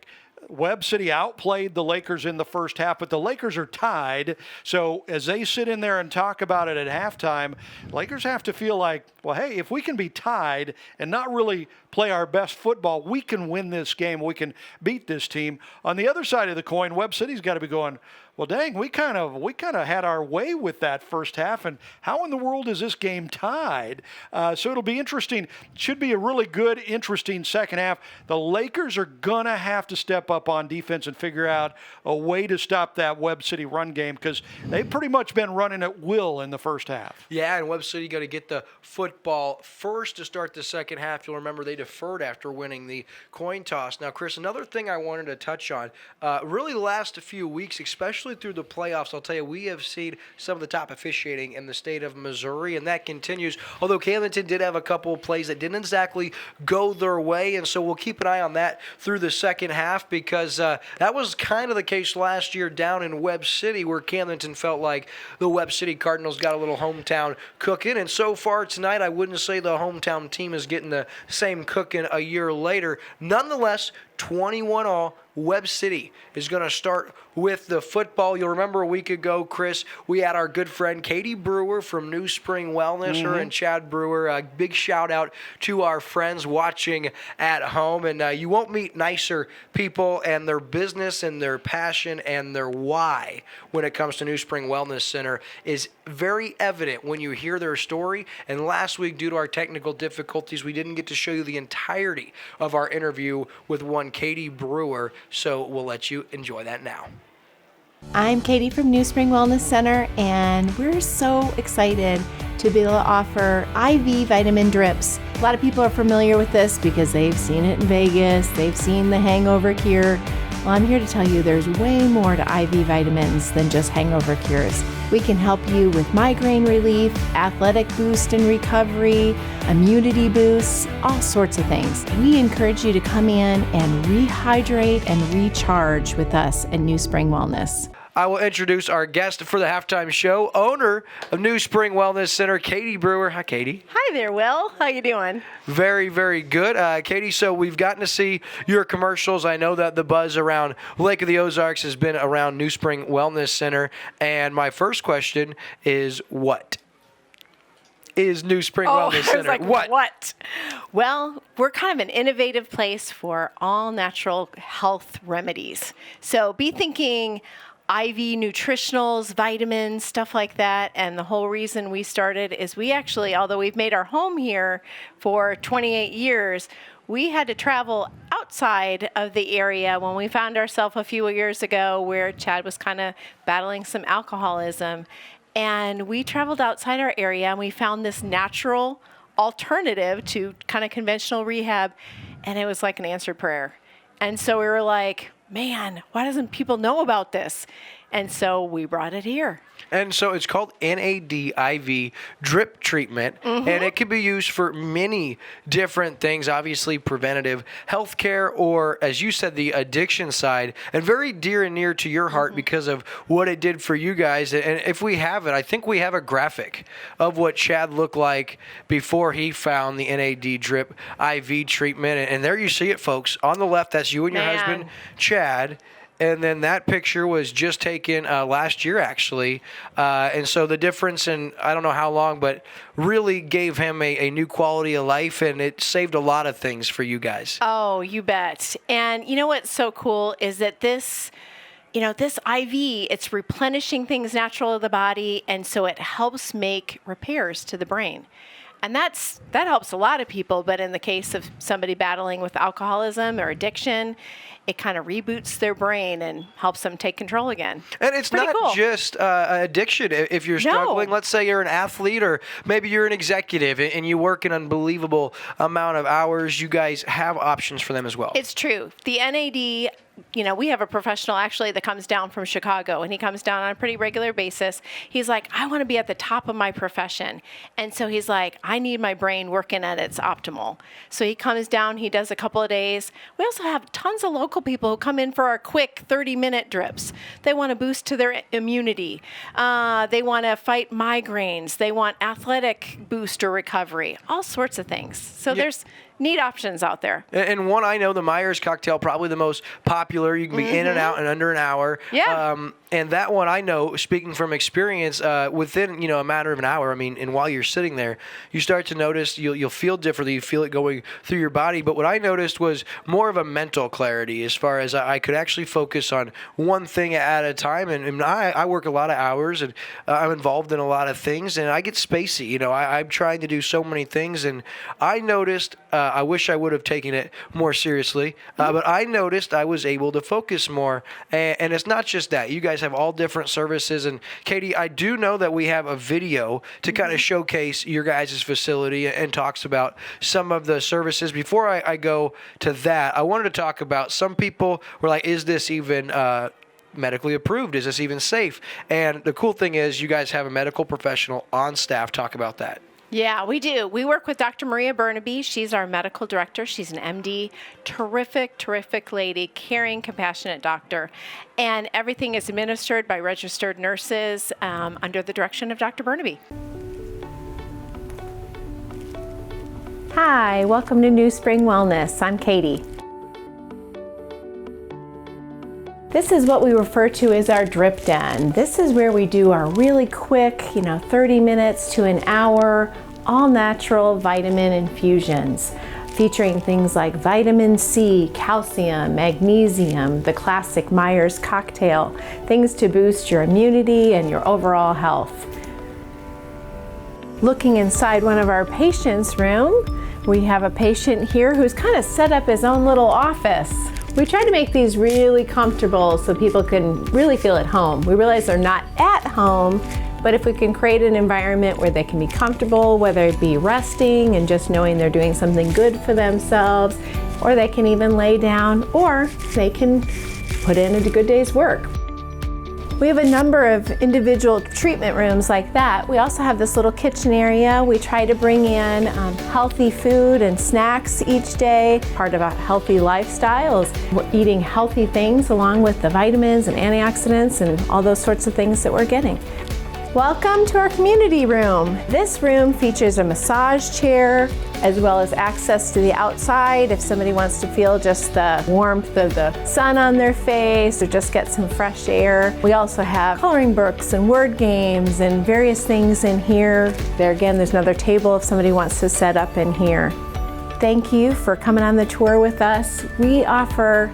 Webb City outplayed the Lakers in the first half, but the Lakers are tied. So as they sit in there and talk about it at halftime, Lakers have to feel like, well, hey, if we can be tied and not really play our best football, we can win this game. We can beat this team. On the other side of the coin, Webb City's got to be going, Well, dang, we kind of had our way with that first half, and how in the world is this game tied? So it'll be interesting. Should be a really good, interesting second half. The Lakers are gonna have to step up on defense and figure out a way to stop that Webb City run game, because they've pretty much been running at will in the first half. Yeah, and Webb City got to get the football first to start the second half. You'll remember they deferred after winning the coin toss. Now, Chris, another thing I wanted to touch on, really the last few weeks, especially through the playoffs, I'll tell you, we have seen some of the top officiating in the state of Missouri, and that continues. Although Camdenton did have a couple of plays that didn't exactly go their way, and so we'll keep an eye on that through the second half, because that was kind of the case last year down in Webb City, where Camdenton felt like the Webb City Cardinals got a little hometown cooking, and so far tonight, I wouldn't say the hometown team is getting the same cooking a year later. Nonetheless, 21-all, Webb City is going to start with the football. You'll remember a week ago, Chris, we had our good friend Katie Brewer from New Spring Wellness, her and Chad Brewer. A big shout out to our friends watching at home. And you won't meet nicer people, and their business and their passion and their why when it comes to New Spring Wellness Center is very evident when you hear their story. And last week, due to our technical difficulties, we didn't get to show you the entirety of our interview with one Katie Brewer, so we'll let you enjoy that now. I'm Katie from New Spring Wellness Center, and we're so excited to be able to offer IV vitamin drips. A lot of people are familiar with this because they've seen it in Vegas, they've seen the hangover cure. Well, I'm here to tell you there's way more to IV vitamins than just hangover cures. We can help you with migraine relief, athletic boost and recovery, immunity boosts, all sorts of things. We encourage you to come in and rehydrate and recharge with us at New Spring Wellness. I will introduce our guest for the halftime show, owner of New Spring Wellness Center, Katie Brewer. Hi, Katie. Hi there, Will. How you doing? Very, very good. Katie, so we've gotten to see your commercials. I know that the buzz around Lake of the Ozarks has been around New Spring Wellness Center. And my first question is, what is New Spring Wellness Center? I was like, what? Well, we're kind of an innovative place for all natural health remedies. So be thinking IV nutritionals, vitamins, stuff like that. And the whole reason we started is we actually, although we've made our home here for 28 years, we had to travel outside of the area when we found ourselves a few years ago where Chad was kind of battling some alcoholism. And we traveled outside our area and we found this natural alternative to kind of conventional rehab. And it was like an answered prayer. And so we were like, man, why doesn't people know about this? And so we brought it here. And so it's called NADIV drip treatment, and it can be used for many different things, obviously preventative healthcare, or as you said, the addiction side, and very dear and near to your heart because of what it did for you guys. And if we have it, I think we have a graphic of what Chad looked like before he found the NAD drip IV treatment. And there you see it, folks. On the left, that's you and your husband, Chad. And then that picture was just taken last year, actually. And so the difference in, I don't know how long, but really gave him a new quality of life, and it saved a lot of things for you guys. Oh, you bet. And you know what's so cool is that this IV, it's replenishing things natural to the body, and so it helps make repairs to the brain. And that helps a lot of people, but in the case of somebody battling with alcoholism or addiction, it kind of reboots their brain and helps them take control again. And it's not just addiction. If you're struggling, let's say you're an athlete or maybe you're an executive and you work an unbelievable amount of hours, you guys have options for them as well. It's true. The NAD, we have a professional actually that comes down from Chicago, and he comes down on a pretty regular basis. He's like, I want to be at the top of my profession. And so he's like, I need my brain working at its optimal. So he comes down, he does a couple of days. We also have tons of local people who come in for our quick 30-minute drips. They want to boost to their immunity. They want to fight migraines. They want athletic boost or recovery, all sorts of things. So neat options out there. And one I know, the Myers cocktail, probably the most popular. You can be in and out in under an hour. Yeah. And that one I know, speaking from experience, within a matter of an hour. I mean, and while you're sitting there, you start to notice you'll feel differently. You feel it going through your body. But what I noticed was more of a mental clarity, as far as I could actually focus on one thing at a time. And I work a lot of hours, and I'm involved in a lot of things, and I get spacey. I'm trying to do so many things, and I noticed. I wish I would have taken it more seriously, but I noticed I was able to focus more. And it's not just that. You guys have all different services. And Katie, I do know that we have a video to kind of showcase your guys' facility and talks about some of the services. Before I go to that, I wanted to talk about, some people were like, is this even medically approved? Is this even safe? And the cool thing is you guys have a medical professional on staff. Talk about that. Yeah, we do. We work with Dr. Maria Burnaby. She's our medical director. She's an MD. Terrific lady, caring, compassionate doctor. And everything is administered by registered nurses under the direction of Dr. Burnaby. Hi, welcome to New Spring Wellness. I'm Katie. This is what we refer to as our drip den. This is where we do our really quick, 30 minutes to an hour, all natural vitamin infusions, featuring things like vitamin C, calcium, magnesium, the classic Myers cocktail, things to boost your immunity and your overall health. Looking inside one of our patients' room, we have a patient here who's kind of set up his own little office. We try to make these really comfortable so people can really feel at home. We realize they're not at home, but if we can create an environment where they can be comfortable, whether it be resting and just knowing they're doing something good for themselves, or they can even lay down, or they can put in a good day's work. We have a number of individual treatment rooms like that. We also have this little kitchen area. We try to bring in healthy food and snacks each day. Part of a healthy lifestyle is we're eating healthy things along with the vitamins and antioxidants and all those sorts of things that we're getting. Welcome to our community room. This room features a massage chair as well as access to the outside if somebody wants to feel just the warmth of the sun on their face or just get some fresh air. We also have coloring books and word games and various things in here. There again, there's another table if somebody wants to set up in here. Thank you for coming on the tour with us. We offer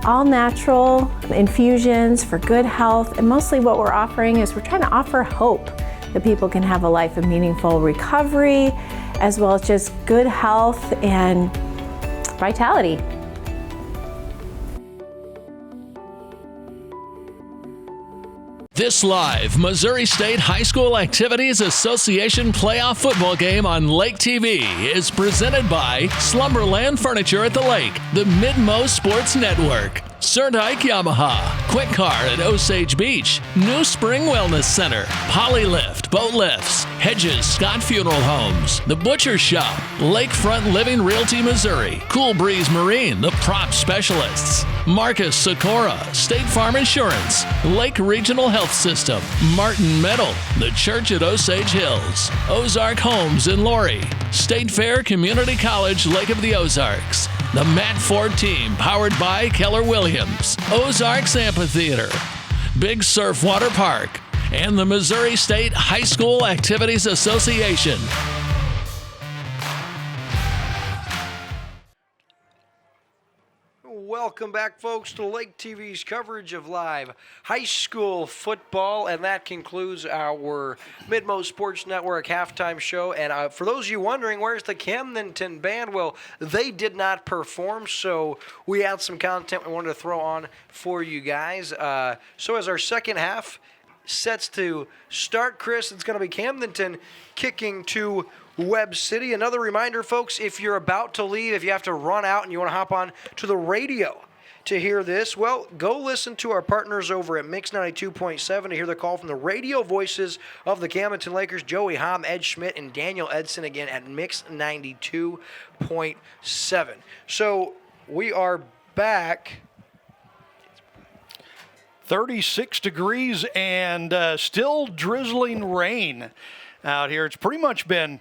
all natural infusions for good health, and mostly what we're offering is we're trying to offer hope that people can have a life of meaningful recovery as well as just good health and vitality. This live Missouri State High School Activities Association playoff football game on Lake TV is presented by Slumberland Furniture at the Lake, the Midmo Sports Network, Cerdike Yamaha, Quick Car at Osage Beach, New Spring Wellness Center, Polylift Boat Lifts, Hedges Scott Funeral Homes, The Butcher Shop, Lakefront Living Realty Missouri, Cool Breeze Marine, the prop specialists, Marcus Sikora, State Farm Insurance, Lake Regional Health System, Martin Metal, the Church at Osage Hills, Ozark Homes in Laurie, State Fair Community College, Lake of the Ozarks, the Matt Ford Team, powered by Keller Williams, Ozarks Amphitheater, Big Surf Water Park, and the Missouri State High School Activities Association. Welcome back, folks, to Lake TV's coverage of live high school football, and that concludes our Midmo Sports Network halftime show. And for those of you wondering, where's the Camdenton band? Well, they did not perform, so we had some content we wanted to throw on for you guys. So as our second half sets to start, Chris, it's going to be Camdenton kicking to Webb City. Another reminder, folks, if you're about to leave, if you have to run out and you want to hop on to the radio to hear this, well, go listen to our partners over at Mix 92.7 to hear the call from the radio voices of the Camdenton Lakers, Joey Hom, Ed Schmidt, and Daniel Edson, again at Mix 92.7. So we are back. 36 degrees and still drizzling rain out here. It's pretty much been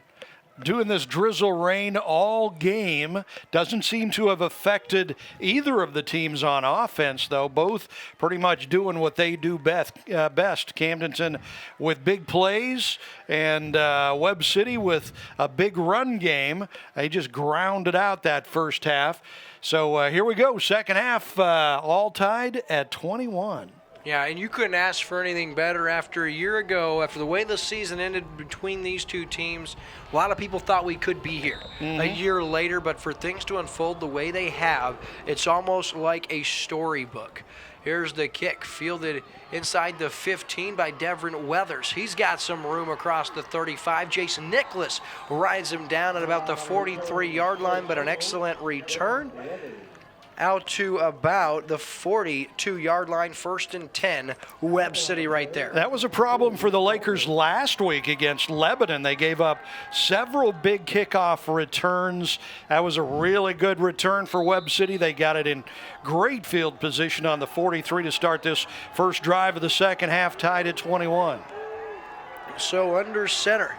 doing this drizzle rain all game. Doesn't seem to have affected either of the teams on offense, though. Both pretty much doing what they do best. Camdenton with big plays and Webb City with a big run game. They just grounded out that first half. So here we go. Second half, all tied at 21. Yeah, and you couldn't ask for anything better after a year ago, after the way the season ended between these two teams. A lot of people thought we could be here a year later, but for things to unfold the way they have, it's almost like a storybook. Here's the kick, fielded inside the 15 by Devin Weathers. He's got some room across the 35. Jason Nicholas rides him down at about the 43-yard line, but an excellent return out to about the 42-yard line, 1st and 10, Webb City right there. That was a problem for the Lakers last week against Lebanon. They gave up several big kickoff returns. That was a really good return for Webb City. They got it in great field position on the 43 to start this first drive of the second half, tied at 21. So under center,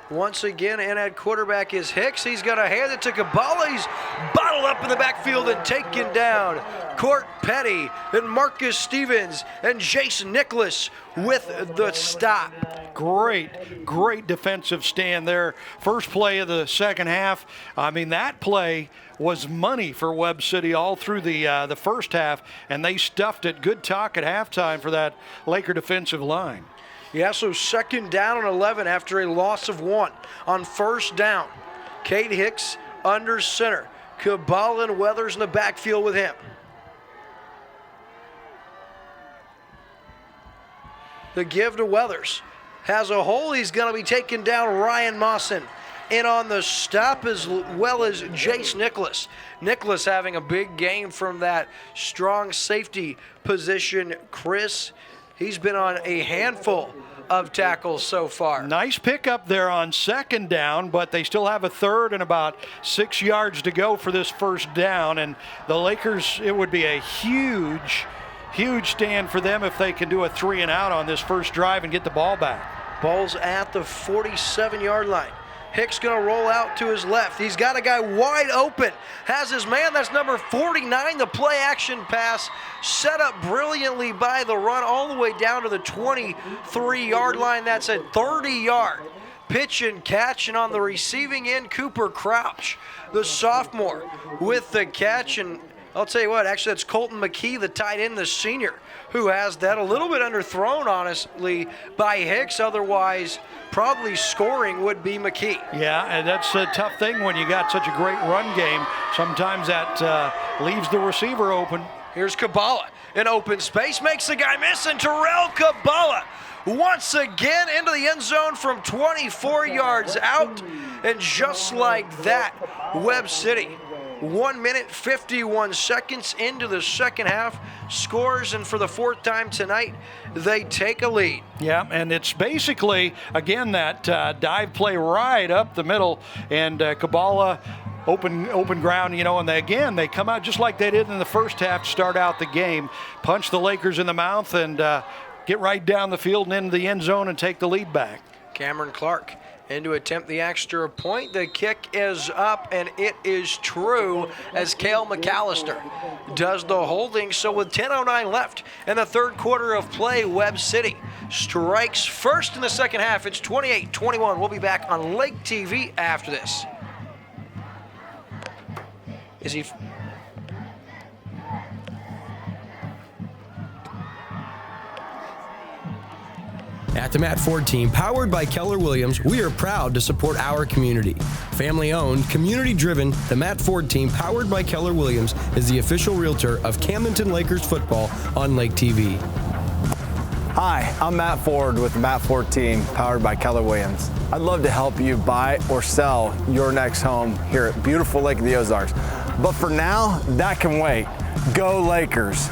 once again, and at quarterback is Hicks. He's going to hand it to Kabbalah. He's bottled up in the backfield and taken down. Court Petty and Marcus Stevens and Jason Nicholas with the stop. Great defensive stand there. First play of the second half. I mean, that play was money for Webb City all through the first half, and they stuffed it. Good talk at halftime for that Laker defensive line. Yeah, so second down and 11 after a loss of 1 on first down. Cade Hicks under center. Kabbalah and Weathers in the backfield with him. The give to Weathers. Has a hole. He's going to be taking down Ryan Mawson. In on the stop as well as Jace Nicholas. Nicholas having a big game from that strong safety position. Chris, he's been on a handful of tackles so far. Nice pickup there on second down, but they still have a third and about 6 yards to go for this first down. And the Lakers, it would be a huge stand for them if they can do a 3 and out on this first drive and get the ball back. Ball's at the 47-yard line. Hicks going to roll out to his left. He's got a guy wide open. Has his man. That's number 49. The play action pass set up brilliantly by the run all the way down to the 23-yard line. That's a 30-yard pitch and catch. And on the receiving end, Cooper Crouch, the sophomore, with the catch. And I'll tell you what, actually, that's Colton McKee, the tight end, the senior, who has that. A little bit underthrown, honestly, by Hicks. Otherwise, probably scoring would be McKee. Yeah, and that's a tough thing when you got such a great run game. Sometimes that leaves the receiver open. Here's Kabbalah in open space, makes the guy miss, and Terrell Kabbalah once again into the end zone from 24 yards out. And just like that, Webb City, 1 minute, 51 seconds into the second half, scores, and for the fourth time tonight, they take a lead. Yeah, and it's basically, again, that dive play right up the middle, and Kabbalah open ground, and they come out just like they did in the first half to start out the game, punch the Lakers in the mouth, and get right down the field and into the end zone and take the lead back. Cameron Clark in to attempt the extra point. The kick is up, and it is true as Cale McAllister does the holding. So with 10:09 left in the third quarter of play, Webb City strikes first in the second half. It's 28-21. We'll be back on Lake TV after this. At the Matt Ford team, powered by Keller Williams, we are proud to support our community. Family owned, community driven, the Matt Ford team, powered by Keller Williams, is the official realtor of Camdenton Lakers football on Lake TV. Hi, I'm Matt Ford with the Matt Ford team, powered by Keller Williams. I'd love to help you buy or sell your next home here at beautiful Lake of the Ozarks. But for now, that can wait. Go Lakers!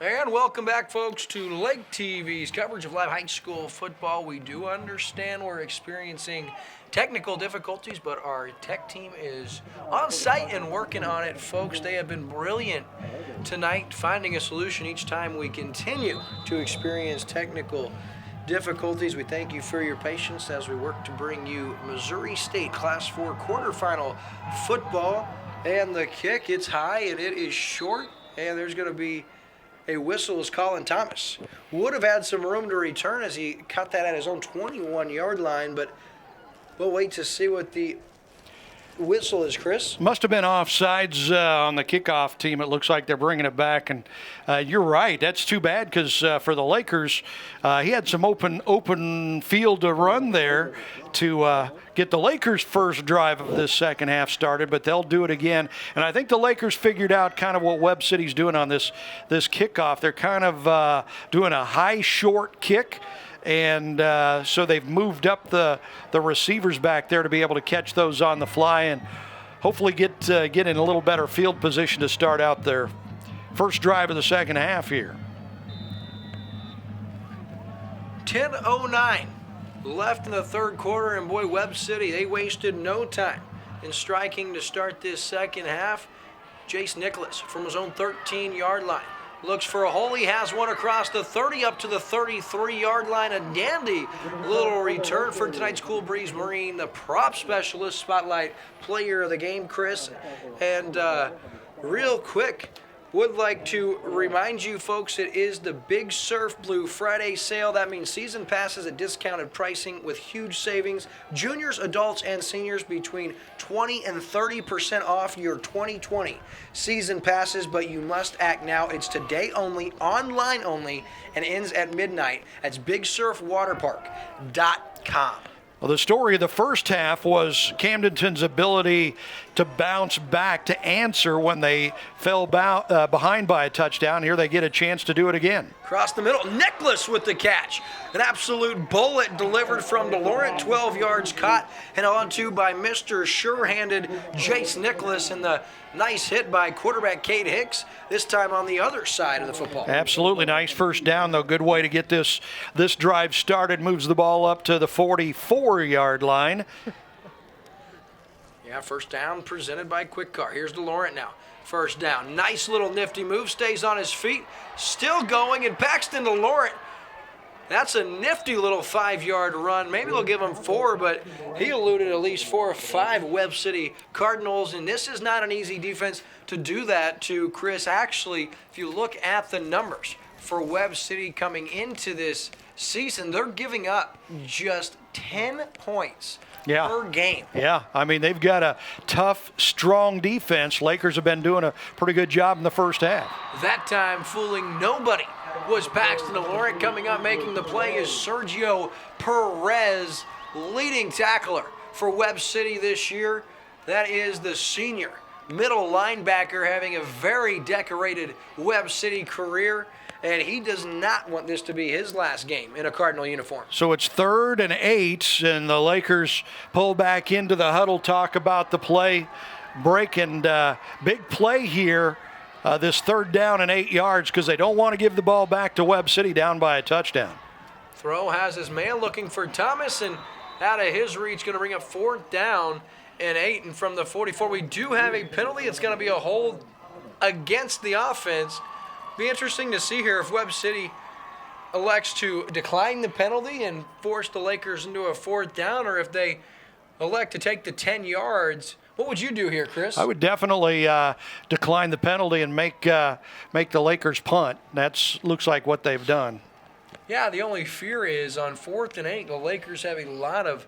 And welcome back, folks, to Lake TV's coverage of live high school football. We do understand we're experiencing technical difficulties, but our tech team is on site and working on it, folks. They have been brilliant tonight, finding a solution each time we continue to experience technical difficulties. We thank you for your patience as we work to bring you Missouri State Class 4 quarterfinal football. And the kick, it's high and it is short, and there's going to be a whistle as Colin Thomas would have had some room to return as he cut that at his own 21-yard line, but we'll wait to see what the whistle is, Chris. Must have been offsides on the kickoff team. It looks like they're bringing it back, and you're right. That's too bad because for the Lakers, he had some open field to run there to get the Lakers' first drive of this second half started, but they'll do it again. And I think the Lakers figured out kind of what Webb City's doing on this kickoff. They're kind of doing a high, short kick. And so they've moved up the receivers back there to be able to catch those on the fly and hopefully get in a little better field position to start out their first drive of the second half here. 10:09 left in the third quarter, and boy, Webb City, they wasted no time in striking to start this second half. Jace Nicholas from his own 13-yard line looks for a hole. He has one across the 30 up to the 33-yard line. A dandy little return for tonight's Cool Breeze Marine, the prop specialist, spotlight player of the game, Chris. And real quick, would like to remind you folks, it is the Big Surf Blue Friday sale. That means season passes at discounted pricing with huge savings. Juniors, adults, and seniors between 20 and 30% off your 2020 season passes, but you must act now. It's today only, online only, and ends at midnight. That's BigSurfWaterPark.com. Well, the story of the first half was Camdenton's ability to bounce back, to answer when they fell behind by a touchdown. Here they get a chance to do it again. Across the middle, Nicholas with the catch. An absolute bullet delivered from DeLaurent, 12 yards caught and onto by Mr. Sure-handed Jace Nicholas, and the nice hit by quarterback Cade Hicks, this time on the other side of the football. Absolutely nice first down, though. Good way to get this drive started. Moves the ball up to the 44-yard line. Yeah, first down presented by Quick Car. Here's DeLaurent now. First down. Nice little nifty move. Stays on his feet. Still going, and Paxton DeLaurent. That's a nifty little 5-yard run. Maybe they'll give him 4, but he eluded at least 4 or 5 Webb City Cardinals, and this is not an easy defense to do that to, Chris. Actually, if you look at the numbers for Webb City coming into this season, they're giving up just 10 points per game. Yeah, I mean, they've got a tough, strong defense. Lakers have been doing a pretty good job in the first half. That time, fooling nobody was Paxton DeLaurent. Coming up, making the play is Sergio Perez, leading tackler for Webb City this year. That is the senior middle linebacker, having a very decorated Webb City career, and he does not want this to be his last game in a Cardinal uniform. So it's 3rd and 8, and the Lakers pull back into the huddle, talk about the play break, and big play here. This 3rd down and 8 yards, because they don't want to give the ball back to Webb City down by a touchdown. Throw has his man looking for Thomas, and out of his reach, going to bring up 4th down and 8. And from the 44, we do have a penalty. It's going to be a hold against the offense. Be interesting to see here if Webb City elects to decline the penalty and force the Lakers into a 4th down, or if they elect to take the 10 yards. What would you do here, Chris? I would definitely decline the penalty and make the Lakers punt. That looks like what they've done. Yeah, the only fear is on 4th and 8, the Lakers have a lot of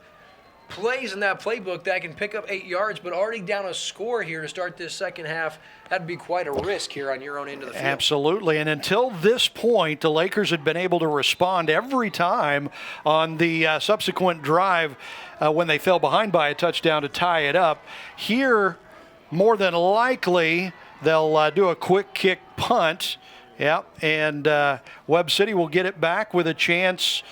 plays in that playbook that can pick up 8 yards, but already down a score here to start this second half. That'd be quite a risk here on your own end of the field. Absolutely, and until this point, the Lakers had been able to respond every time on the subsequent drive when they fell behind by a touchdown to tie it up. Here, more than likely, they'll do a quick kick punt. Yeah, and Webb City will get it back with a chance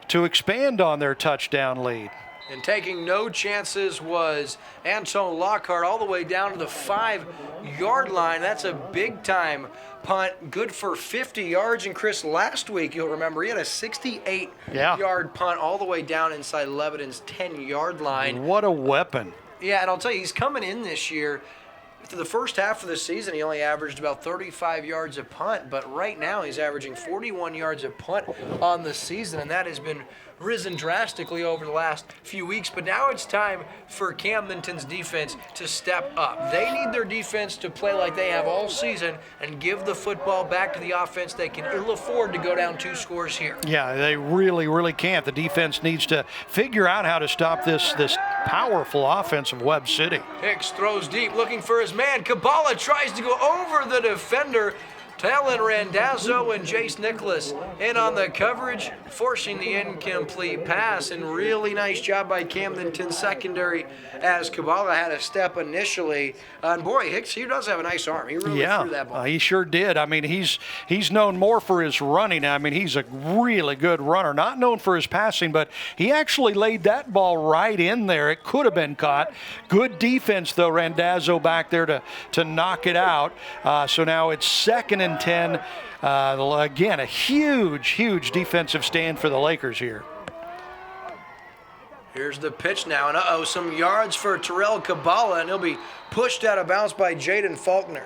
to expand on their touchdown lead. And taking no chances was Anton Lockhart all the way down to the 5-yard line. That's a big-time punt, good for 50 yards. And Chris, last week, you'll remember, he had a 68-yard punt all the way down inside Lebanon's 10-yard line. What a weapon. Yeah, and I'll tell you, he's coming in this year After the first half of the season, he only averaged about 35 yards a punt, but right now he's averaging 41 yards a punt on the season, and that has been risen drastically over the last few weeks. But now it's time for Camdenton's defense to step up. They need their defense to play like they have all season and give the football back to the offense. They can ill afford to go down 2 scores here. Yeah, they really, really can't. The defense needs to figure out how to stop this powerful offense of Webb City. Hicks throws deep, looking for his man. Kabbalah tries to go over the defender. Talon Randazzo and Jace Nicholas in on the coverage, forcing the incomplete pass. And really nice job by Camdenton secondary as Kabbalah had a step initially. And boy, Hicks, he does have a nice arm. He really threw that ball. He sure did. I mean, he's known more for his running. I mean, he's a really good runner. Not known for his passing, but he actually laid that ball right in there. It could have been caught. Good defense, though, Randazzo back there to knock it out. So now it's 2nd and 10. Again, a huge defensive stand for the Lakers here. Here's the pitch now, and some yards for Terrell Kabbalah, and he'll be pushed out of bounds by Jaden Faulkner.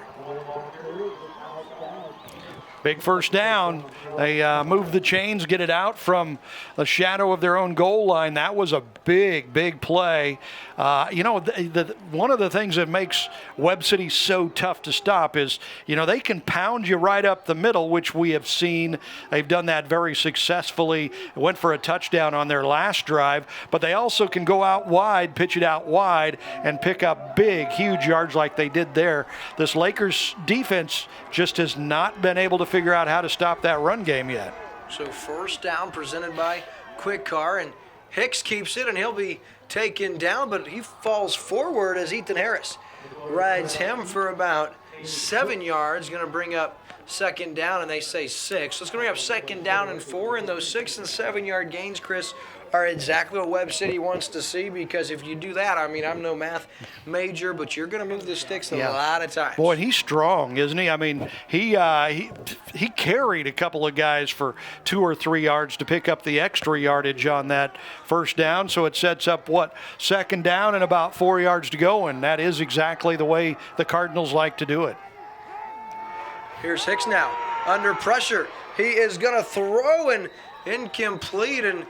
Big first down. They move the chains, get it out from the shadow of their own goal line. That was a big play. One of the things that makes Webb City so tough to stop is, they can pound you right up the middle, which we have seen. They've done that very successfully. Went for a touchdown on their last drive, but they also can go out wide, pitch it out wide, and pick up huge yards like they did there. This Lakers defense just has not been able to figure out how to stop that run game yet. So first down presented by Quick Car, and Hicks keeps it, and he'll be taken down, but he falls forward as Ethan Harris rides him for about 7 yards. Going to bring up 2nd down, and they say 6. So it's going to bring up 2nd down and 4, and those 6 and 7 yard gains, Chris, are exactly what Webb City wants to see, because if you do that, I mean, I'm no math major, but you're going to move the sticks a lot of times. Boy, he's strong, isn't he? I mean, he carried a couple of guys for 2 or 3 yards to pick up the extra yardage on that first down, so it sets up, 2nd down and about 4 yards to go, and that is exactly the way the Cardinals like to do it. Here's Hicks now, under pressure. He is going to throw and incomplete, and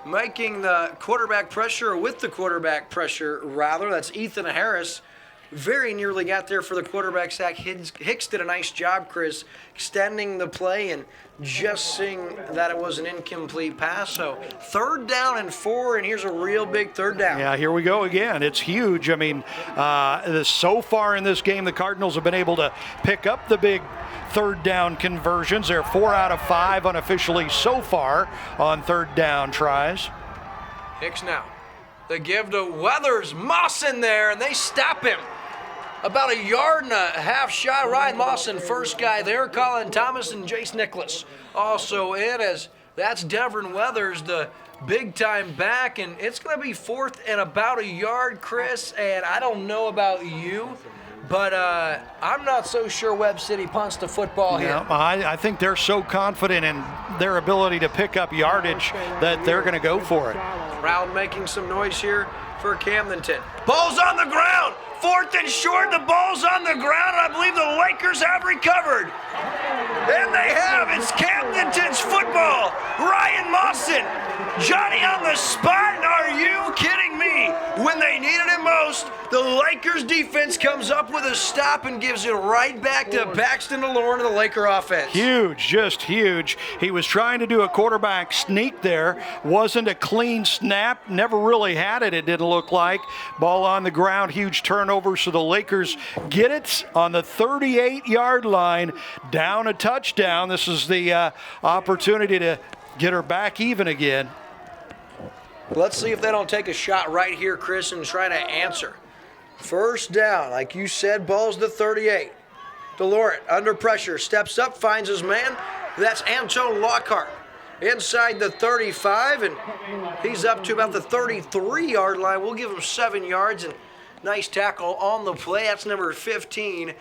making the quarterback pressure, with the quarterback pressure, rather. That's Ethan Harris. Very nearly got there for the quarterback sack. Hicks did a nice job, Chris, extending the play and just seeing that it was an incomplete pass. So 3rd down and 4, and here's a real big 3rd down. Yeah, here we go again. It's huge. I mean, so far in this game, the Cardinals have been able to pick up the big 3rd down conversions. They're 4 out of 5 unofficially so far on 3rd down tries. Hicks now. They give to Weathers. Mawson there, and they stop him. About 1.5 yards shy. Ryan Mawson, first guy there. Colin Thomas and Jace Nicholas also in, as that's Devin Weathers, the big-time back, and it's going to be 4th and about 1 yard, Chris, and I don't know about you, but I'm not so sure Webb City punts the football here. Yeah, I think they're so confident in their ability to pick up yardage that they're going to go for it. Crowd making some noise here for Camdenton. Ball's on the ground. 4th and short. The ball's on the ground, and I believe the Lakers have recovered. And they have. It's Camdenton's football. Ryan Mawson, Johnny on the spot. Are you kidding me? When they needed it most, the Lakers defense comes up with a stop and gives it right back to Paxton DeLorme to the Laker offense. Huge, just huge. He was trying to do a quarterback sneak there. Wasn't a clean snap. Never really had it didn't look like. Ball on the ground, huge turnover, so the Lakers get it on the 38-yard line, down a touchdown. This is the opportunity to get her back even again. Let's see if they don't take a shot right here, Chris, and try to answer. 1st down, like you said, ball's the 38. DeLorme under pressure, steps up, finds his man. That's Antone Lockhart inside the 35, and he's up to about the 33-yard line. We'll give him 7 yards, and nice tackle on the play. That's number 15,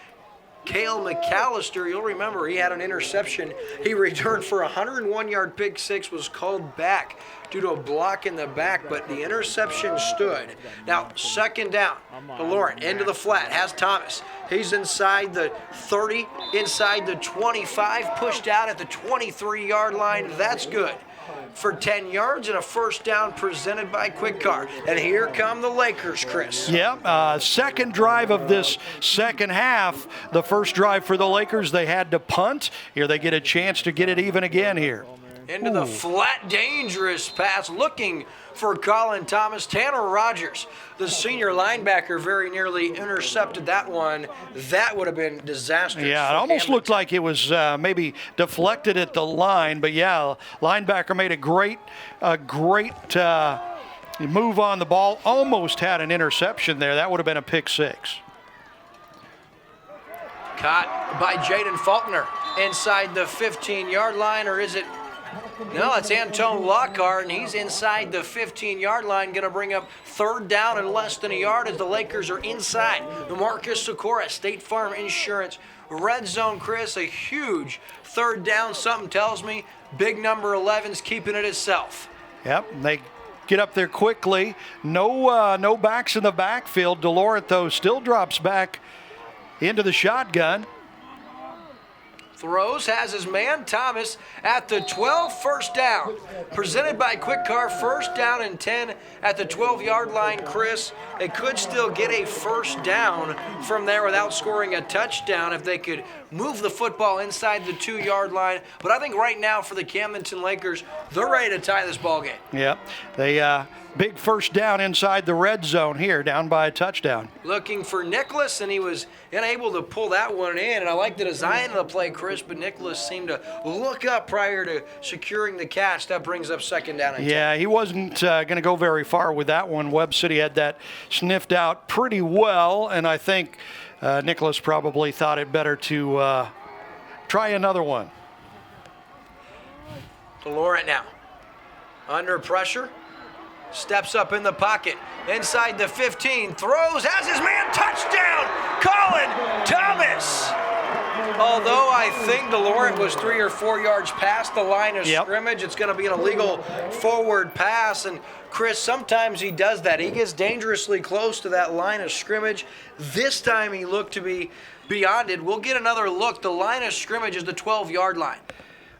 Cale McAllister, you'll remember he had an interception. He returned for a 101-yard pick six, was called back due to a block in the back, but the interception stood. Now, second down, DeLaurent into the flat, has Thomas. He's inside the 30, inside the 25, pushed out at the 23-yard line. That's good for 10 yards and a first down presented by Quick Car. And here come the Lakers, Chris. Yep, second drive of this second half. The first drive for the Lakers, they had to punt. Here they get a chance to get it even again here. Into the flat, dangerous pass, looking for Colin Thomas. Tanner Rogers, the senior linebacker, very nearly intercepted that one. That would have been disastrous. Yeah, it almost looked like it was maybe deflected at the line, but yeah, linebacker made a great move on the ball. Almost had an interception there. That would have been a pick six. Caught by Jaden Faulkner inside the 15-yard line, or is it? No, it's Antone Lockhart, and he's inside the 15-yard line, going to bring up third down and less than a yard as the Lakers are inside the Marcus Sikora State Farm Insurance red zone. Chris, a huge third down. Something tells me big number 11's keeping it himself. Yep, they get up there quickly. No backs in the backfield. DeLaurent, though, still drops back into the shotgun. Throws, has his man Thomas at the 12, first down. Presented by Quick Car, first down and 10 at the 12-yard line, Chris. They could still get a first down from there without scoring a touchdown if they could move the football inside the 2-yard line. But I think right now for the Camdenton Lakers, they're ready to tie this ball game. Yep, they big first down inside the red zone here, down by a touchdown. Looking for Nicholas, and he was unable to pull that one in. And I like the design of the play, Chris, but Nicholas seemed to look up prior to securing the catch. That brings up second down. Yeah, he wasn't going to go very far with that one. Webb City had that sniffed out pretty well, and I think Nicholas probably thought it better to try another one. DeLaurent now under pressure. Steps up in the pocket, inside the 15, throws, has his man, touchdown, Colin Thomas. Although I think DeLaurent was 3 or 4 yards past the line of scrimmage, it's going to be an illegal forward pass. And Chris, sometimes he does that. He gets dangerously close to that line of scrimmage. This time he looked to be beyond it. We'll get another look. The line of scrimmage is the 12-yard line.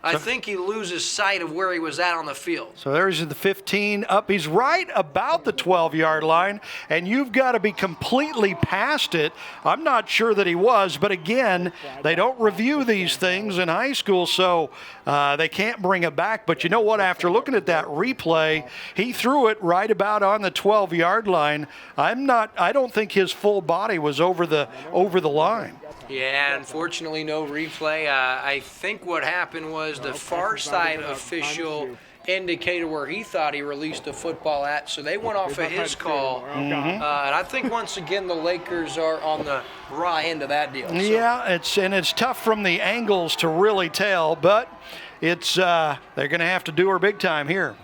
I think he loses sight of where he was at on the field. So there's the 15 up. He's right about the 12-yard line, and you've got to be completely past it. I'm not sure that he was, but again, they don't review these things in high school, so they can't bring it back. But you know what? After looking at that replay, he threw it right about on the 12-yard line. I don't think his full body was over the line. Yeah, unfortunately, no replay. I think what happened was the far side official indicated where he thought he released the football at, so they went off of his call. And I think once again the Lakers are on the raw end of that deal. So. Yeah, it's tough from the angles to really tell, but it's they're going to have to do her big time here.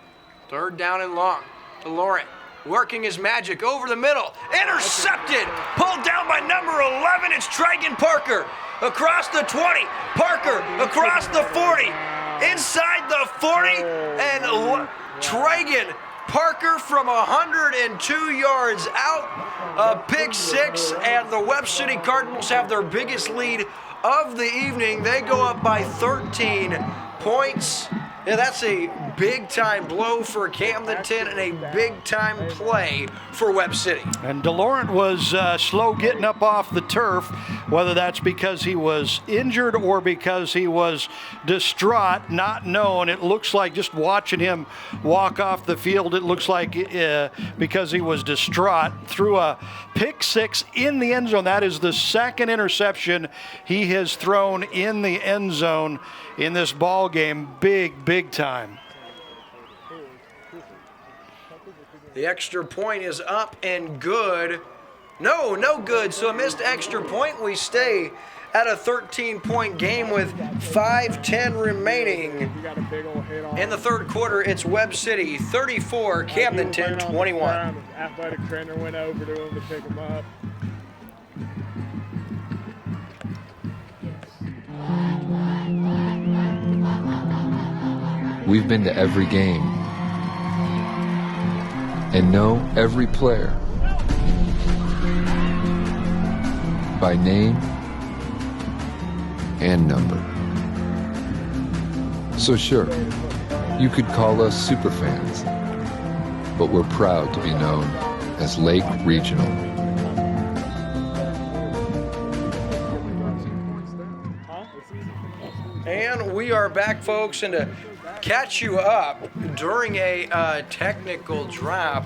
Third down and long. DeLaurent working his magic over the middle. Intercepted. Pulled down by number 11. It's Tragan Parker. Across the 20. Parker across the 40. Inside the 40. And Tragan Parker from 102 yards out. A pick six. And the Webb City Cardinals have their biggest lead of the evening. They go up by 13 points. Yeah, that's a big-time blow for Camdenton and a big-time play for Webb City. And DeLaurent was slow getting up off the turf, whether that's because he was injured or because he was distraught, not known. It looks like just watching him walk off the field, it looks like because he was distraught. Threw a pick six in the end zone. That is the second interception he has thrown in the end zone in this ball game. Big time. The extra point is up and good. No good. So a missed extra point. We stay at a 13-point game with 5:10 remaining. In the third quarter, it's Webb City 34, Camdenton 21. Athletic trainer went over to him to pick him up. We've been to every game and know every player by name and number. So sure, you could call us superfans, but we're proud to be known as Lake Regional. And we are back, folks, and to catch you up, during a technical drop,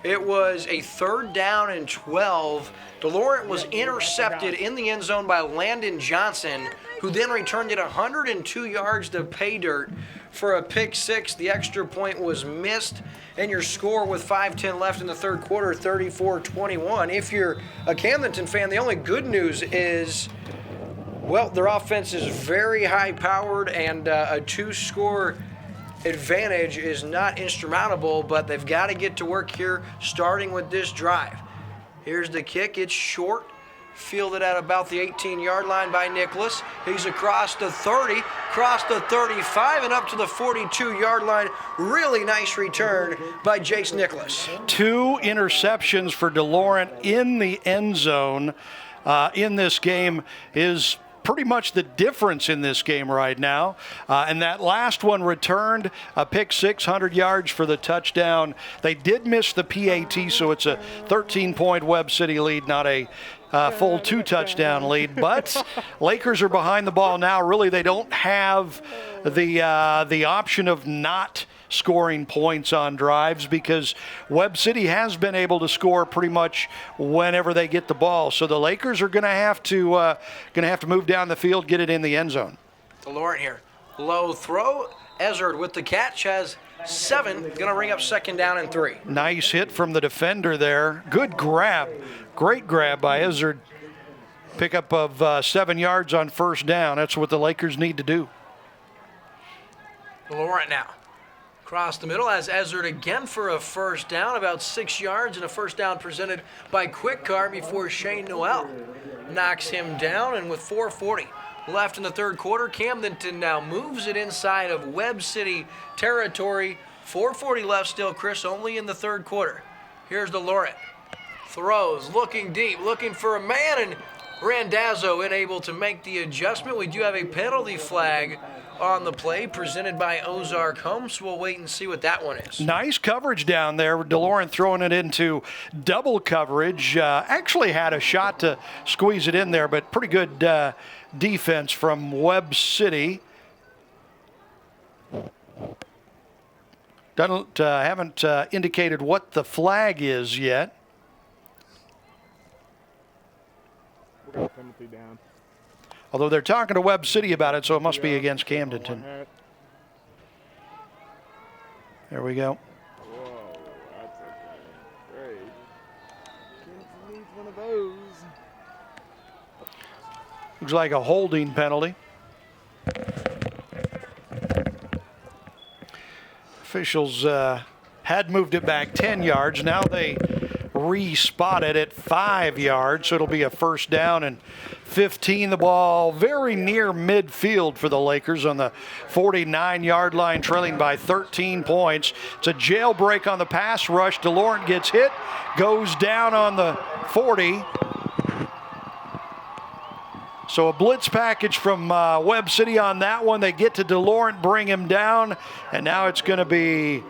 it was a 3rd down and 12. DeLaurent was intercepted in the end zone by Landon Johnson, who then returned it 102 yards to pay dirt for a pick 6. The extra point was missed, and your score with 5:10 left in the 3rd quarter, 34-21. If you're a Camdenton fan, the only good news is, well, their offense is very high-powered, and a 2-score advantage is not insurmountable, but they've got to get to work here, starting with this drive. Here's the kick. It's short, fielded at about the 18-yard line by Nicholas. He's across the 30, across the 35, and up to the 42-yard line. Really nice return by Jace Nicholas. 2 interceptions for DeLaurent in the end zone in this game is pretty much the difference in this game right now. And that last one returned a pick 600 yards for the touchdown. They did miss the PAT, so it's a 13-point Webb City lead, not a full 2-touchdown lead. But Lakers are behind the ball now. Really, they don't have the option of not scoring points on drives, because Webb City has been able to score pretty much whenever they get the ball. So the Lakers are going to have to move down the field, get it in the end zone. DeLaurent here, low throw. Ezard with the catch has 7. Going to bring up 2nd down and 3. Nice hit from the defender there. Good grab, great grab by Ezard. Pickup of 7 yards on 1st down. That's what the Lakers need to do. DeLaurent now. Across the middle has Ezard again for a 1st down, about 6 yards, and a 1st down presented by Quick Car before Shane Noel knocks him down. And with 4:40 left in the 3rd quarter, Camdenton now moves it inside of Webb City territory. 4:40 left still, Chris, only in the 3rd quarter. Here's DeLaurent. Throws, looking deep, looking for a man, and Randazzo unable to make the adjustment. We do have a penalty flag on the play presented by Ozarks Homes. We'll wait and see what that one is. Nice coverage down there. DeLaurent throwing it into double coverage. Actually had a shot to squeeze it in there, but pretty good defense from Webb City. Haven't indicated what the flag is yet. We're got penalty down. Although they're talking to Webb City about it, so it must be against Camdenton. There we go. Whoa, that's okay. Great. Camdenton needs one of those. Looks like a holding penalty. Officials had moved it back 10 yards. Now they re-spot it at 5 yards, so it'll be a 1st down and 15. The ball very near midfield for the Lakers on the 49-yard line, trailing by 13 points. It's a jailbreak on the pass rush. DeLaurent gets hit, goes down on the 40. So a blitz package from Webb City on that one. They get to DeLaurent, bring him down, and now it's going to be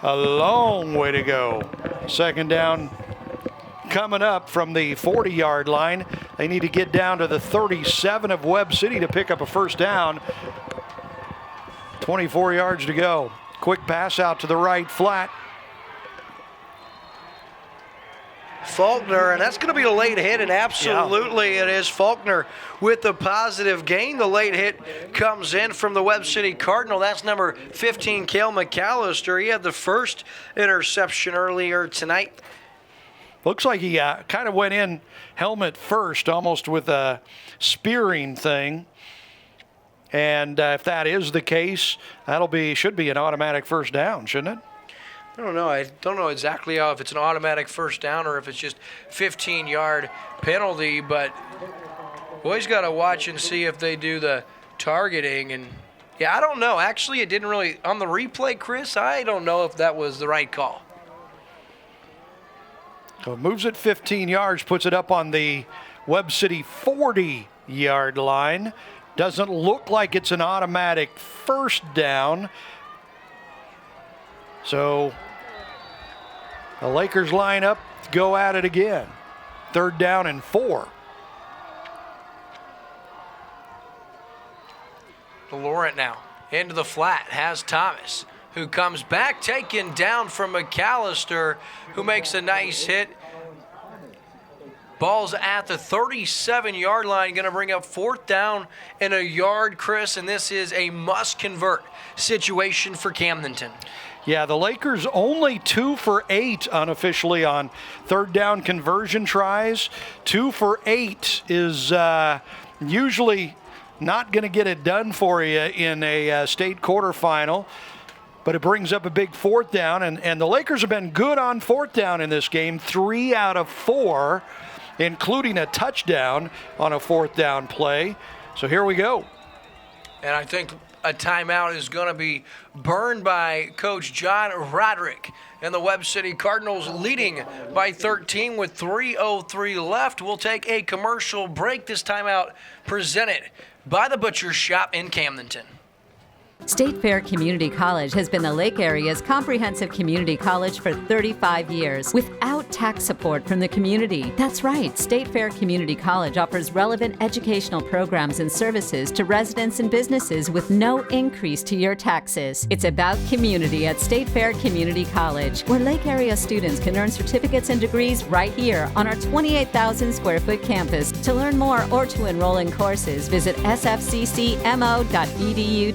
a long way to go. 2nd down coming up from the 40-yard line. They need to get down to the 37 of Webb City to pick up a 1st down. 24 yards to go. Quick pass out to the right flat. Faulkner, and that's going to be a late hit, and absolutely it is. Faulkner with the positive gain. The late hit comes in from the Webb City Cardinal. That's number 15, Cale McAllister. He had the 1st interception earlier tonight. Looks like he kind of went in helmet first, almost with a spearing thing. And if that is the case, should be an automatic 1st down, shouldn't it? I don't know. I don't know exactly if it's an automatic 1st down or if it's just 15-yard penalty, but Well, he's got to watch and see if they do the targeting. And, yeah, I don't know. Actually, it didn't really – on the replay, Chris, I don't know if that was the right call. So it moves it 15 yards, puts it up on the Webb City 40-yard line. Doesn't look like it's an automatic first down. So the Lakers line up, go at it again. 3rd down and 4. Laurent now into the flat, has Thomas, who comes back, taken down from McAllister, who makes a nice hit. Ball's at the 37-yard line, going to bring up 4th down and a yard, Chris, and this is a must-convert situation for Camdenton. Yeah, the Lakers only 2 for 8 unofficially on 3rd down conversion tries. 2 for 8 is usually not going to get it done for you in a state quarterfinal, but it brings up a big 4th down, and the Lakers have been good on 4th down in this game, 3 out of 4, including a touchdown on a 4th down play. So here we go. And I think a timeout is going to be burned by Coach John Roderick. And the Webb City Cardinals leading by 13 with 3:03 left. We'll take a commercial break. This timeout presented by the Butcher Shop in Camdenton. State Fair Community College has been the Lake Area's comprehensive community college for 35 years without tax support from the community. That's right, State Fair Community College offers relevant educational programs and services to residents and businesses with no increase to your taxes. It's about community at State Fair Community College, where Lake Area students can earn certificates and degrees right here on our 28,000 square foot campus. To learn more or to enroll in courses, visit sfccmo.edu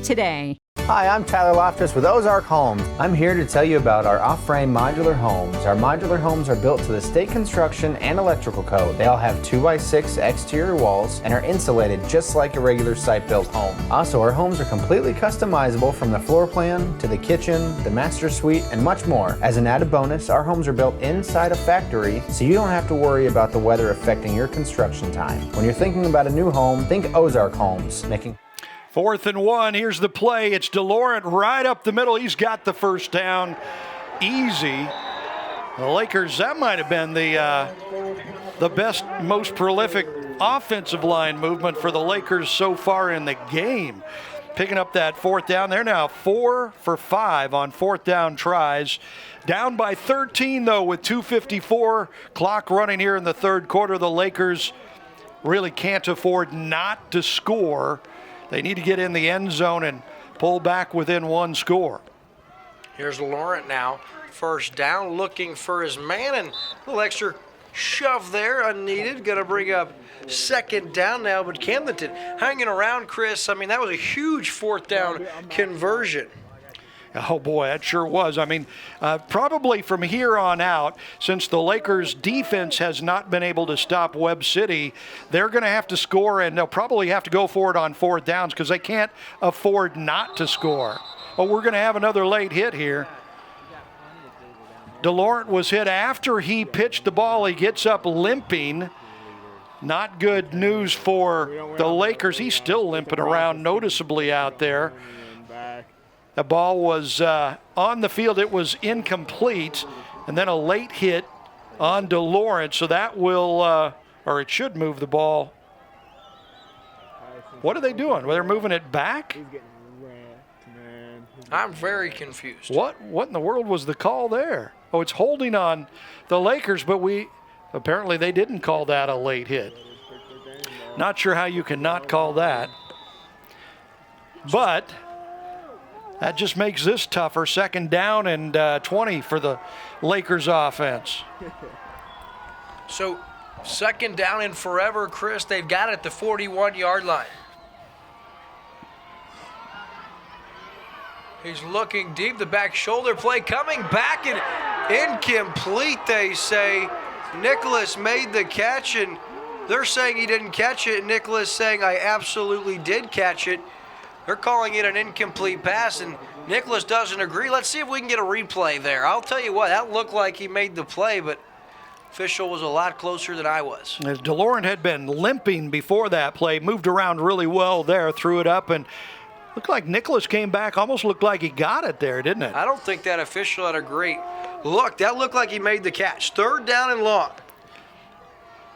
today. Hi, I'm Tyler Loftus with Ozark Homes. I'm here to tell you about our off-frame modular homes. Our modular homes are built to the state construction and electrical code. They all have 2x6 exterior walls and are insulated just like a regular site-built home. Also, our homes are completely customizable from the floor plan to the kitchen, the master suite, and much more. As an added bonus, our homes are built inside a factory, so you don't have to worry about the weather affecting your construction time. When you're thinking about a new home, think Ozark Homes, making 4th and 1. Here's the play. It's DeLaurent right up the middle. He's got the first down easy. The Lakers, that might have been the best, most prolific offensive line movement for the Lakers so far in the game. Picking up that 4th down. They're now 4 for 5 on 4th down tries. Down by 13, though, with 2:54 clock running here in the 3rd quarter. The Lakers really can't afford not to score. They need to get in the end zone and pull back within 1 score. Here's Laurent now. First down, looking for his man, and a little extra shove there, unneeded. Going to bring up 2nd down now, but Camdenton hanging around, Chris. I mean, that was a huge 4th down conversion. Oh, boy, that sure was. I mean, probably from here on out, since the Lakers' defense has not been able to stop Webb City, they're going to have to score, and they'll probably have to go for it on 4th downs because they can't afford not to score. Oh, we're going to have another late hit here. DeLaurent was hit after he pitched the ball. He gets up limping. Not good news for the Lakers. He's still limping around noticeably out there. The ball was on the field. It was incomplete, and then a late hit on DeLaurent. So that will, or it should move the ball. What are they doing? Well, they're moving it back? I'm very confused. What in the world was the call there? Oh, it's holding on the Lakers, but apparently they didn't call that a late hit. Not sure how you can not call that. But that just makes this tougher. 2nd down and 20 for the Lakers offense. So 2nd down and forever, Chris. They've got it at the 41-yard line. He's looking deep. The back shoulder play coming back and incomplete, they say. Nicholas made the catch, and they're saying he didn't catch it. Nicholas saying, I absolutely did catch it. They're calling it an incomplete pass, and Nicholas doesn't agree. Let's see if we can get a replay there. I'll tell you what, that looked like he made the play, but Official was a lot closer than I was. As DeLaurent had been limping before that play, moved around really well there, threw it up, and looked like Nicholas came back, almost looked like he got it there, didn't it? I don't think that official had a great look. That looked like he made the catch. 3rd down and long.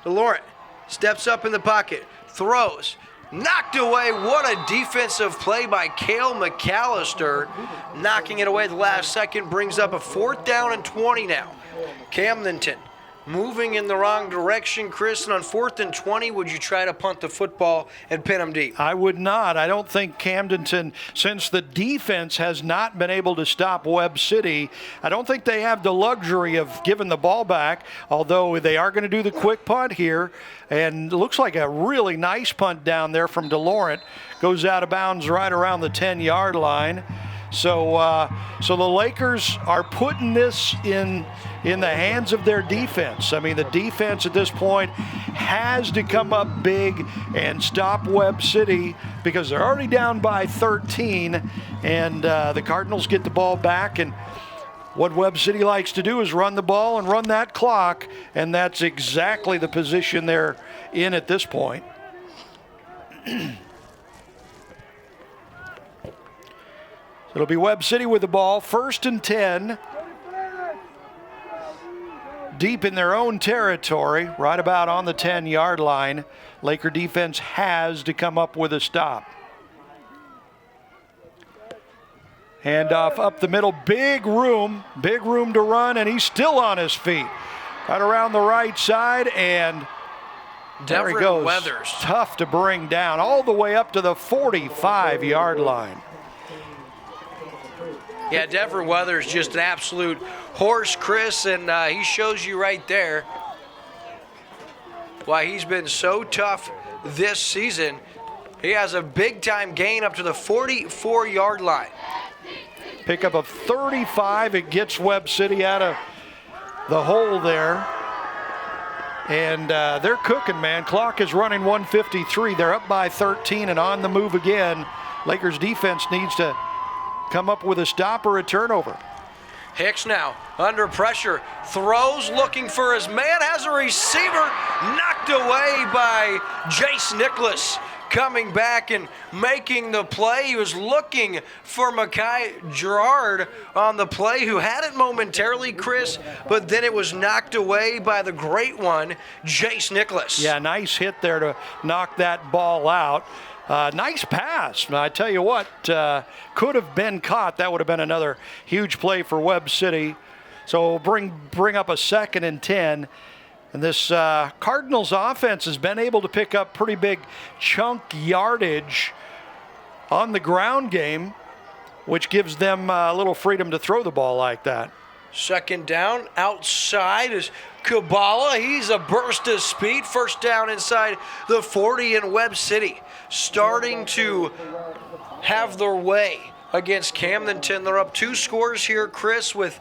DeLaurent steps up in the pocket, throws, knocked away. What a defensive play by Cale McAllister. Knocking it away at the last second brings up a 4th down and 20 now. Camdenton moving in the wrong direction. Chris, and on 4th and 20, would you try to punt the football and pin them deep? I would not. I don't think Camdenton, since the defense has not been able to stop Webb City, I don't think they have the luxury of giving the ball back, although they are going to do the quick punt here. And it looks like a really nice punt down there from DeLaurent. Goes out of bounds right around the 10-yard line. So the Lakers are putting this in the hands of their defense. I mean, the defense at this point has to come up big and stop Webb City because they're already down by 13, and the Cardinals get the ball back. And what Webb City likes to do is run the ball and run that clock, and that's exactly the position they're in at this point. It'll be Webb City with the ball, 1st and 10. Deep in their own territory, right about on the 10-yard line. Laker defense has to come up with a stop. Handoff up the middle, big room to run, and he's still on his feet. Right around the right side, and there he goes. Weathers. Tough to bring down, all the way up to the 45-yard line. Yeah, Devin Weathers just an absolute horse, Chris, and he shows you right there why he's been so tough this season. He has a big-time gain up to the 44-yard line. Pick up of 35. It gets Webb City out of the hole there. And they're cooking, man. Clock is running 1:53. They're up by 13 and on the move again. Lakers defense needs to come up with a stop or a turnover. Hicks now under pressure, throws, looking for his man, has a receiver, knocked away by Jace Nicholas. Coming back and making the play. He was looking for Mekhi Gerard on the play, who had it momentarily, Chris, but then it was knocked away by the great one, Jace Nicholas. Yeah, nice hit there to knock that ball out. Nice pass. I tell you what, could have been caught. That would have been another huge play for Webb City. So bring up a 2nd and 10. And this Cardinals offense has been able to pick up pretty big chunk yardage on the ground game, which gives them a little freedom to throw the ball like that. 2nd down, outside is Kabbalah. He's a burst of speed. 1st down inside the 40 in Webb City. Starting to have their way against Camdenton. They're up 2 scores here, Chris, with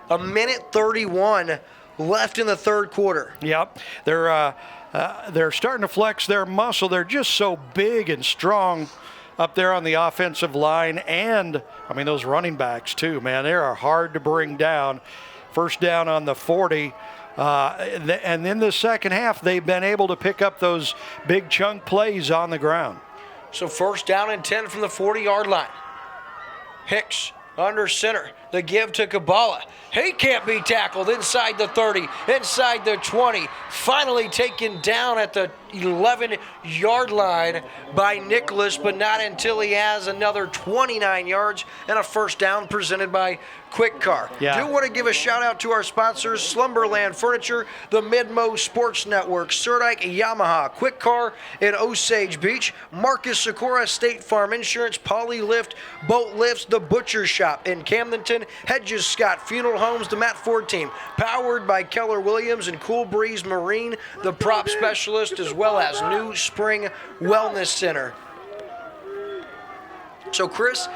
1:31 left in the 3rd quarter. Yep, they're starting to flex their muscle. They're just so big and strong up there on the offensive line, and I mean those running backs too, man. They are hard to bring down. 1st down on the 40. And in the second half, they've been able to pick up those big chunk plays on the ground. So 1st down and 10 from the 40-yard line. Hicks under center. The give to Kabbalah. He can't be tackled inside the 30, inside the 20. Finally taken down at the 11-yard line by Nicholas, but not until he has another 29 yards and a 1st down presented by Quick Car. Yeah. Do want to give a shout out to our sponsors, Slumberland Furniture, the Midmo Sports Network, Surdike Yamaha, Quick Car in Osage Beach, Marcus Sikora State Farm Insurance, Poly Lift, Boat Lifts, The Butcher Shop in Camdenton, Hedges Scott Funeral Homes, the Matt Ford Team, powered by Keller Williams and Cool Breeze Marine, the Prop Specialist, as well as New Spring Wellness Center. So, Chris,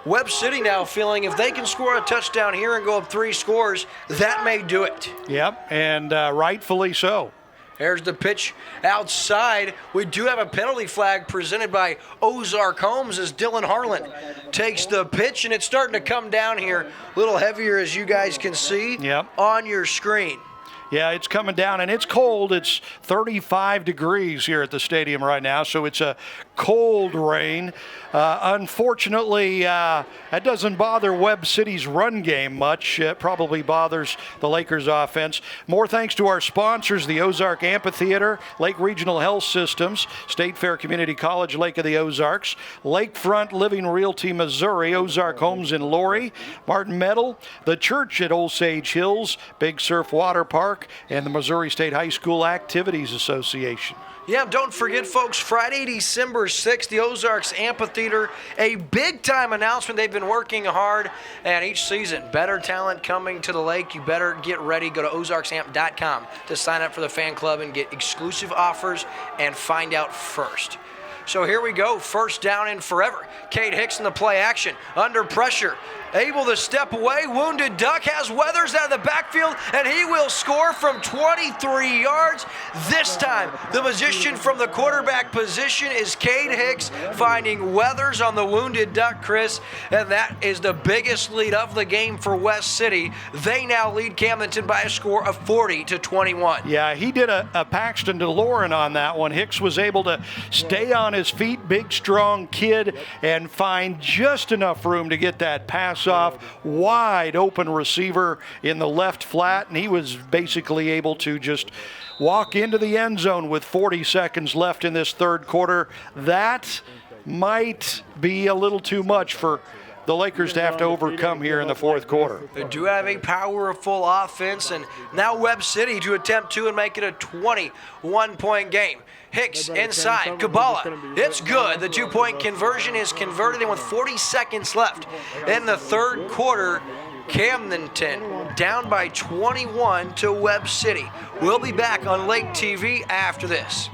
Webb City now feeling if they can score a touchdown here and go up 3 scores, that may do it. Yep, and rightfully so. There's the pitch outside. We do have a penalty flag presented by Ozark Homes as Dylan Harlan takes the pitch, and it's starting to come down here a little heavier, as you guys can see on your screen. Yeah, it's coming down, and it's cold. It's 35 degrees here at the stadium right now, so it's a cold rain. Unfortunately, that doesn't bother Webb City's run game much. It probably bothers the Lakers' offense. More thanks to our sponsors, the Ozark Amphitheater, Lake Regional Health Systems, State Fair Community College, Lake of the Ozarks, Lakefront Living Realty, Missouri, Ozark Homes in Laurie, Martin Metal, the church at Osage Hills, Big Surf Water Park, and the Missouri State High School Activities Association. Yeah, don't forget, folks, Friday, December 6th, the Ozarks Amphitheater, a big-time announcement. They've been working hard, and each season, better talent coming to the lake. You better get ready. Go to ozarksamp.com to sign up for the fan club and get exclusive offers and find out first. So here we go, first down in forever. Cade Hicks in the play action, under pressure, able to step away. Wounded Duck has Weathers out of the backfield, and he will score from 23 yards. This time, the magician from the quarterback position is Cade Hicks, finding Weathers on the Wounded Duck, Chris, and that is the biggest lead of the game for West City. They now lead Camdenton by a score of 40-21. Yeah, he did a Paxton to Lauren on that one. Hicks was able to stay on his feet, big, strong kid, and find just enough room to get that pass off. Wide open receiver in the left flat, and he was basically able to just walk into the end zone with 40 seconds left in this third quarter. That might be a little too much for the Lakers to have to overcome here in the fourth quarter. They do have a powerful offense, and now Webb City to attempt to and make it a 21-point game. Hicks inside, Kabbalah, it's good. The two-point conversion is converted, and with 40 seconds left in the third quarter, Camdenton down by 21 to Webb City. We'll be back on Lake TV after this.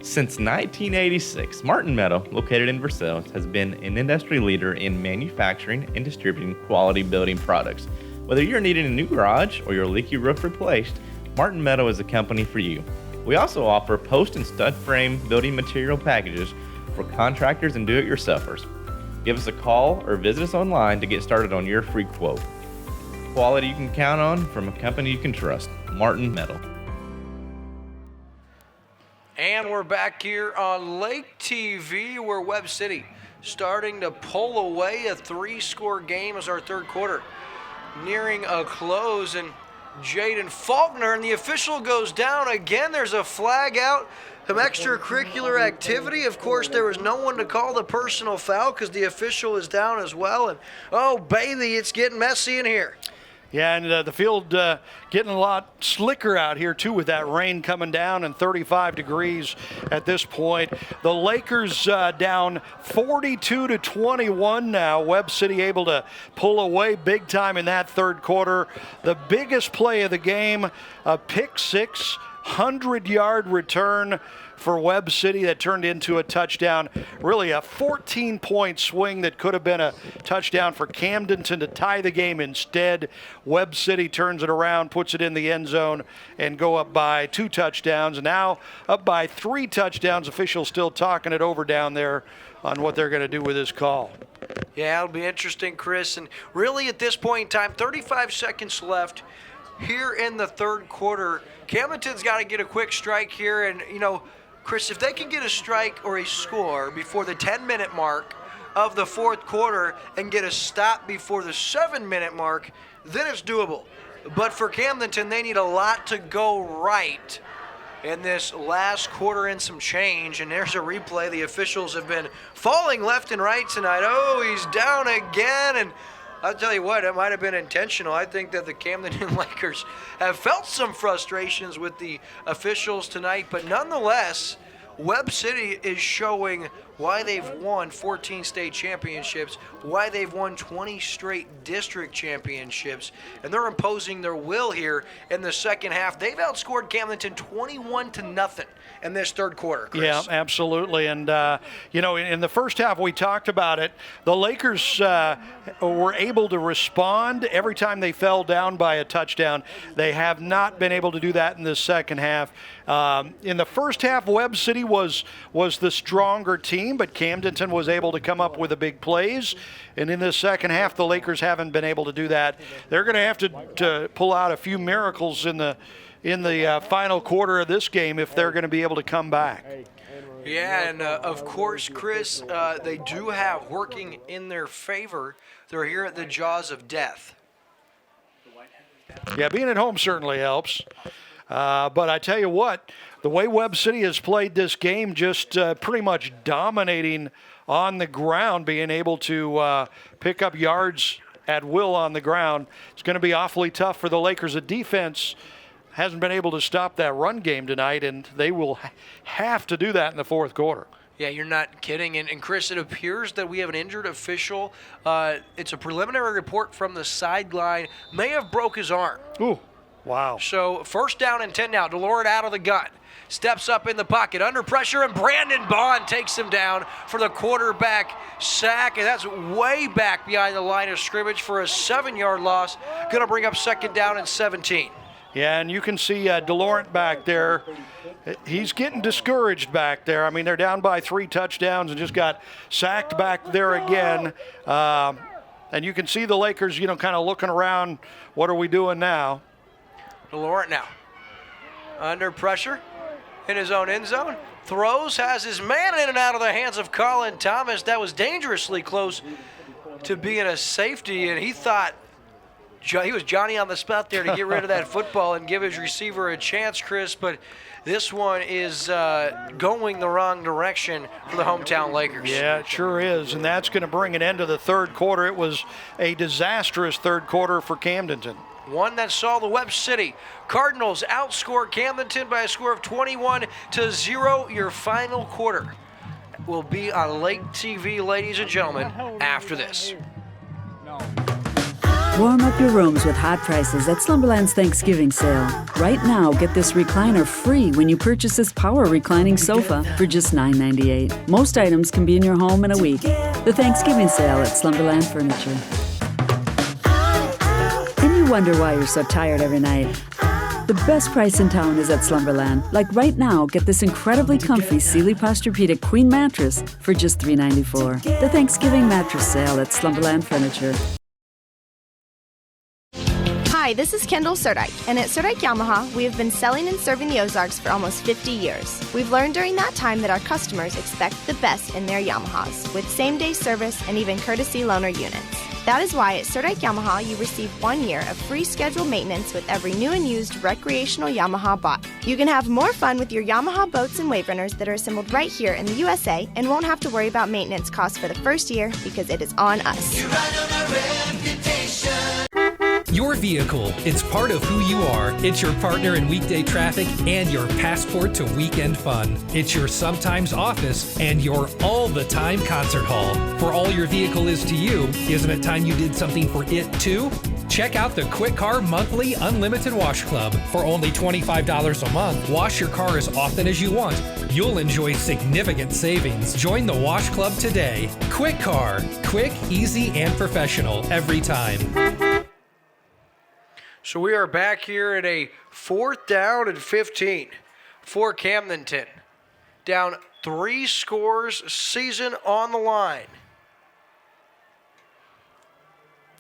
Since 1986, Martin Meadow, located in Versailles, has been an industry leader in manufacturing and distributing quality building products. Whether you're needing a new garage or your leaky roof replaced, Martin Meadow is the company for you. We also offer post and stud frame building material packages for contractors and do-it-yourselfers. Give us a call or visit us online to get started on your free quote. Quality you can count on from a company you can trust, Martin Meadow. And we're back here on Lake TV, where Webb City starting to pull away. A three-score game as our third quarter nearing a close. And Jaden Faulkner, and the official goes down again. There's a flag out, some extracurricular activity. Of course, there was no one to call the personal foul because the official is down as well. And, oh, baby, it's getting messy in here. Yeah, and the field getting a lot slicker out here, too, with that rain coming down and 35 degrees at this point. The Lakers down 42-21 now. Webb City able to pull away big time in that third quarter. The biggest play of the game, a pick six, 100-yard return for Webb City that turned into a touchdown. Really a 14-point swing that could have been a touchdown for Camdenton to tie the game. Instead, Webb City turns it around, puts it in the end zone, and go up by 2 touchdowns. Now up by 3 touchdowns. Officials still talking it over down there on what they're going to do with this call. Yeah, it'll be interesting, Chris. And really at this point in time, 35 seconds left here in the third quarter. Camdenton's got to get a quick strike here, and, you know, Chris, if they can get a strike or a score before the 10-minute mark of the fourth quarter and get a stop before the 7-minute mark, then it's doable. But for Camdenton, they need a lot to go right in this last quarter and some change. And there's a replay. The officials have been falling left and right tonight. Oh, he's down again. And I'll tell you what, it might have been intentional. I think that the Camdenton Lakers have felt some frustrations with the officials tonight, but nonetheless, Webb City is showing why they've won 14 state championships, why they've won 20 straight district championships, and they're imposing their will here in the second half. They've outscored Camdenton 21-0 in this third quarter, Chris. Yeah, absolutely. And, in the first half, we talked about it. The Lakers were able to respond every time they fell down by a touchdown. They have not been able to do that in the second half. In the first half, Webb City was the stronger team, but Camdenton was able to come up with the big plays. And in the second half, the Lakers haven't been able to do that. They're going to have to pull out a few miracles in the final quarter of this game if they're going to be able to come back. Yeah, and of course, Chris, they do have working in their favor. They're here at the jaws of death. Yeah, being at home certainly helps. But I tell you what, the way Webb City has played this game, just pretty much dominating on the ground, being able to pick up yards at will on the ground, it's going to be awfully tough for the Lakers. The defense hasn't been able to stop that run game tonight, and they will have to do that in the fourth quarter. Yeah, you're not kidding. And Chris, it appears that we have an injured official. It's a preliminary report from the sideline. May have broke his arm. Ooh, wow. So 1st down and 10 now. DeLorean out of the gun. Steps up in the pocket, under pressure, and Brandon Bond takes him down for the quarterback sack. And that's way back behind the line of scrimmage for a 7-yard loss. Going to bring up 2nd down and 17. Yeah, and you can see DeLaurent back there. He's getting discouraged back there. I mean, they're down by 3 touchdowns and just got sacked back there again. And you can see the Lakers, kind of looking around. What are we doing now? DeLaurent now under pressure in his own end zone. Throws, has his man in and out of the hands of Colin Thomas. That was dangerously close to being a safety, and he thought he was Johnny on the spot there to get rid of that football and give his receiver a chance, Chris, but this one is going the wrong direction for the hometown Lakers. Yeah, it sure is, and that's going to bring an end to the third quarter. It was a disastrous third quarter for Camdenton. One that saw the Webb City Cardinals outscore Camdenton by a score of 21-0. Your final quarter will be on Lake TV, ladies and gentlemen, after this. Warm up your rooms with hot prices at Slumberland's Thanksgiving sale. Right now, get this recliner free when you purchase this power reclining sofa for just $9.98. Most items can be in your home in a week. The Thanksgiving sale at Slumberland Furniture. And you wonder why you're so tired every night. The best price in town is at Slumberland. Like right now, get this incredibly comfy Sealy Posturepedic Queen mattress for just $3.94. The Thanksgiving mattress sale at Slumberland Furniture. Hi, this is Kendall Surdike, and at Surdike Yamaha, we have been selling and serving the Ozarks for almost 50 years. We've learned during that time that our customers expect the best in their Yamahas, with same-day service and even courtesy loaner units. That is why at Surdike Yamaha, you receive 1 year of free scheduled maintenance with every new and used recreational Yamaha bought. You can have more fun with your Yamaha boats and wave runners that are assembled right here in the USA and won't have to worry about maintenance costs for the first year because it is on us. Your vehicle, it's part of who you are. It's your partner in weekday traffic and your passport to weekend fun. It's your sometimes office and your all-the-time concert hall. For all your vehicle is to you, isn't it time you did something for it too? Check out the Quick Car Monthly Unlimited Wash Club. For only $25 a month, wash your car as often as you want. You'll enjoy significant savings. Join the Wash Club today. Quick Car. Quick, easy, and professional every time. So we are back here at a 4th down and 15 for Camdenton. Down 3 scores, season on the line.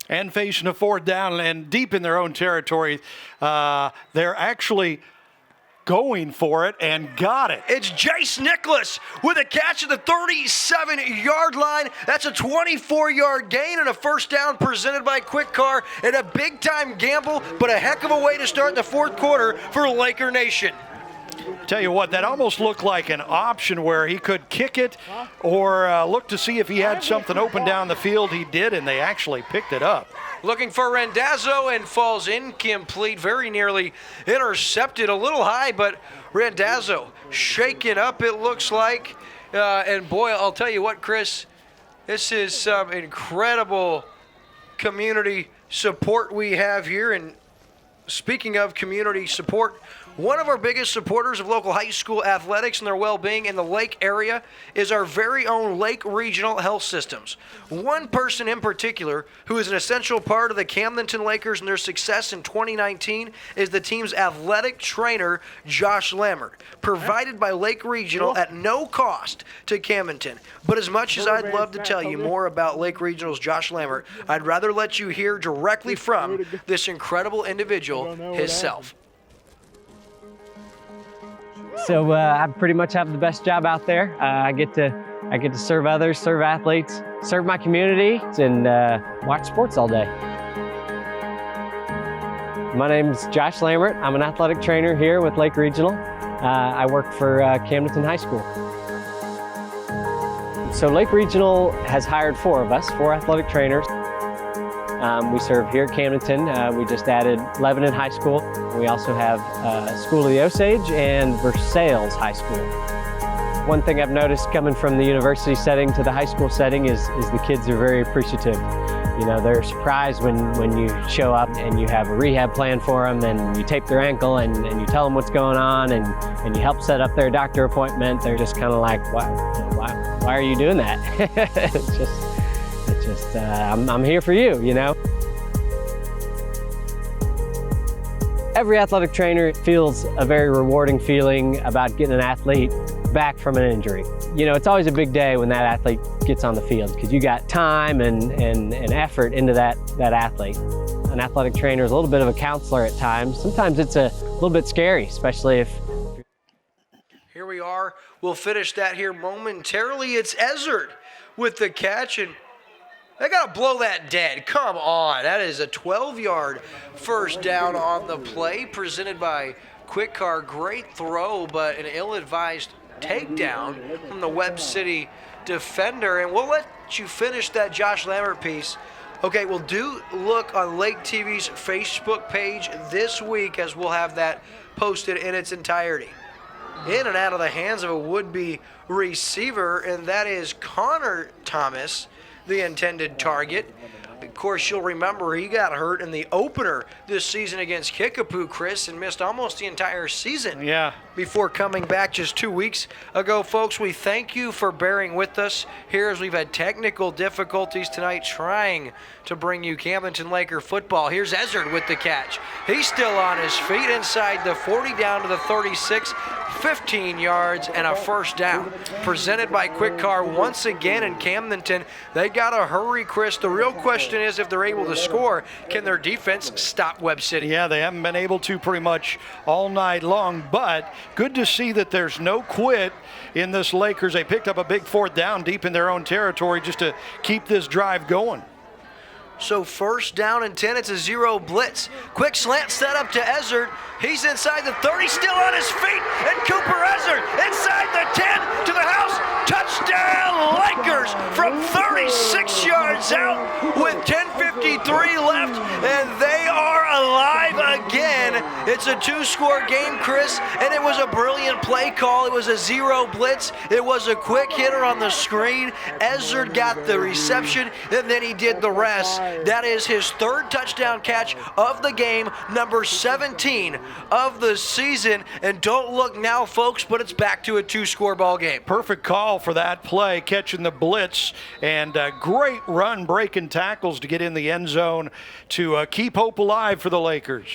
And facing a 4th down and deep in their own territory. They're actually going for it and got it. It's Jace Nicholas with a catch at the 37-yard line. That's a 24-yard gain and a 1st down presented by Quick Car, and a big-time gamble, but a heck of a way to start the 4th quarter for Laker Nation. Tell you what, that almost looked like an option where he could kick it or look to see if he had something open down the field. He did, and they actually picked it up. Looking for Randazzo and falls incomplete, very nearly intercepted, a little high, but Randazzo shaken up, it looks like. And boy, I'll tell you what, Chris, this is some incredible community support we have here. And speaking of community support, one of our biggest supporters of local high school athletics and their well-being in the Lake area is our very own Lake Regional Health Systems. One person in particular who is an essential part of the Camdenton Lakers and their success in 2019 is the team's athletic trainer, Josh Lammert, provided by Lake Regional at no cost to Camdenton. But as much as I'd love to tell you more about Lake Regional's Josh Lammert, I'd rather let you hear directly from this incredible individual himself. So I pretty much have the best job out there. I get to serve others, serve athletes, serve my community, and watch sports all day. My name's Josh Lammert. I'm an athletic trainer here with Lake Regional. I work for Camdenton High School. So Lake Regional has hired 4 of us, 4 athletic trainers. We serve here at Camdenton. We just added Lebanon High School. We also have School of the Osage and Versailles High School. One thing I've noticed coming from the university setting to the high school setting is the kids are very appreciative. You know, they're surprised when you show up and you have a rehab plan for them, and you tape their ankle and you tell them what's going on and you help set up their doctor appointment. They're just kind of like, why are you doing that? It's just I'm here for you, you know. Every athletic trainer feels a very rewarding feeling about getting an athlete back from an injury. You know, it's always a big day when that athlete gets on the field because you got time and effort into that athlete. An athletic trainer is a little bit of a counselor at times. Sometimes it's a little bit scary, especially if... Here we are. We'll finish that here momentarily. It's Ezard with the catch, and they got to blow that dead. Come on. That is a 12-yard first down on the play presented by Quick Car. Great throw, but an ill-advised takedown from the Webb City defender. And we'll let you finish that Josh Lammert piece. Okay, we'll do look on Lake TV's Facebook page this week as we'll have that posted in its entirety. In and out of the hands of a would-be receiver, and that is Connor Thomas, the intended target. Of course, you'll remember he got hurt in the opener this season against Kickapoo, Chris, and missed almost the entire season. Yeah. Before coming back just 2 weeks ago. Folks, we thank you for bearing with us here as we've had technical difficulties tonight trying to bring you Camdenton Laker football. Here's Ezard with the catch. He's still on his feet inside the 40 down to the 36. 15 yards and a first down. Presented by Quick Car once again in Camdenton. They got to hurry, Chris. The real question is if they're able to score, can their defense stop Webb City? Yeah, they haven't been able to pretty much all night long, but good to see that there's no quit in this Lakers. They picked up a big 4th down deep in their own territory just to keep this drive going. So first down and 10, it's a 0 blitz. Quick slant set up to Ezard. He's inside the 30, still on his feet, and Cooper Ezard inside the 10 to the house. Touchdown Lakers from 36 yards out with 10:53 left, and they are alive again. It's a 2-score game, Chris, and it was a brilliant play call. It was a 0 blitz. It was a quick hitter on the screen. Ezard got the reception, and then he did the rest. That is his 3rd touchdown catch of the game, number 17 of the season. And don't look now, folks, but it's back to a 2-score ball game. Perfect call for that play, catching the blitz, and a great run breaking tackles to get in the end zone to keep hope alive for the Lakers.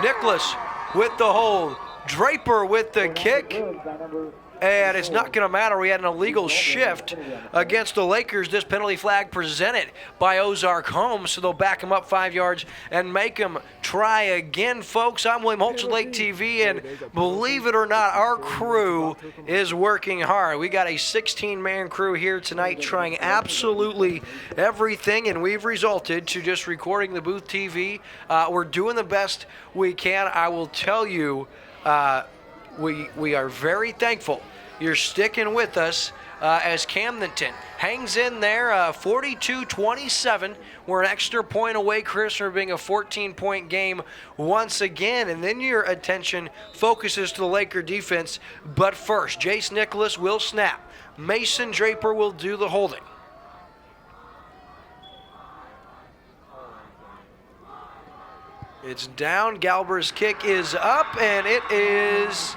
Nicholas with the hold. Draper with the kick. And it's not going to matter. We had an illegal shift against the Lakers. This penalty flag presented by Ozarks Homes, so they'll back him up 5 yards and make him try again. Folks, I'm William Holtz with Lake TV, and believe it or not, our crew is working hard. We got a 16-man crew here tonight trying absolutely everything, and we've resulted to just recording the booth TV. We're doing the best we can. I will tell you, we are very thankful you're sticking with us as Camdenton hangs in there 42-27. We're an extra point away, Chris, from being a 14-point game once again. And then your attention focuses to the Laker defense. But first, Jace Nicholas will snap. Mason Draper will do the holding. It's down. Galber's kick is up, and it is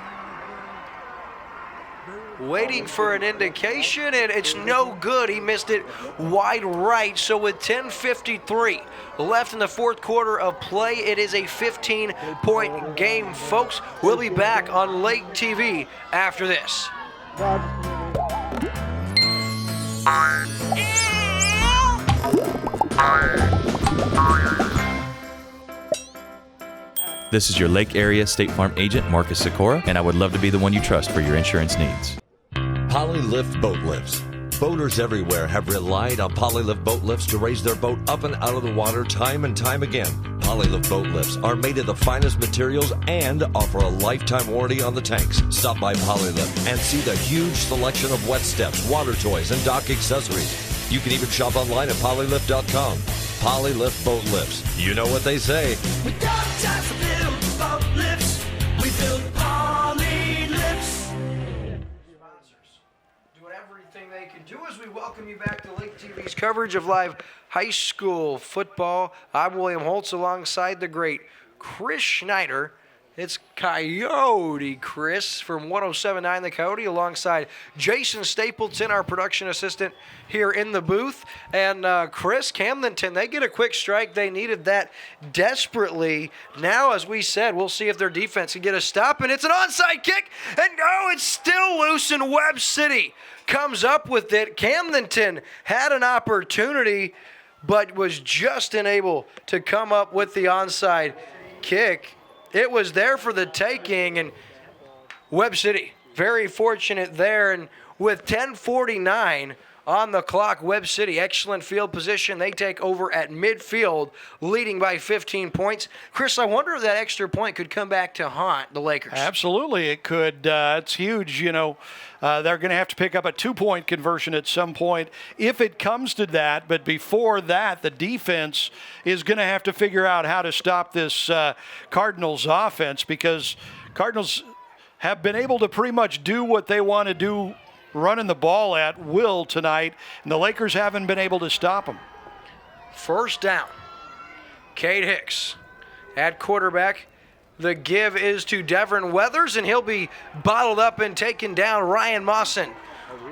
waiting for an indication, and it's no good. He missed it wide right. So with 10:53 left in the fourth quarter of play, it is a 15-point game, folks. We'll be back on Lake TV after this. This is your Lake Area State Farm agent, Marcus Sikora, and I would love to be the one you trust for your insurance needs. Polylift boat lifts. Boaters everywhere have relied on Polylift boat lifts to raise their boat up and out of the water time and time again. Polylift boat lifts are made of the finest materials and offer a lifetime warranty on the tanks. Stop by Polylift and see the huge selection of wet steps, water toys, and dock accessories. You can even shop online at polylift.com. Polylift boat lifts. You know what they say. We don't just build boat lifts, we build poly lifts. Doing everything they can do as we welcome you back to Lake TV's coverage of live high school football. I'm William Holtz alongside the great Chris Schneider. It's Coyote Chris from 107.9 The Coyote alongside Jason Stapleton, our production assistant here in the booth. And Chris, Camdenton, they get a quick strike. They needed that desperately. Now, as we said, we'll see if their defense can get a stop. And it's an onside kick. And it's still loose, and Webb City comes up with it. Camdenton had an opportunity, but was just unable to come up with the onside kick. It was there for the taking, and Webb City very fortunate there. And with 10:49 on the clock, Webb City, excellent field position. They take over at midfield, leading by 15 points. Chris, I wonder if that extra point could come back to haunt the Lakers. Absolutely, it could. It's huge, They're going to have to pick up a 2-point conversion at some point if it comes to that. But before that, the defense is going to have to figure out how to stop this Cardinals offense, because Cardinals have been able to pretty much do what they want to do, running the ball at will tonight, and the Lakers haven't been able to stop them. First down. Cade Hicks at quarterback. The give is to Devin Weathers, and he'll be bottled up and taken down. Ryan Mawson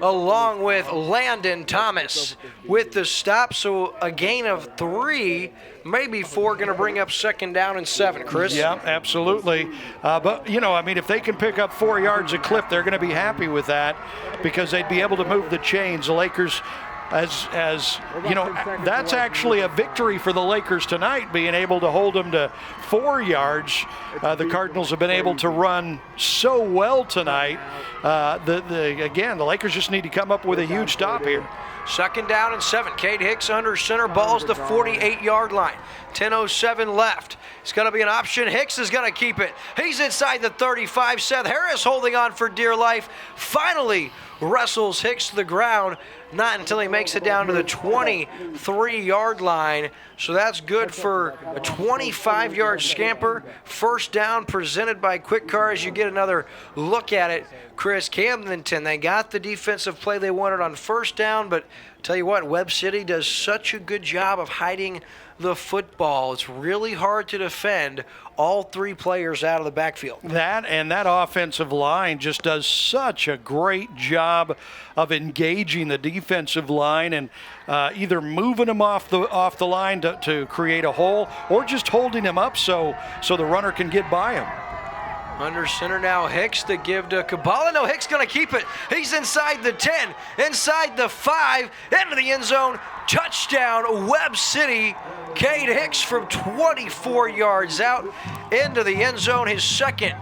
along with Landon Thomas with the stop. So a gain of 3, maybe 4, going to bring up second down and 7, Chris. Yeah, absolutely. But, if they can pick up 4 yards a clip, they're going to be happy with that, because they'd be able to move the chains. The Lakers, as that's actually a victory for the Lakers tonight, being able to hold them to 4 yards. The Cardinals have been able to run so well tonight. The Lakers just need to come up with a huge stop here. Second down and 7. Cade Hicks under center. Ball's the 48-yard line. 10:07 left. It's going to be an option. Hicks is going to keep it. He's inside the 35. Seth Harris holding on for dear life. Finally wrestles Hicks to the ground. Not until he makes it down to the 23-yard line. So that's good for a 25-yard scamper. First down presented by Quick Car as you get another look at it. Chris, Camdenton, they got the defensive play they wanted on first down, but tell you what, Webb City does such a good job of hiding the football. It's really hard to defend all 3 players out of the backfield. That offensive line just does such a great job of engaging the defensive line and either moving them off the line to create a hole, or just holding them up so the runner can get by him. Under center now, Hicks to give to Kabbalah. No, Hicks going to keep it. He's inside the 10, inside the 5, into the end zone. Touchdown, Webb City. Cade Hicks from 24 yards out into the end zone, his second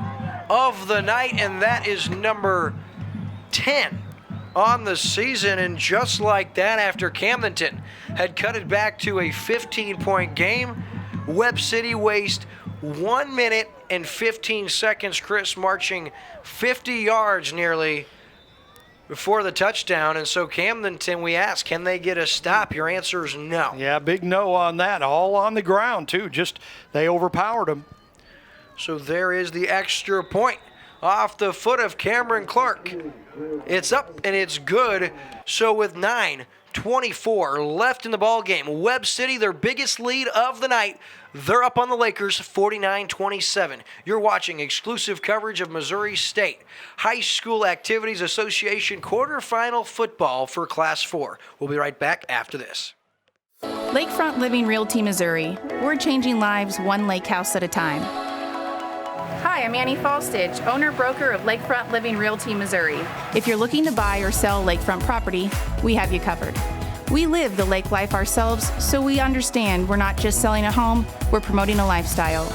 of the night, and that is number 10 on the season. And just like that, after Camdenton had cut it back to a 15-point game, Webb City wastes 1 minute and 15 seconds, Chris, marching 50 yards nearly before the touchdown. And so Camdenton, we asked, can they get a stop? Your answer is no. Yeah, big no on that. All on the ground, too. Just they overpowered them. So there is the extra point off the foot of Cameron Clark. It's up and it's good. So with 9:24 left in the ball game, Webb City, their biggest lead of the night, they're up on the Lakers 49-27. You're watching exclusive coverage of Missouri State High School Activities Association quarterfinal football for Class 4. We'll be right back after this. Lakefront Living Realty Missouri. We're changing lives one lake house at a time. Hi, I'm Annie Falstich, owner-broker of Lakefront Living Realty Missouri. If you're looking to buy or sell lakefront property, we have you covered. We live the lake life ourselves, so we understand we're not just selling a home, we're promoting a lifestyle.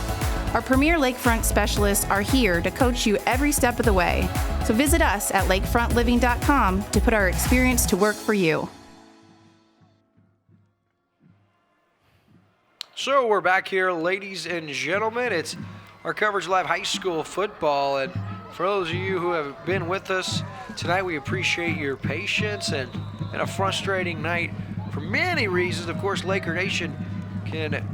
Our premier lakefront specialists are here to coach you every step of the way. So visit us at lakefrontliving.com to put our experience to work for you. So we're back here, ladies and gentlemen. It's our coverage live high school football, and for those of you who have been with us tonight, we appreciate your patience and a frustrating night for many reasons. Of course, Laker Nation can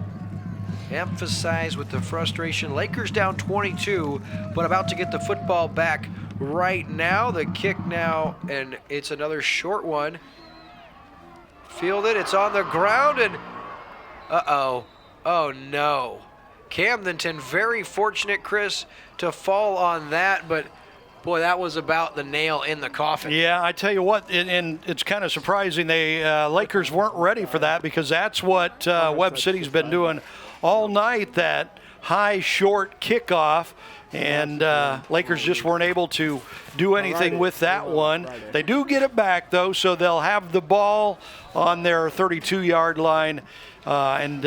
emphasize with the frustration. Lakers down 22, but about to get the football back right now. The kick now, and it's another short one. Fielded, it's on the ground, and uh-oh. Oh, no. Camdenton, very fortunate, Chris, to fall on that, but boy, that was about the nail in the coffin. Yeah, I tell you what, and it's kind of surprising Lakers weren't ready for that, because that's what Webb City's been doing all night, that high, short kickoff, and Lakers just weren't able to do anything with that one. They do get it back, though, so they'll have the ball on their 32-yard line. And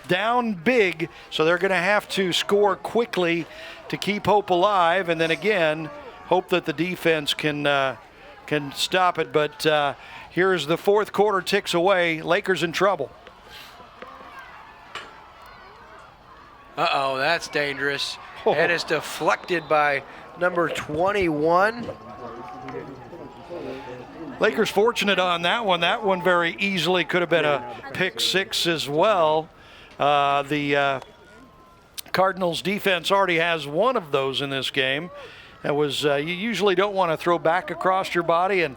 down big, so they're going to have to score quickly to keep hope alive, and then again, hope that the defense can stop it. But here's the fourth quarter ticks away. Lakers in trouble. Uh-oh, that's dangerous. And it's deflected by number 21. Lakers fortunate on that one. That one very easily could have been a pick six as well. The Cardinals defense already has one of those in this game. That was you usually don't want to throw back across your body, and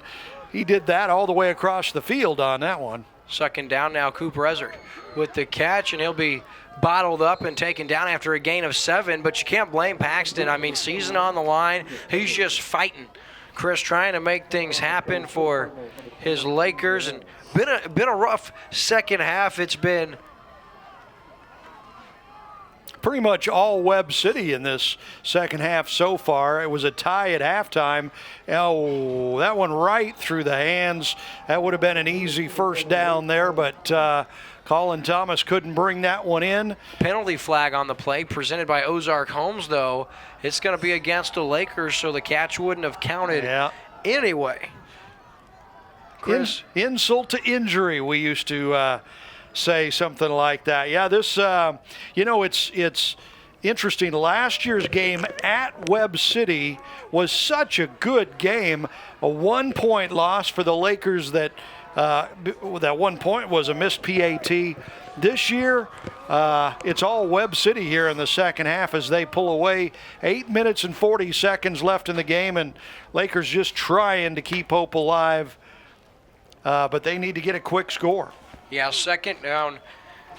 he did that all the way across the field on that one. Second down now, Cooper Ezard with the catch, and he'll be bottled up and taken down after a gain of 7, but you can't blame Paxton. I mean, season on the line, he's just fighting. Chris trying to make things happen for his Lakers, and been a rough second half. It's been pretty much all Webb City in this second half so far. It was a tie at halftime. Oh, that one right through the hands. That would have been an easy first down there, but Colin Thomas couldn't bring that one in. Penalty flag on the play presented by Ozark Holmes, though. It's going to be against the Lakers, so the catch wouldn't have counted anyway. Chris? Insult to injury, we used to say something like that. Yeah, this, it's interesting. Last year's game at Webb City was such a good game. A 1-point loss for the Lakers that 1 point was a missed PAT. This year, it's all Webb City here in the second half as they pull away. 8 minutes and 40 seconds left in the game, and Lakers just trying to keep hope alive, but they need to get a quick score. Yeah, second down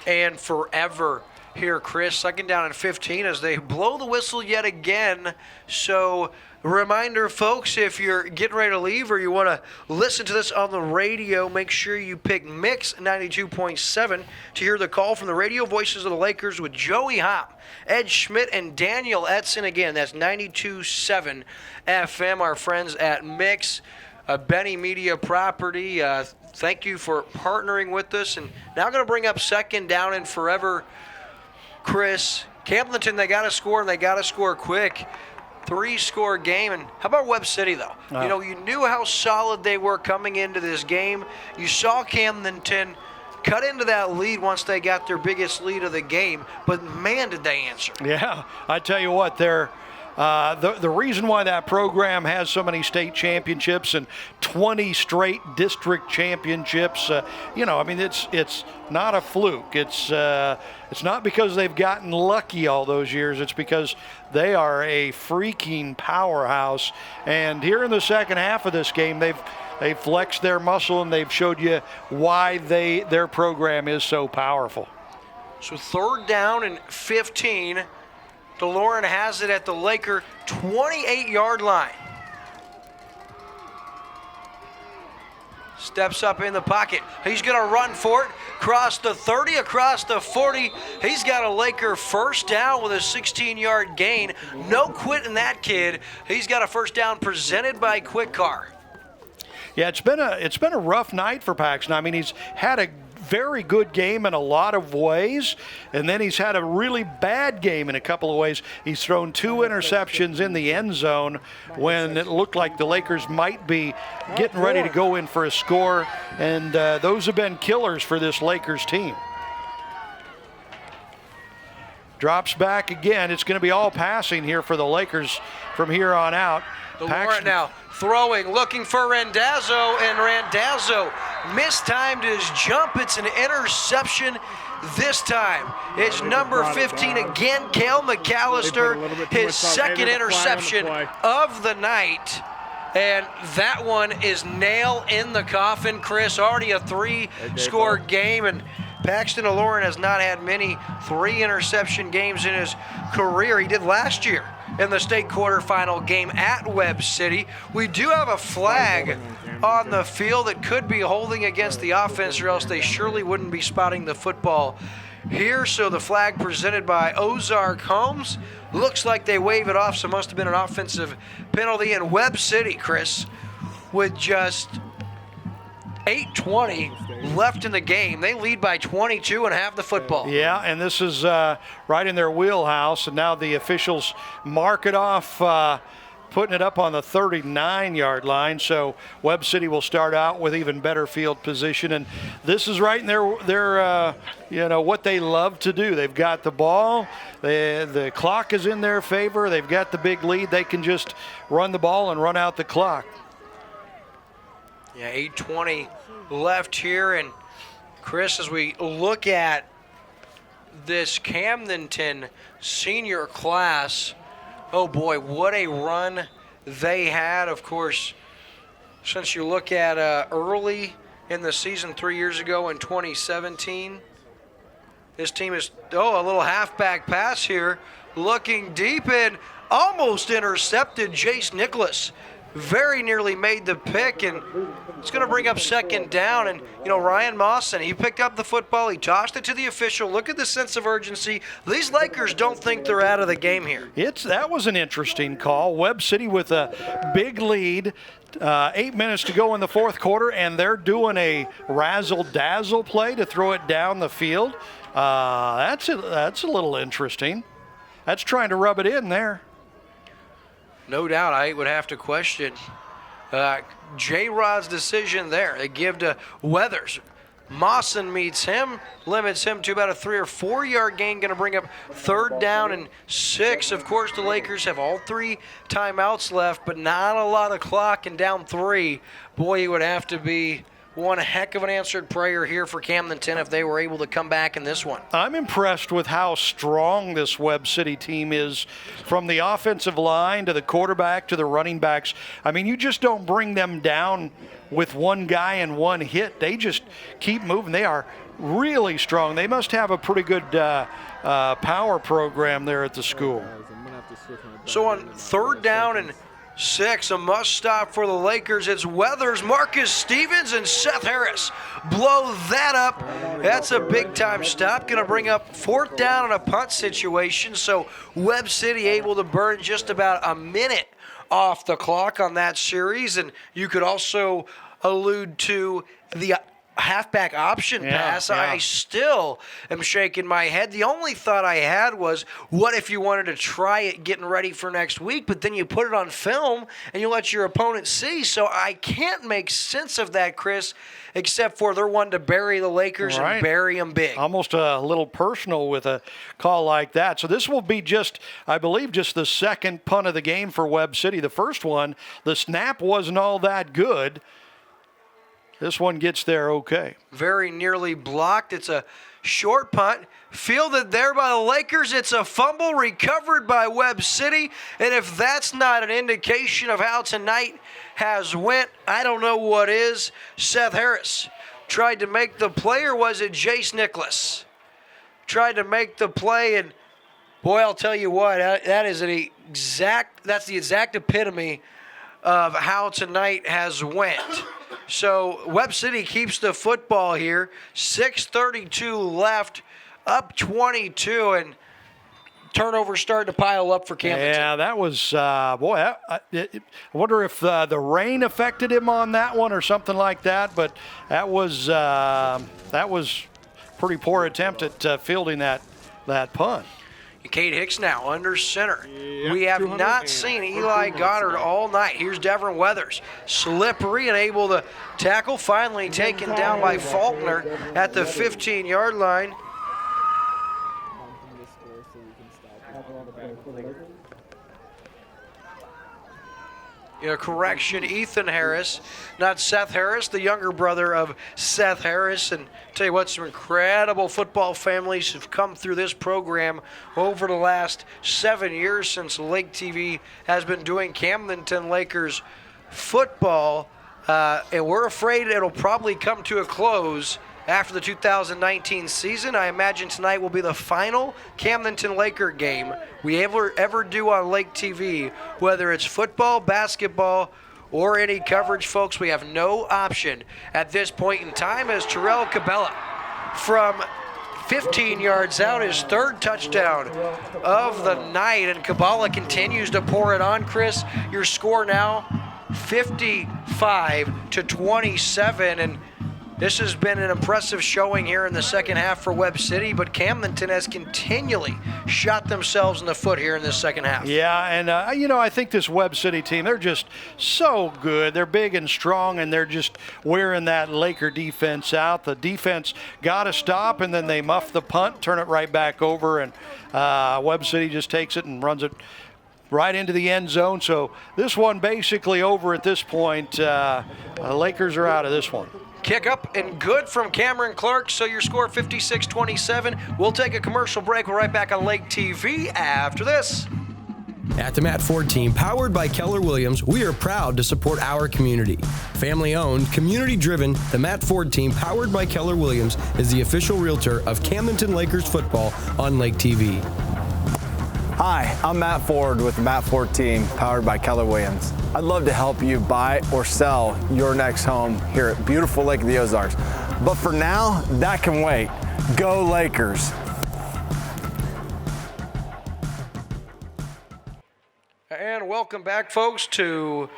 and forever here, Chris. Second down and 15 as they blow the whistle yet again. So reminder, folks, if you're getting ready to leave or you want to listen to this on the radio, make sure you pick Mix 92.7 to hear the call from the radio voices of the Lakers with Joey Hopp, Ed Schmidt, and Daniel Edson. Again, that's 92.7 FM, our friends at Mix, a Benny Media property. Thank you for partnering with us. And now I'm going to bring up second down and forever, Chris. Camdenton, they got to score, and they got to score quick. 3-score game. And how about Webb City, though? You knew how solid they were coming into this game. You saw Camdenton cut into that lead once they got their biggest lead of the game, but man, did they answer. Yeah, I tell you what, the reason why that program has so many state championships and 20 straight district championships, it's not a fluke. It's not because they've gotten lucky all those years. It's because they are a freaking powerhouse. And here in the second half of this game, they've flexed their muscle and they've showed you why their program is so powerful. So 3rd down and 15. DeLorean has it at the Laker 28-yard line. Steps up in the pocket. He's going to run for it. Across the 30, across the 40. He's got a Laker first down with a 16-yard gain. No quitting that kid. He's got a first down presented by Quick Car. Yeah, it's been a rough night for Paxton. I mean, he's had a very good game in a lot of ways, and then he's had a really bad game in a couple of ways. He's thrown 2 interceptions in the end zone when it looked like the Lakers might be getting ready to go in for a score, and those have been killers for this Lakers team. Drops back again. It's going to be all passing here for the Lakers from here on out. DeLorean now throwing, looking for Randazzo, and Randazzo mistimed his jump. It's an interception this time. It's number 15 again, Cale McAllister, his second interception of the night. And that one is nail in the coffin, Chris. Already a 3-score game, and Paxton DeLorean has not had many 3-interception games in his career. He did last year in the state quarterfinal game at Webb City. We do have a flag on the field that could be holding against the offense, or else they surely wouldn't be spotting the football here. So the flag presented by Ozarks Homes. Looks like they wave it off, so must have been an offensive penalty. In Webb City, Chris, with just 8:20 left in the game. They lead by 22 and have the football. Yeah, and this is right in their wheelhouse, and now the officials mark it off, putting it up on the 39-yard line. So Webb City will start out with even better field position, and this is right in their what they love to do. They've got the ball, the clock is in their favor, they've got the big lead, they can just run the ball and run out the clock. Yeah, 8:20 left here, and Chris, as we look at this Camdenton senior class, oh boy, what a run they had. Of course, since you look at early in the season 3 years ago in 2017, this team is, a little halfback pass here, looking deep and almost intercepted. Jace Nicholas very nearly made the pick, and it's going to bring up second down. And, Ryan Mawson, he picked up the football. He tossed it to the official. Look at the sense of urgency. These Lakers don't think they're out of the game here. That was an interesting call. Webb City with a big lead. 8 minutes to go in the fourth quarter, and they're doing a razzle-dazzle play to throw it down the field. That's a little interesting. That's trying to rub it in there. No doubt, I would have to question J-Rod's decision there. They give to Weathers. Mawson meets him, limits him to about a 3 or 4 yard gain, going to bring up 3rd down and 6. Of course, the Lakers have all 3 timeouts left, but not a lot of clock, and down 3. Boy, it would have to be one heck of an answered prayer here for Camdenton if they were able to come back in this one. I'm impressed with how strong this Webb City team is, from the offensive line to the quarterback to the running backs. I mean, you just don't bring them down with one guy and one hit. They just keep moving. They are really strong. They must have a pretty good power program there at the school. So on 3rd down and 6, a must stop for the Lakers. It's Weathers, Marcus Stevens, and Seth Harris blow that up. That's a big time stop. Going to bring up 4th down and a punt situation. So Webb City able to burn just about a minute off the clock on that series. And you could also allude to the halfback option pass, I still am shaking my head. The only thought I had was, what if you wanted to try it getting ready for next week, but then you put it on film and you let your opponent see? So I can't make sense of that, Chris, except for they're one to bury the Lakers and bury them big. Almost a little personal with a call like that. So this will be just, I believe, just the second punt of the game for Webb City. The first one, the snap wasn't all that good. This one gets there okay. Very nearly blocked. It's a short punt. Fielded there by the Lakers. It's a fumble recovered by Webb City. And if that's not an indication of how tonight has went, I don't know what is. Seth Harris tried to make the play, or was it Jace Nicholas? Tried to make the play, and boy, I'll tell you what, that's the exact epitome of how tonight has went. So Webb City keeps the football here. 6:32 left, up 22, and turnovers starting to pile up for Camdenton. Yeah, that was, I wonder if the rain affected him on that one or something like that, but that was pretty poor attempt at fielding that punt. Cade Hicks now under center. We have not seen Eli Goddard all night. Here's Devin Weathers. Slippery and able to tackle. Finally taken down by Faulkner at the 15-yard line. Correction, Ethan Harris, not Seth Harris, the younger brother of Seth Harris. And tell you what, some incredible football families have come through this program over the last 7 years since Lake TV has been doing Camdenton Lakers football. And we're afraid it'll probably come to a close after the 2019 season. I imagine tonight will be the final Camdenton Laker game we ever do on Lake TV. Whether it's football, basketball, or any coverage, folks, we have no option at this point in time, as Terrell Cabela from 15 yards out, his third touchdown of the night, and Cabela continues to pour it on. Chris, your score now 55-27, and this has been an impressive showing here in the second half for Webb City, but Camdenton has continually shot themselves in the foot here in this second half. Yeah, and I think this Webb City team, they're just so good. They're big and strong, and they're just wearing that Laker defense out. The defense got to stop, and then they muff the punt, turn it right back over, and Webb City just takes it and runs it right into the end zone. So this one basically over at this point. The Lakers are out of this one. Kick up and good from Cameron Clark. So your score 56-27. We'll take a commercial break. We're right back on Lake TV after this. At the Matt Ford team, powered by Keller Williams, we are proud to support our community. Family owned, community driven, the Matt Ford team, powered by Keller Williams, is the official realtor of Camdenton Lakers football on Lake TV. Hi, I'm Matt Ford with the Matt Ford team, powered by Keller Williams. I'd love to help you buy or sell your next home here at beautiful Lake of the Ozarks. But for now, that can wait. Go Lakers! And welcome back, folks, to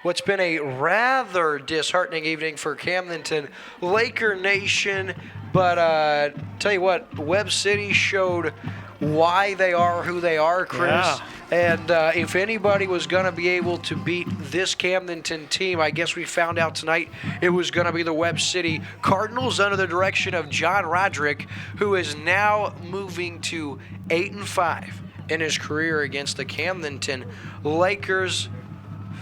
what's been a rather disheartening evening for Camdenton Laker Nation. But tell you what, Webb City showed why they are who they are, Chris. Yeah. And if anybody was going to be able to beat this Camdenton team, I guess we found out tonight it was going to be the Webb City Cardinals under the direction of John Roderick, who is now moving to 8-5 in his career against the Camdenton Lakers.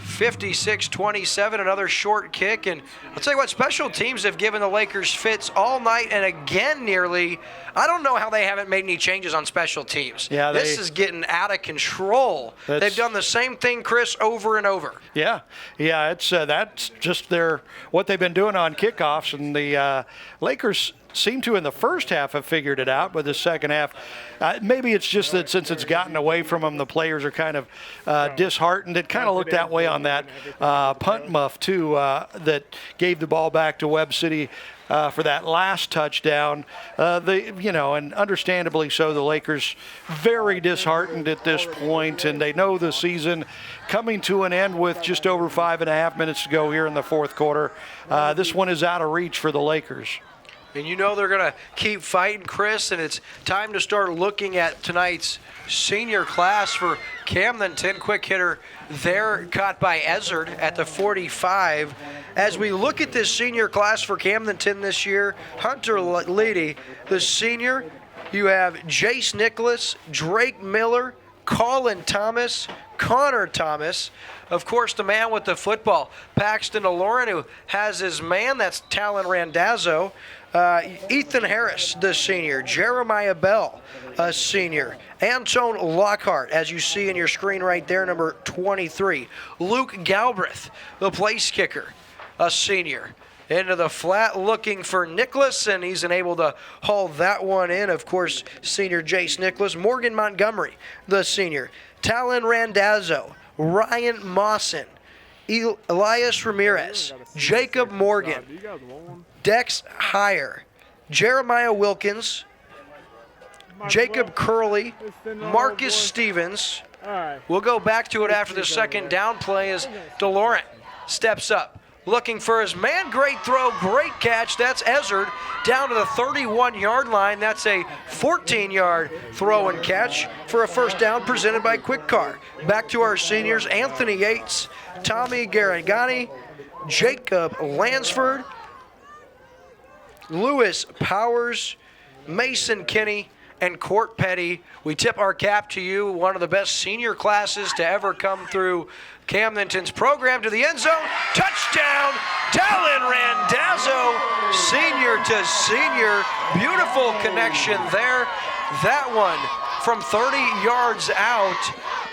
56-27, another short kick. And I'll tell you what, special teams have given the Lakers fits all night and again nearly. I don't know how they haven't made any changes on special teams. Yeah, this is getting out of control. They've done the same thing, Chris, over and over. Yeah, it's that's just what they've been doing on kickoffs, and the Lakers seem to in the first half have figured it out, but the second half, maybe it's just that since it's gotten away from them, the players are kind of disheartened. It kind of looked that way on that punt muff too, that gave the ball back to Webb City. for that last touchdown. And understandably so, the Lakers very disheartened at this point, and they know the season coming to an end with just over 5.5 minutes to go here in the fourth quarter. This one is out of reach for the Lakers. And you know they're going to keep fighting, Chris, and it's time to start looking at tonight's senior class for Camdenton. Quick hitter there, caught by Ezard at the 45. As we look at this senior class for Camdenton this year, Hunter Leedy, the senior, you have Jace Nicholas, Drake Miller, Colin Thomas, Connor Thomas, of course, the man with the football, Paxton Aloran, who has his man, that's Talon Randazzo, Ethan Harris, the senior, Jeremiah Bell, a senior, Antone Lockhart, as you see in your screen right there, number 23, Luke Galbraith, the place kicker, a senior. Into the flat looking for Nicholas, and he's unable to haul that one in. Of course, senior Jace Nicholas, Morgan Montgomery, the senior, Talon Randazzo, Ryan Mawson, Elias Ramirez, Jacob Morgan, Dex Heyer, Jeremiah Wilkins, Jacob Curley, Marcus Stevens. We'll go back to it after the second down play as DeLaurent steps up. Looking for his man. Great throw, great catch. That's Ezard down to the 31-yard line. That's a 14-yard throw and catch for a first down presented by Quick Car. Back to our seniors, Anthony Yates, Tommy Garagani, Jacob Lansford, Lewis Powers, Mason Kinney, and Court Petty. We tip our cap to you, one of the best senior classes to ever come through Camdenton's program. To the end zone, touchdown, Talon Randazzo, senior to senior. Beautiful connection there. That one from 30 yards out,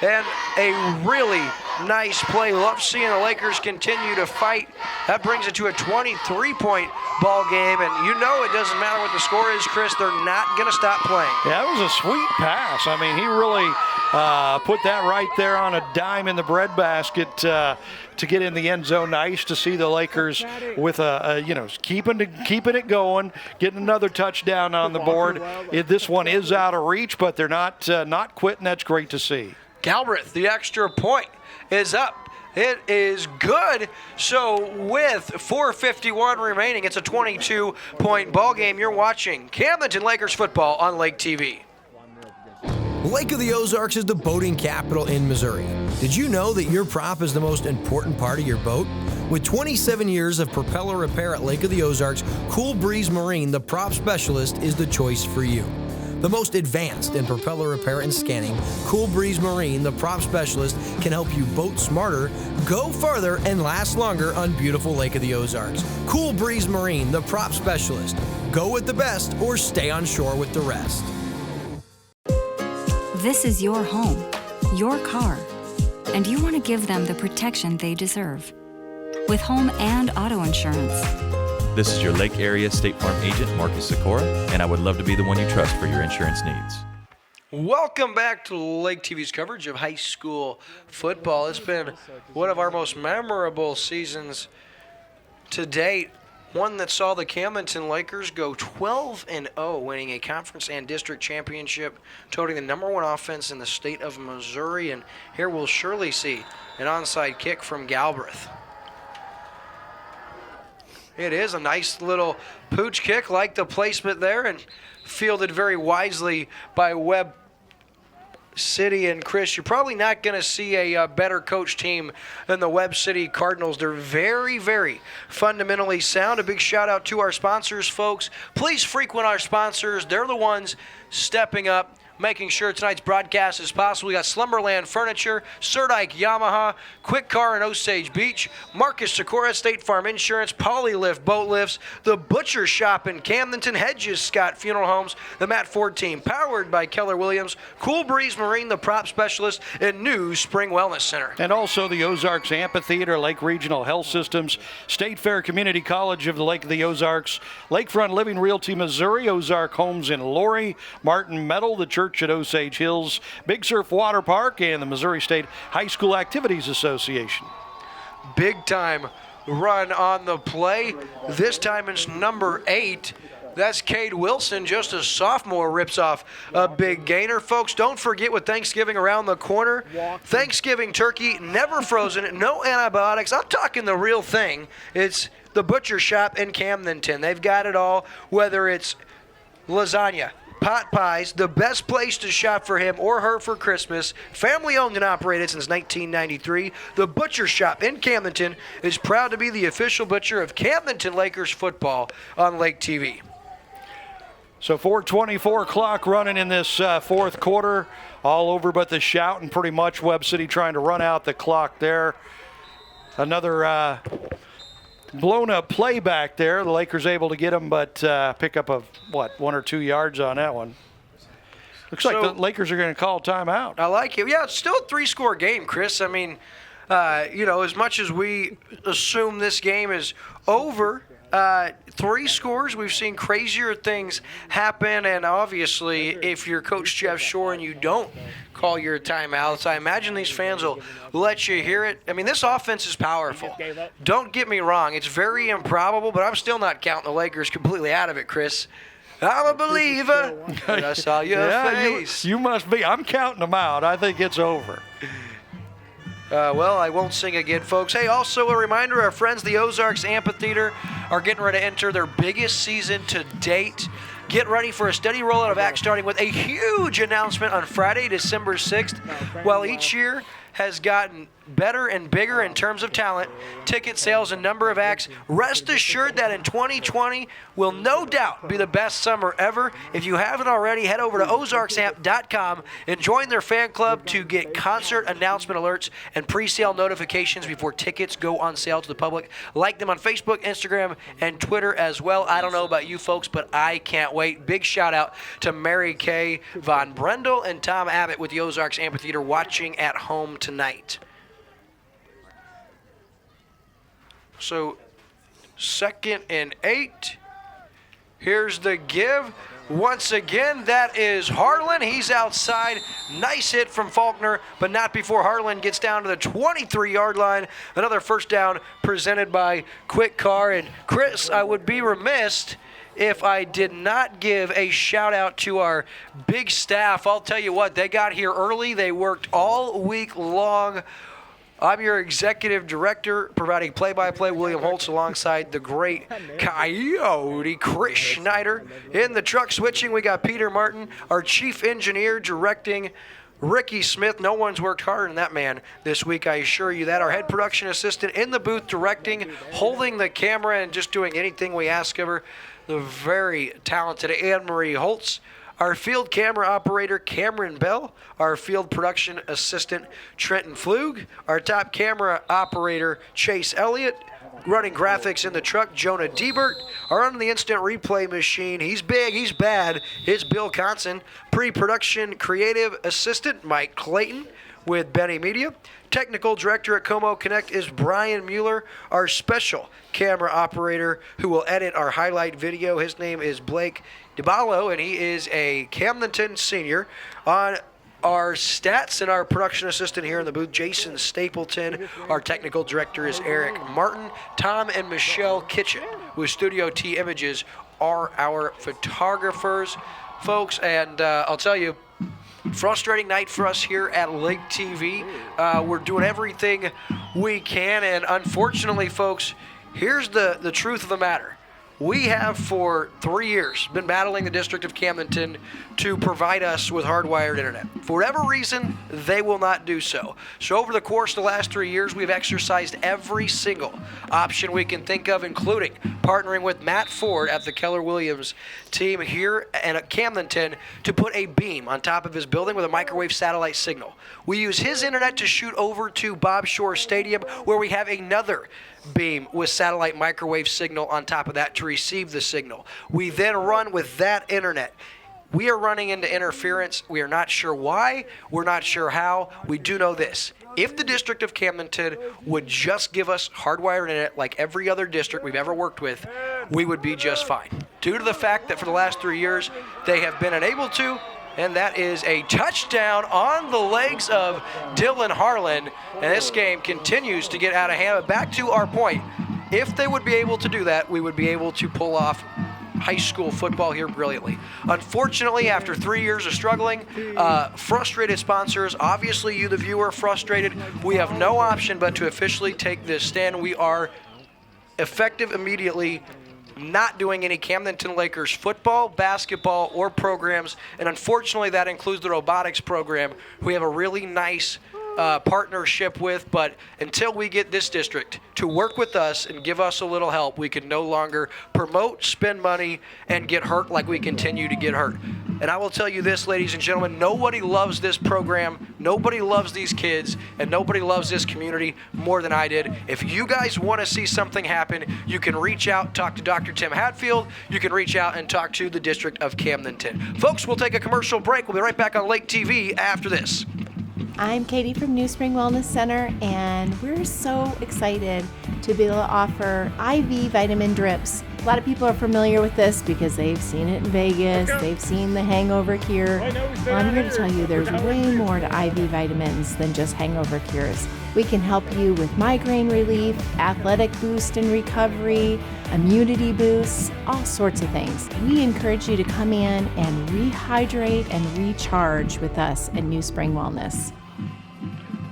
and a really nice play. Love seeing the Lakers continue to fight. That brings it to a 23-point ball game, and you know it doesn't matter what the score is, Chris. They're not going to stop playing. Yeah, that was a sweet pass. I mean, he really put that right there on a dime in the breadbasket to get in the end zone. Nice to see the Lakers with keeping it going, getting another touchdown on the board. This one is out of reach, but they're not quitting. That's great to see. Galbraith, the extra point is up. It is good. So with 4:51 remaining, it's a 22-point ball game. You're watching Camdenton Lakers football on Lake TV. Lake of the Ozarks is the boating capital in Missouri. Did you know that your prop is the most important part of your boat? With 27 years of propeller repair at Lake of the Ozarks, Cool Breeze Marine, the prop specialist, is the choice for you. The most advanced in propeller repair and scanning, Cool Breeze Marine, the prop specialist, can help you boat smarter, go farther, and last longer on beautiful Lake of the Ozarks. Cool Breeze Marine, the prop specialist. Go with the best or stay on shore with the rest. This is your home, your car, and you want to give them the protection they deserve. With home and auto insurance. This is your Lake Area State Farm agent, Marcus Sikora, and I would love to be the one you trust for your insurance needs. Welcome back to Lake TV's coverage of high school football. It's been one of our most memorable seasons to date. One that saw the Camdenton Lakers go 12-0, winning a conference and district championship, toting the #1 offense in the state of Missouri. And here we'll surely see an onside kick from Galbraith. It is a nice little pooch kick, like the placement there, and fielded very wisely by Webb City. And Chris, you're probably not going to see a better coach team than the Webb City Cardinals. They're very, very fundamentally sound. A big shout out to our sponsors, folks. Please frequent our sponsors. They're the ones stepping up, making sure tonight's broadcast is possible. We got Slumberland Furniture, Surdike Yamaha, Quick Car in Osage Beach, Marcus Sikora, State Farm Insurance, Polylift Boat Lifts, The Butcher Shop in Camdenton, Hedges Scott Funeral Homes, the Matt Ford Team, powered by Keller Williams, Cool Breeze Marine, the prop specialist, and New Spring Wellness Center. And also the Ozarks Amphitheater, Lake Regional Health Systems, State Fair Community College of the Lake of the Ozarks, Lakefront Living Realty Missouri, Ozark Homes in Lori, Martin Metal, the Church at Osage Hills, Big Surf Water Park, and the Missouri State High School Activities Association. Big time run on the play. This time it's number 8. That's Cade Wilson, just a sophomore, rips off a big gainer. Folks, don't forget with Thanksgiving around the corner, Thanksgiving turkey, never frozen, no antibiotics. I'm talking the real thing. It's the Butcher Shop in Camdenton. They've got it all, whether it's lasagna, pot pies, the best place to shop for him or her for Christmas. Family owned and operated since 1993. The Butcher Shop in Camdenton is proud to be the official butcher of Camdenton Lakers football on Lake TV. So 4:24 clock running in this fourth quarter. All over but the shout, and pretty much Webb City trying to run out the clock there. Another blown up play back there. The Lakers able to get them, but pick up 1 or 2 yards on that one. Looks like the Lakers are going to call timeout. I like it. Yeah, it's still a 3-score game, Chris. I mean, as much as we assume this game is over, 3 scores, we've seen crazier things happen, and obviously if you're Coach Jeff Shore and you don't call your timeouts, I imagine these fans will let you hear it. I mean, this offense is powerful. Don't get me wrong, it's very improbable, but I'm still not counting the Lakers completely out of it, Chris. I'm a believer. I saw your face. You must be. I'm counting them out. I think it's over. Well, I won't sing again, folks. Hey, also a reminder, our friends, the Ozarks Amphitheater, are getting ready to enter their biggest season to date. Get ready for a steady rollout of acts, starting with a huge announcement on Friday, December 6th. While each year has gotten better and bigger in terms of talent, ticket sales, and number of acts, rest assured that in 2020 will no doubt be the best summer ever. If you haven't already, head over to ozarksamp.com and join their fan club to get concert announcement alerts and pre-sale notifications before tickets go on sale to the public. Like them on Facebook, Instagram, and Twitter as well. I don't know about you folks, but I can't wait. Big shout out to Mary Kay Von Brendel and Tom Abbott with the Ozarks Amphitheater watching at home tonight. So 2nd and 8. Here's the give. Once again, that is Harlan. He's outside. Nice hit from Faulkner, but not before Harlan gets down to the 23-yard line. Another first down presented by Quick Car. And Chris, I would be remiss if I did not give a shout out to our big staff. I'll tell you what, they got here early. They worked all week long. I'm your executive director, providing play-by-play, William Holtz, alongside the great Coyote, Chris Schneider. In the truck switching, we got Peter Martin, our chief engineer, directing Ricky Smith. No one's worked harder than that man this week, I assure you that. Our head production assistant in the booth, directing, holding the camera, and just doing anything we ask of her, the very talented Anne-Marie Holtz. Our field camera operator, Cameron Bell. Our field production assistant, Trenton Flug. Our top camera operator, Chase Elliott. Running graphics in the truck, Jonah Diebert. Our on-the-instant replay machine, he's big, he's bad, it's Bill Conson. Pre-production creative assistant, Mike Clayton with Benny Media. Technical director at Como Connect is Brian Mueller. Our special camera operator who will edit our highlight video, his name is Blake DiBallo, and he is a Camdenton senior. On our stats and our production assistant here in the booth, Jason Stapleton. Our technical director is Eric Martin. Tom and Michelle Kitchen with Studio T Images are our photographers, folks. And I'll tell you, frustrating night for us here at Lake TV. We're doing everything we can, and unfortunately, folks, here's the truth of the matter. We have for 3 years been battling the District of Camdenton to provide us with hardwired internet. For whatever reason, they will not do so. So over the course of the last 3 years, we've exercised every single option we can think of, including partnering with Matt Ford at the Keller Williams team here at Camdenton to put a beam on top of his building with a microwave satellite signal. We use his internet to shoot over to Bob Shore Stadium, where we have another beam with satellite microwave signal on top of that to receive the signal. We then run with that internet. We are running into interference. We are not sure why. We're not sure how. We do know this. If the District of Camdenton would just give us hardwired internet like every other district we've ever worked with, we would be just fine. Due to the fact that for the last 3 years, they have been unable to, and that is a touchdown on the legs of Dylan Harlan. And this game continues to get out of hand. But back to our point, if they would be able to do that, we would be able to pull off high school football here brilliantly. Unfortunately, after 3 years of struggling, frustrated sponsors, obviously you, the viewer, frustrated, we have no option but to officially take this stand. We are effective immediately not doing any Camdenton Lakers football, basketball, or programs, and unfortunately that includes the robotics program. We have a really nice partnership with, but until we get this district to work with us and give us a little help, we can no longer promote, spend money, and get hurt like we continue to get hurt. And I will tell you this, ladies and gentlemen, nobody loves this program, nobody loves these kids, and nobody loves this community more than I did. If you guys want to see something happen, you can reach out, talk to Dr. Tim Hatfield, you can reach out and talk to the District of Camdenton. Folks, we'll take a commercial break. We'll be right back on Lake TV after this. I'm Katie from New Spring Wellness Center, and we're so excited to be able to offer IV vitamin drips. A lot of people are familiar with this because they've seen it in Vegas, they've seen the hangover cure. Well, I'm here to tell you there's way more to IV vitamins than just hangover cures. We can help you with migraine relief, athletic boost and recovery, immunity boosts, all sorts of things. We encourage you to come in and rehydrate and recharge with us at New Spring Wellness.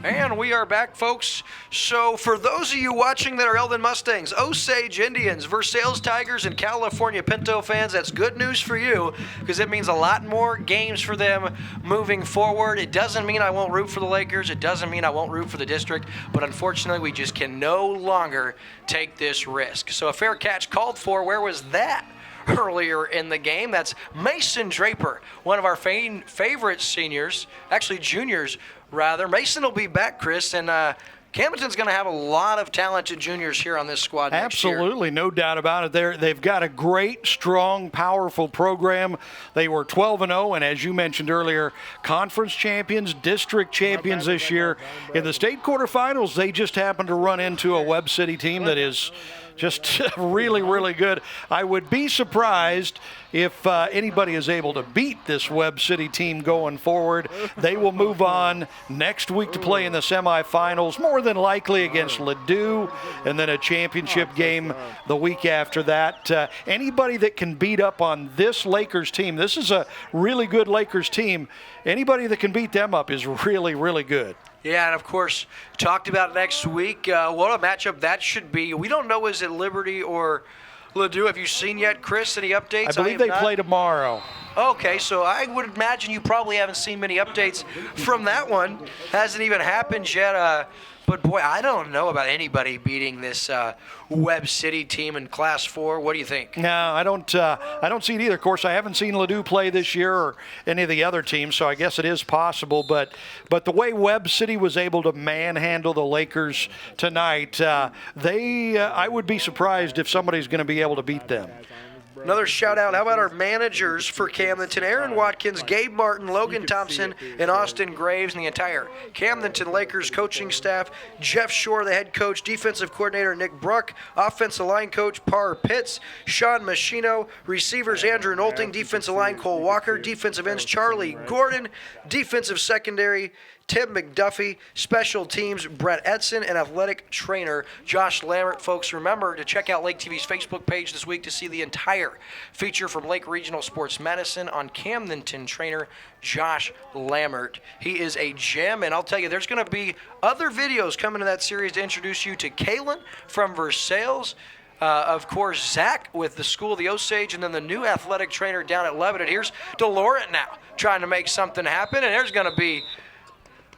And we are back, folks. So for those of you watching that are Eldon Mustangs, Osage Indians, Versailles Tigers, and California Pinto fans, that's good news for you because it means a lot more games for them moving forward. It doesn't mean I won't root for the Lakers. It doesn't mean I won't root for the district. But unfortunately, we just can no longer take this risk. So a fair catch called for. Where was that? Earlier in the game. That's Mason Draper, one of our favorite seniors, actually juniors rather. Mason will be back, Chris, and Camdenton's going to have a lot of talented juniors here on this squad next year. Absolutely, no doubt about it. They've got a great, strong, powerful program. They were 12-0, and as you mentioned earlier, conference champions, district champions this year. In the state quarterfinals, they just happened to run into a Webb City team that is just really, really good. I would be surprised if anybody is able to beat this Webb City team going forward. They will move on next week to play in the semifinals, more than likely against Ladue, and then a championship game the week after that. Anybody that can beat up on this Lakers team, this is a really good Lakers team, anybody that can beat them up is really, really good. Yeah, and of course, talked about next week. What a matchup that should be. We don't know, is it Liberty or Ladue? Have you seen yet, Chris? Any updates? I believe they play tomorrow. Okay, so I would imagine you probably haven't seen many updates from that one. Hasn't even happened yet. But boy, I don't know about anybody beating this Webb City team in Class 4. What do you think? No, I don't see it either. Of course, I haven't seen Ladue play this year or any of the other teams, so I guess it is possible. But the way Webb City was able to manhandle the Lakers tonight, I would be surprised if somebody's going to be able to beat them. Another shout out. How about our managers for Camdenton? Aaron Watkins, Gabe Martin, Logan Thompson, and Austin Graves, and the entire Camdenton Lakers coaching staff. Jeff Shore, the head coach, defensive coordinator Nick Bruck, offensive line coach Parr Pitts, Sean Machino, receivers Andrew Nolting, defensive line Cole Walker, defensive ends Charlie Gordon, defensive secondary Tim McDuffie, special teams Brett Edson, and athletic trainer Josh Lambert. Folks, remember to check out Lake TV's Facebook page this week to see the entire feature from Lake Regional Sports Medicine on Camdenton trainer Josh Lambert. He is a gem, and I'll tell you, there's going to be other videos coming to that series to introduce you to Kaylin from Versailles. Of course, Zach with the School of the Osage, and then the new athletic trainer down at Lebanon. Here's DeLaurent now trying to make something happen, and there's going to be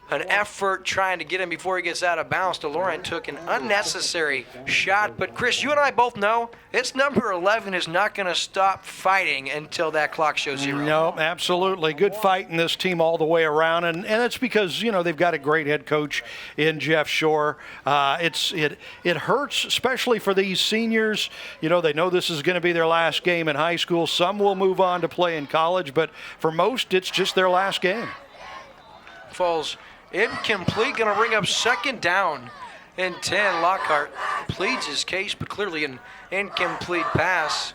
an effort trying to get him before he gets out of bounds. DeLaurent took an unnecessary shot. But, Chris, you and I both know it's number 11 is not going to stop fighting until that clock shows 0. No, absolutely. Good fight in this team all the way around. And that's because, they've got a great head coach in Jeff Shore. It hurts, especially for these seniors. They know this is going to be their last game in high school. Some will move on to play in college, but for most, it's just their last game. Falls incomplete, going to bring up second down and 10. Lockhart pleads his case, but clearly an incomplete pass.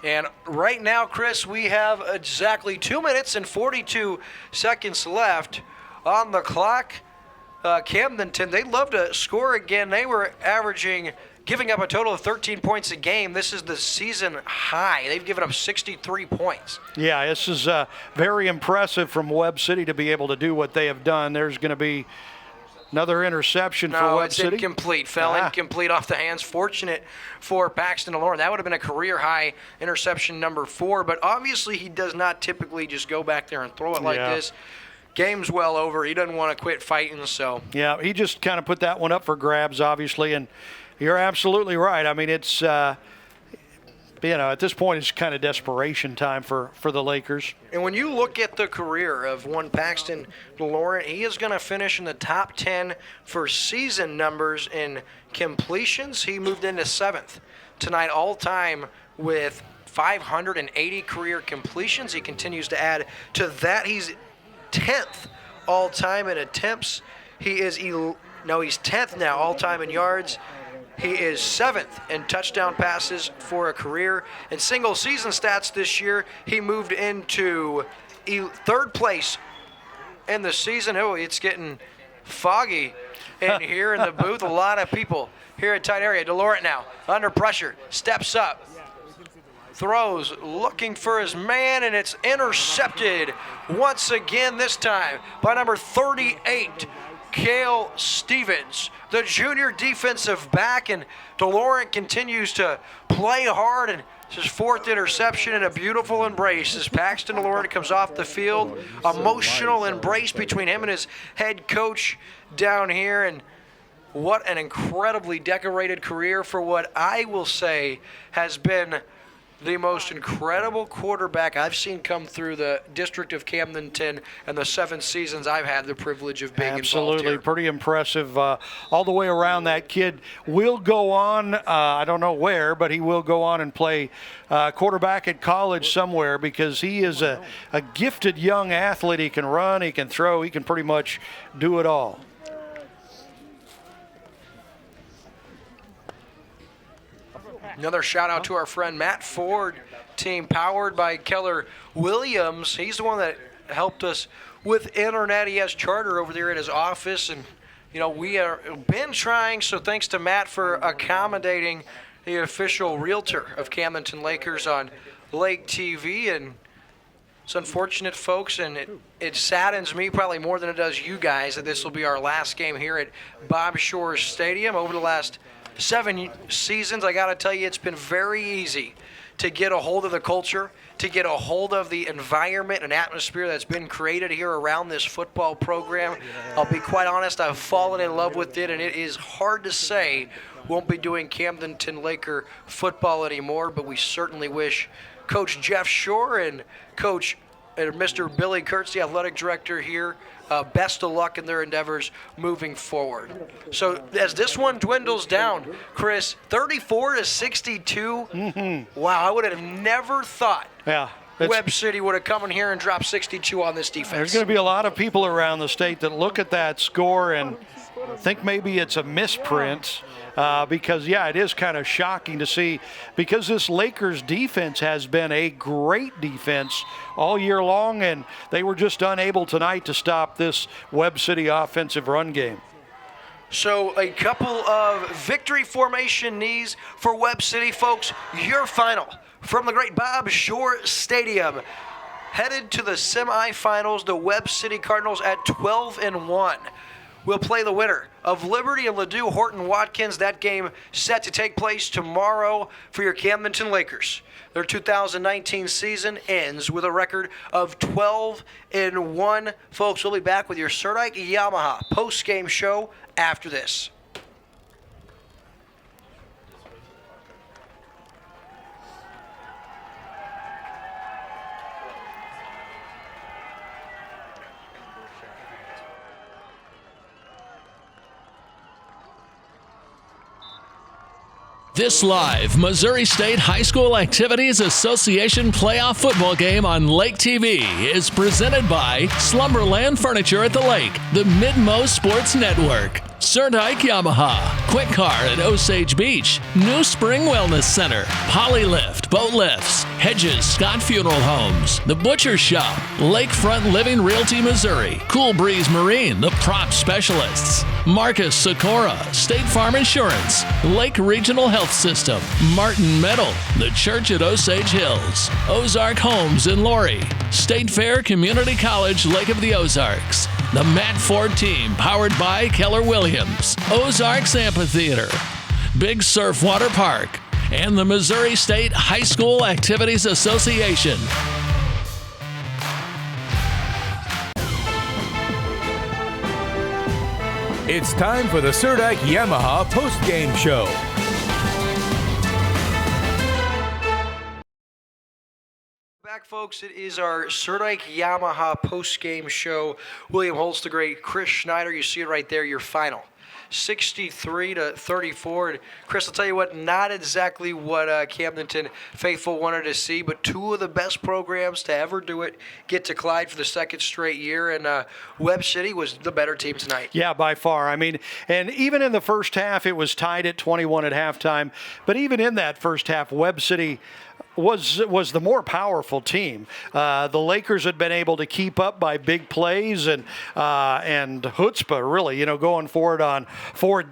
And right now, Chris, we have exactly 2 minutes and 42 seconds left on the clock. Camdenton, they love to score again. They were giving up a total of 13 points a game. This is the season high. They've given up 63 points. Yeah, this is very impressive from Webb City to be able to do what they have done. There's going to be another interception for Webb City. No, it's incomplete. Fell incomplete off the hands. Fortunate for Paxton DeLorean. That would have been a career-high interception number 4, but obviously he does not typically just go back there and throw it like this. Game's well over. He doesn't want to quit fighting, so. Yeah, he just kind of put that one up for grabs, obviously, and you're absolutely right. I mean, it's, at this point, it's kind of desperation time for the Lakers. And when you look at the career of one Paxton DeLorean, he is going to finish in the top 10 for season numbers in completions. He moved into 7th tonight all-time with 580 career completions. He continues to add to that. He's 10th all-time in attempts. He's 10th now all-time in yards. He is 7th in touchdown passes for a career. In single season stats this year, he moved into 3rd place in the season. Oh, it's getting foggy in here in the booth. A lot of people here at tight area. DeLorean now under pressure, steps up, throws, looking for his man, and it's intercepted once again, this time by number 38, Cale Stevens, the junior defensive back, and DeLorean continues to play hard, and it's his 4th interception, and a beautiful embrace as Paxton DeLorean comes off the field. Emotional embrace between him and his head coach down here, and what an incredibly decorated career for what I will say has been the most incredible quarterback I've seen come through the district of Camdenton and the 7 seasons I've had the privilege of being involved here. Absolutely, pretty impressive all the way around. That kid will go on, I don't know where, but he will go on and play quarterback at college somewhere because he is a gifted young athlete. He can run, he can throw, he can pretty much do it all. Another shout out to our friend Matt Ford, team powered by Keller Williams. He's the one that helped us with internet. He has charter over there at his office, and we have been trying, so thanks to Matt for accommodating the official realtor of Camdenton Lakers on Lake TV. And it's unfortunate, folks, and it saddens me probably more than it does you guys that this will be our last game here at Bob Shore Stadium. Over the last 7 seasons, I got to tell you, it's been very easy to get a hold of the culture, to get a hold of the environment and atmosphere that's been created here around this football program. I'll be quite honest, I've fallen in love with it, and it is hard to say won't be doing Camdenton Laker football anymore, but we certainly wish Coach Jeff Shore and Coach Mr. Billy Kurtz, the athletic director here, best of luck in their endeavors moving forward. So as this one dwindles down, Chris, 34-62. Wow, I would have never thought Webb City would have come in here and dropped 62 on this defense. There's going to be a lot of people around the state that look at that score and think maybe it's a misprint. Because, it is kind of shocking to see, because this Lakers defense has been a great defense all year long, and they were just unable tonight to stop this Webb City offensive run game. So a couple of victory formation knees for Webb City, folks. Your final from the great Bob Shore Stadium. Headed to the semifinals, the Webb City Cardinals at 12-1. We'll play the winner of Liberty and Ladue Horton Watkins. That game set to take place tomorrow for your Camdenton Lakers. Their 2019 season ends with a record of 12-1. Folks, we'll be back with your Serdike Yamaha post-game show after this. This live Missouri State High School Activities Association playoff football game on Lake TV is presented by Slumberland Furniture at the Lake, the Mid-Mo Sports Network. Surdike Yamaha, Quick Car at Osage Beach, New Spring Wellness Center, Polylift Boat Lifts, Hedges Scott Funeral Homes, The Butcher Shop, Lakefront Living Realty Missouri, Cool Breeze Marine, the prop specialists, Marcus Sikora, State Farm Insurance, Lake Regional Health System, Martin Metal, The Church at Osage Hills, Ozark Homes in Laurie, State Fair Community College, Lake of the Ozarks, the Matt Ford Team, powered by Keller Williams, Ozarks Amphitheater, Big Surf Water Park, and the Missouri State High School Activities Association. It's time for the Surdike Yamaha post-game show. Back, folks. It is our Surdike Yamaha post-game show. William Holtz, the great Chris Schneider. You see it right there, your final. 63-34. And Chris, I'll tell you what, not exactly what Camdenton faithful wanted to see, but two of the best programs to ever do it get to Clyde for the second straight year, and Webb City was the better team tonight. Yeah, by far. I mean, and even in the first half, it was tied at 21 at halftime, but even in that first half, Webb City was the more powerful team. The Lakers had been able to keep up by big plays and chutzpah, really, going forward on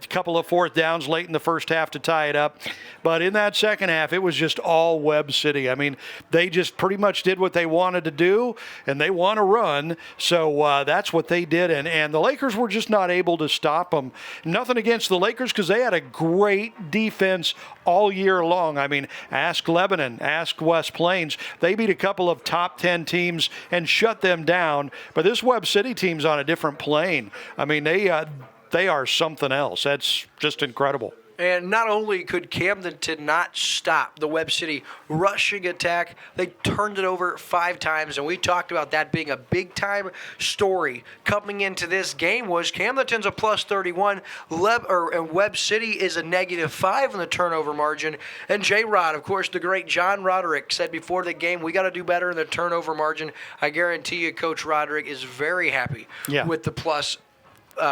couple of fourth downs late in the first half to tie it up. But in that second half, it was just all Webb City. I mean, they just pretty much did what they wanted to do, and they want to run. So that's what they did. And the Lakers were just not able to stop them. Nothing against the Lakers because they had a great defense all year long. I mean, ask Lebanon, ask West Plains. They beat a couple of top 10 teams and shut them down. But this Webb City team's on a different plane. I mean, they are something else. That's just incredible. And not only could Camdenton not stop the Webb City rushing attack, they turned it over 5 times. And we talked about that being a big-time story coming into this game was Camdenton's a plus 31, and Webb City is a -5 in the turnover margin. And J-Rod, of course, the great John Roderick said before the game, we got to do better in the turnover margin. I guarantee you Coach Roderick is very happy with the plus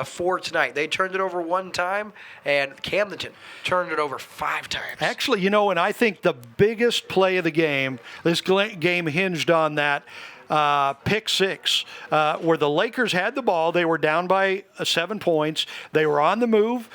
4 tonight. They turned it over 1 time, and Camdenton turned it over 5 times. Actually, and I think the biggest play of the game, this game hinged on that pick 6, where the Lakers had the ball. They were down by 7 points. They were on the move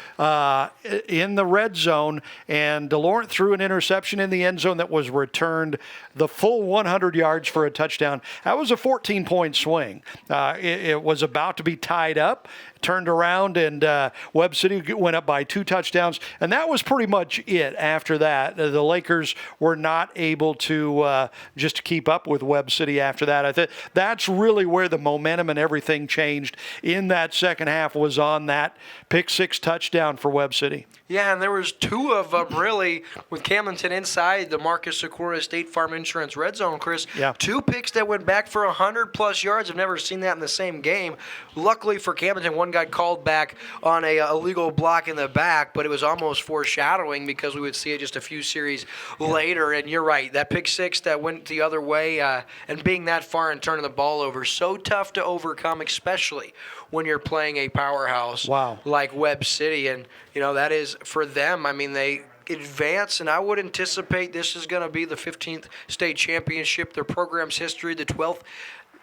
in the red zone, and DeLaurent threw an interception in the end zone that was returned the full 100 yards for a touchdown. That was a 14-point swing. It was about to be tied up, turned around, and Webb City went up by 2 touchdowns, and that was pretty much it. After that, the Lakers were not able to just keep up with Webb City after that. I think that's really where the momentum and everything changed in that second half, was on that pick 6 touchdown for Webb City. Yeah, and there was 2 of them really with Camdenton inside the Marcus Sikora State Farm Insurance red zone, Chris. Yeah. 2 picks that went back for 100-plus yards. I've never seen that in the same game. Luckily for Camdenton, one got called back on a illegal block in the back, but it was almost foreshadowing because we would see it just a few series later. And you're right, that pick 6 that went the other way and being that far and turning the ball over, so tough to overcome, especially when you're playing a powerhouse like Webb City. And, that is for them. I mean, they advance, and I would anticipate this is going to be the 15th state championship, their program's history, the 12th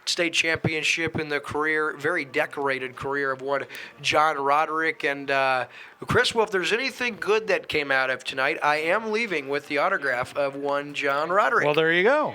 state championship in the career, very decorated career of one John Roderick. And Chris, well, if there's anything good that came out of tonight, I am leaving with the autograph of one John Roderick. Well, there you go.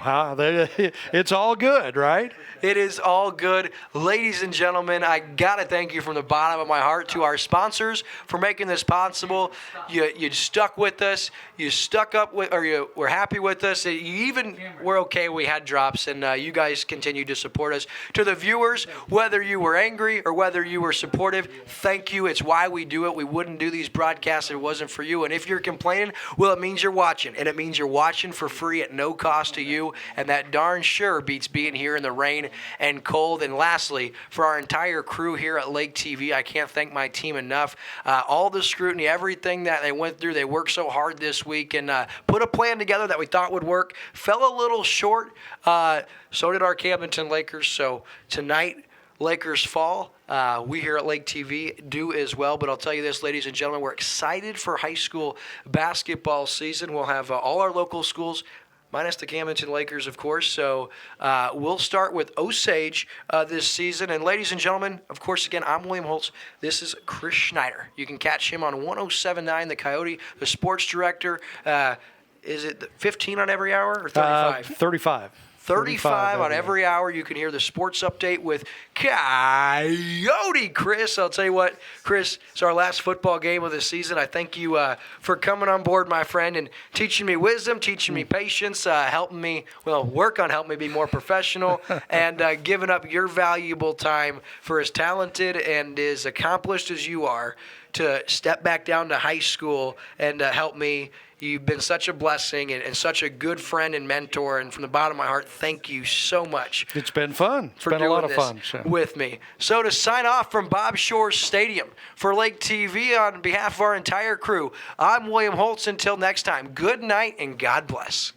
It's all good, right? It is all good. Ladies and gentlemen, I got to thank you from the bottom of my heart to our sponsors for making this possible. You stuck with us. You stuck up with, or you were happy with us. You even were okay. We had drops, and you guys continue to support us. To the viewers, whether you were angry or whether you were supportive, thank you. It's why we do it. We wouldn't do these broadcasts if it wasn't for you. And if you're complaining, well, it means you're watching. And it means you're watching for free at no cost to you. And that darn sure beats being here in the rain and cold. And lastly, for our entire crew here at Lake TV, I can't thank my team enough. All the scrutiny, everything that they went through, they worked so hard this week and put a plan together that we thought would work. Fell a little short. So did our Camdenton Lakers. So tonight, Lakers fall. We here at Lake TV do as well. But I'll tell you this, ladies and gentlemen, we're excited for high school basketball season. We'll have all our local schools, minus the Camdenton Lakers, of course. So we'll start with Osage this season. And ladies and gentlemen, of course, again, I'm William Holtz. This is Chris Schneider. You can catch him on 107.9 The Coyote, the sports director. Is it 15 on every hour or 35? 35 on every hour. You can hear the sports update with Coyote Chris. I'll tell you what, Chris, it's our last football game of the season. I thank you for coming on board, my friend, and teaching me wisdom, teaching me patience, helping me be more professional, and giving up your valuable time for as talented and as accomplished as you are to step back down to high school and help me. You've been such a blessing and such a good friend and mentor, and from the bottom of my heart, thank you so much. It's been fun. It's been a lot of fun. With me. So to sign off from Bob Shores Stadium for Lake TV on behalf of our entire crew, I'm William Holtz. Until next time, good night and God bless.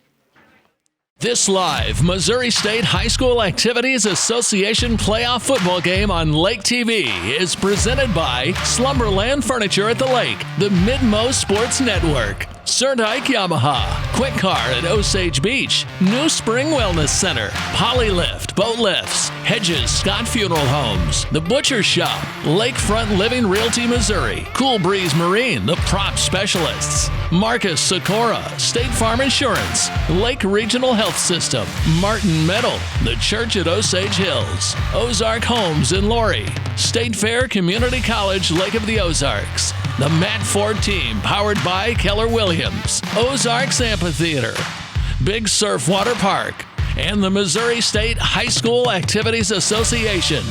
This live Missouri State High School Activities Association playoff football game on Lake TV is presented by Slumberland Furniture at the Lake, the Midmo Sports Network, Surdike Yamaha, Quick Car at Osage Beach, New Spring Wellness Center, Polylift Boat Lifts, Hedges Scott Funeral Homes, The Butcher Shop, Lakefront Living Realty Missouri, Cool Breeze Marine, the prop specialists, Marcus Sikora, State Farm Insurance, Lake Regional Health System, Martin Metal, the Church at Osage Hills, Ozark Homes in Laurie, State Fair Community College, Lake of the Ozarks, the Matt Ford Team powered by Keller Williams, Ozarks Amphitheater, Big Surf Water Park, and the Missouri State High School Activities Association.